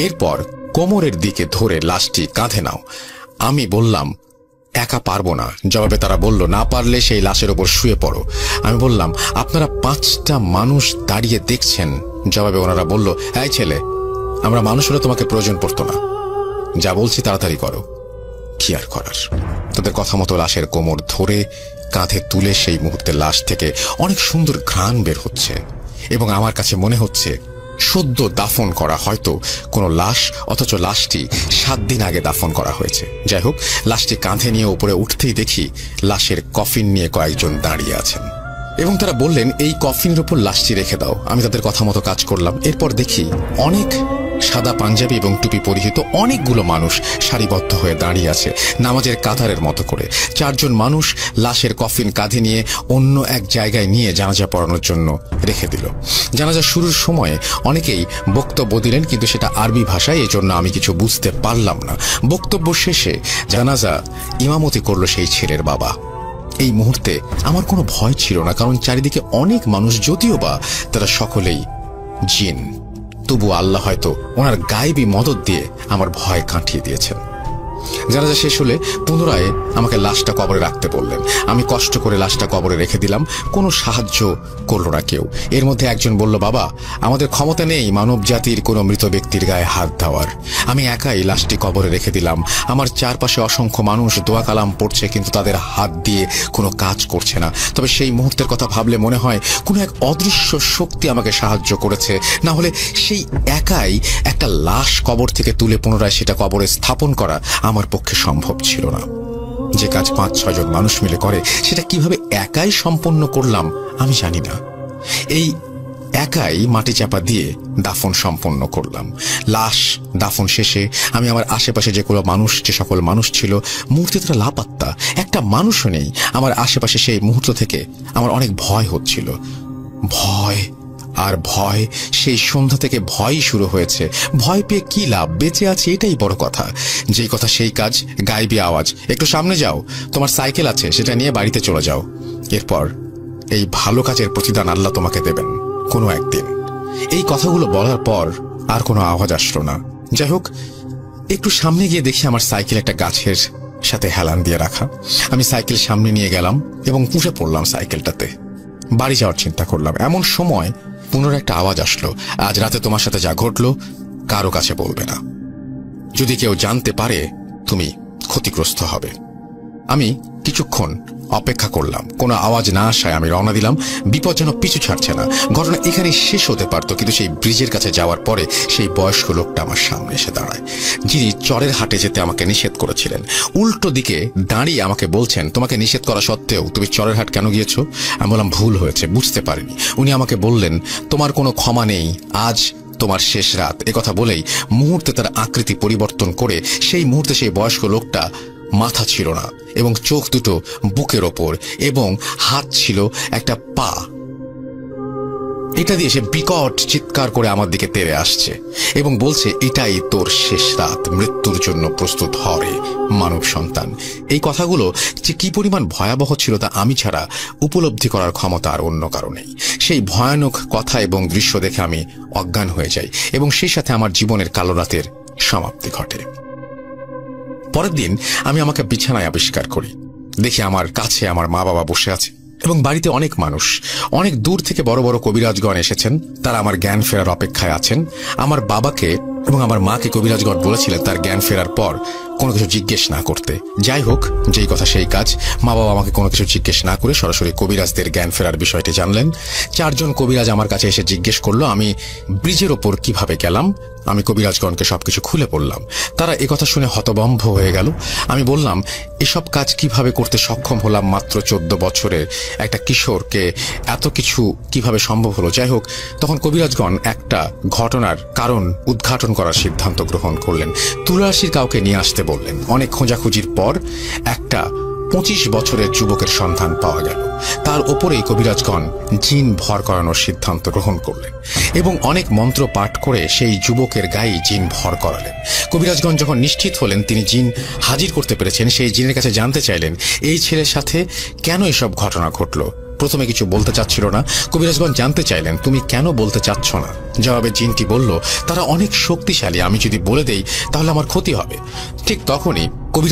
এরপর কোমরের দিকে ধরে লাশটি কাঁধে নাও। আমি বললাম, একা পারবো না। জবাবে তারা বলল, না পারলে সেই লাশের ওপর শুয়ে পড়ো। আমি বললাম, আপনারা 5টা মানুষ দাঁড়িয়ে দেখছেন। জবাবে ওনারা বলল, এই ছেলে, আমরা মানুষ হলে তোমাকে প্রয়োজন পড়তো না, যা বলছি তাড়াতাড়ি করো। কি আর করার। তাদের কথা মতো লাশের কোমর ধরে কাঁধে তুলে সেই মুহূর্তে লাশ থেকে অনেক সুন্দর ঘ্রাণ বের হচ্ছে এবং আমার কাছে মনে হচ্ছে সদ্য দাফন করা হয়তো কোনো লাশ, অথচ লাশটি 7 দিন আগে দাফন করা হয়েছে। যাই হোক, লাশটি কাঁধে নিয়ে উপরে উঠতেই দেখি লাশের কফিন নিয়ে কয়েকজন দাঁড়িয়ে আছেন এবং তারা বললেন, এই কফিনের উপর লাশটি রেখে দাও। আমি তাদের কথা মতো কাজ করলাম। এরপর দেখি অনেক সাদা পাঞ্জাবি এবং টুপি পরিহিত অনেকগুলো মানুষ সারিবদ্ধ হয়ে দাঁড়িয়ে আছে নামাজের কাতারের মতো করে। 4 জন মানুষ লাশের কফিন কাঁধে নিয়ে অন্য এক জায়গায় নিয়ে জানাজা পড়ানোর জন্য রেখে দিল। জানাজা শুরুর সময়ে অনেকেই বক্তব্য দিলেন, কিন্তু সেটা আরবি ভাষায়, এজন্য আমি কিছু বুঝতে পারলাম না। বক্তব্য শেষে জানাজা ইমামতি করলো সেই ছেলের বাবা। এই মুহূর্তে আমার কোনো ভয় ছিল না, কারণ চারিদিকে অনেক মানুষ, যদিও বা তারা সকলেই জিন। তবু আল্লাহ হয়তো ওনার গায়েবী মদত দিয়ে আমার ভয় কাটিয়ে দিয়েছেন। জানাজা শেষ হলে পুনরায় আমাকে লাশটা কবরে রাখতে বললেন। আমি কষ্ট করে লাশটা কবরে রেখে দিলাম। কোনো সাহায্য করলো না কেউ। এর মধ্যে একজন বলল, বাবা, আমাদের ক্ষমতা নেই মানব জাতির কোনো মৃত ব্যক্তির গায়ে হাত দেওয়ার। আমি একাই লাশটি কবরে রেখে দিলাম। আমার চারপাশে অসংখ্য মানুষ দোয়া কালাম পড়ছে, কিন্তু তাদের হাত দিয়ে কোনো কাজ করছে না। তবে সেই মুহূর্তের কথা ভাবলে মনে হয় কোনো এক অদৃশ্য শক্তি আমাকে সাহায্য করেছে, না হলে সেই একাই একটা লাশ কবর থেকে তুলে পুনরায় সেটা কবরে স্থাপন করা আমার পক্ষে সম্ভব ছিল না। যে কাজ 5-6 জন মানুষ মিলে করে, সেটা কিভাবে একাই সম্পন্ন করলাম আমি জানি না। এই একাই মাটি চাপা দিয়ে দাফন সম্পন্ন করলাম। লাশ দাফন শেষে আমি আমার আশেপাশে যে সকল মানুষ ছিল মুহূর্তে তারা লাপাত্তা, একটা মানুষও নেই আমার আশেপাশে। সেই মুহূর্ত থেকে আমার অনেক ভয় হচ্ছিল। ভয় আর ভয়, সেই সন্ধ্যা থেকে ভয়ই শুরু হয়েছে। ভয় পেয়ে কি লাভ, বেঁচে আছে এটাই বড় কথা। যেই কথা সেই কাজ, গাইবি আওয়াজ, একটু সামনে যাও, তোমার সাইকেল আছে সেটা নিয়ে বাড়িতে চলে যাও। এরপর এই ভালো কাজের প্রতিদান আল্লাহ তোমাকে দেবেন কোনো একদিন। এই কথাগুলো বলার পর আর কোনো আওয়াজ আসলো না। যাই হোক, একটু সামনে গিয়ে দেখি আমার সাইকেল একটা গাছের সাথে হেলান দিয়ে রাখা। আমি সাইকেল সামনে নিয়ে গেলাম এবং পুষে পড়লাম সাইকেলটাতে। বাড়ি যাওয়ার চিন্তা করলাম। এমন সময় পুনরায় একটা আওয়াজ আসলো, আজ রাতে তোমার সাথে যা ঘটলো কারো কাছে বলবে না, যদি কেউ জানতে পারে তুমি ক্ষতিগ্রস্ত হবে। আমি কিছুক্ষণ অপেক্ষা করলাম, কোনো আওয়াজ না আসায় আমি রওনা দিলাম। বিপদ যেন পিছু ছাড়ছে না। ঘটনা এখানেই শেষ হতে পারত, কিন্তু সেই ব্রিজের কাছে যাওয়ার পরে সেই বয়স্ক লোকটা আমার সামনে এসে দাঁড়ায়, যিনি চরের হাটে যেতে আমাকে নিষেধ করেছিলেন। উল্টো দিকে দাঁড়িয়ে আমাকে বলছেন, তোমাকে নিষেধ করা সত্ত্বেও তুমি চরের হাট কেন গিয়েছো? আমি বললাম, ভুল হয়েছে, বুঝতে পারিনি। উনি আমাকে বললেন, তোমার কোনো ক্ষমা নেই, আজ তোমার শেষ রাত। একথা বলেই মুহূর্তে তার আকৃতি পরিবর্তন করে সেই মুহূর্তে সেই বয়স্ক লোকটা মাথা ছিল না এবং চোখ দুটো বুকের ওপর এবং হাত ছিল একটা পা। এটা দিয়ে সে বিকট চিৎকার করে আমার দিকে তেড়ে আসছে এবং বলছে, এটাই তোর শেষ রাত, মৃত্যুর জন্য প্রস্তুত হরে মানব সন্তান। এই কথাগুলো যে কি পরিমাণ ভয়াবহ ছিল তা আমি ছাড়া উপলব্ধি করার ক্ষমতা আর অন্য কারণেই। সেই ভয়ানক কথা এবং দৃশ্য দেখে আমি অজ্ঞান হয়ে যাই এবং সেই সাথে আমার জীবনের কালো রাতের সমাপ্তি ঘটে। পরের দিন আমি আমাকে বিছানায় আবিষ্কার করি। দেখি আমার কাছে আমার মা বাবা বসে আছে এবং বাড়িতে অনেক মানুষ, অনেক দূর থেকে বড় বড় কবিরাজগণ এসেছেন। তারা আমার জ্ঞান ফেরার অপেক্ষায় আছেন। আমার বাবাকে এবং আমার মাকে কবিরাজগণ বলেছিলেন তার জ্ঞান ফেরার পর কোনো কিছু জিজ্ঞেস না করতে। যাই হোক, যেই কথা সেই কাজ। মা বাবা আমাকে কোনো কিছু জিজ্ঞেস না করে সরাসরি কবিরাজদের জ্ঞান ফেরার বিষয়টি জানলেন। 4 জন কবিরাজ আমার কাছে এসে জিজ্ঞেস করলো আমি ব্রিজের ওপর কিভাবে গেলাম। আমি কবিরাজগণকে সবকিছু খুলে বললাম। তারা একথা শুনে হতভম্ব হয়ে গেল। আমি বললাম, এসব কাজ কিভাবে করতে সক্ষম হলাম? মাত্র 14 বছরের একটা কিশোরকে এত কিছু কিভাবে সম্ভব হলো? যাই হোক, তখন কবিরাজগণ একটা ঘটনার কারণ উদ্ঘাটন করার সিদ্ধান্ত গ্রহণ করলেন। তুলারাশির কাউকে নিয়ে আসতে বললেন। অনেক খোঁজাখুঁজির পর একটা 25 বছরের যুবকের সন্ধান পাওয়া গেল। তার ওপরেই কবিরাজগণ জিন ভর করানোর সিদ্ধান্ত গ্রহণ করলেন এবং অনেক মন্ত্র পাঠ করে সেই যুবকের গায়ে জিন ভর করালেন। কবিরাজগণ যখন নিশ্চিত হলেন তিনি জিন হাজির করতে পেরেছেন, সেই জিনের কাছে জানতে চাইলেন এই ছেলের সাথে কেন এসব ঘটনা ঘটলো। প্রথমে কিছু বলতে চাচ্ছিল না। কবিরাজগণ জানতে চাইলেন, তুমি কেন বলতে চাচ্ছ না? জবাবে জিনটি বলল, তারা অনেক শক্তিশালী, আমি যদি বলে দেই তাহলে আমার ক্ষতি হবে। ঠিক তখনই কবিরাজ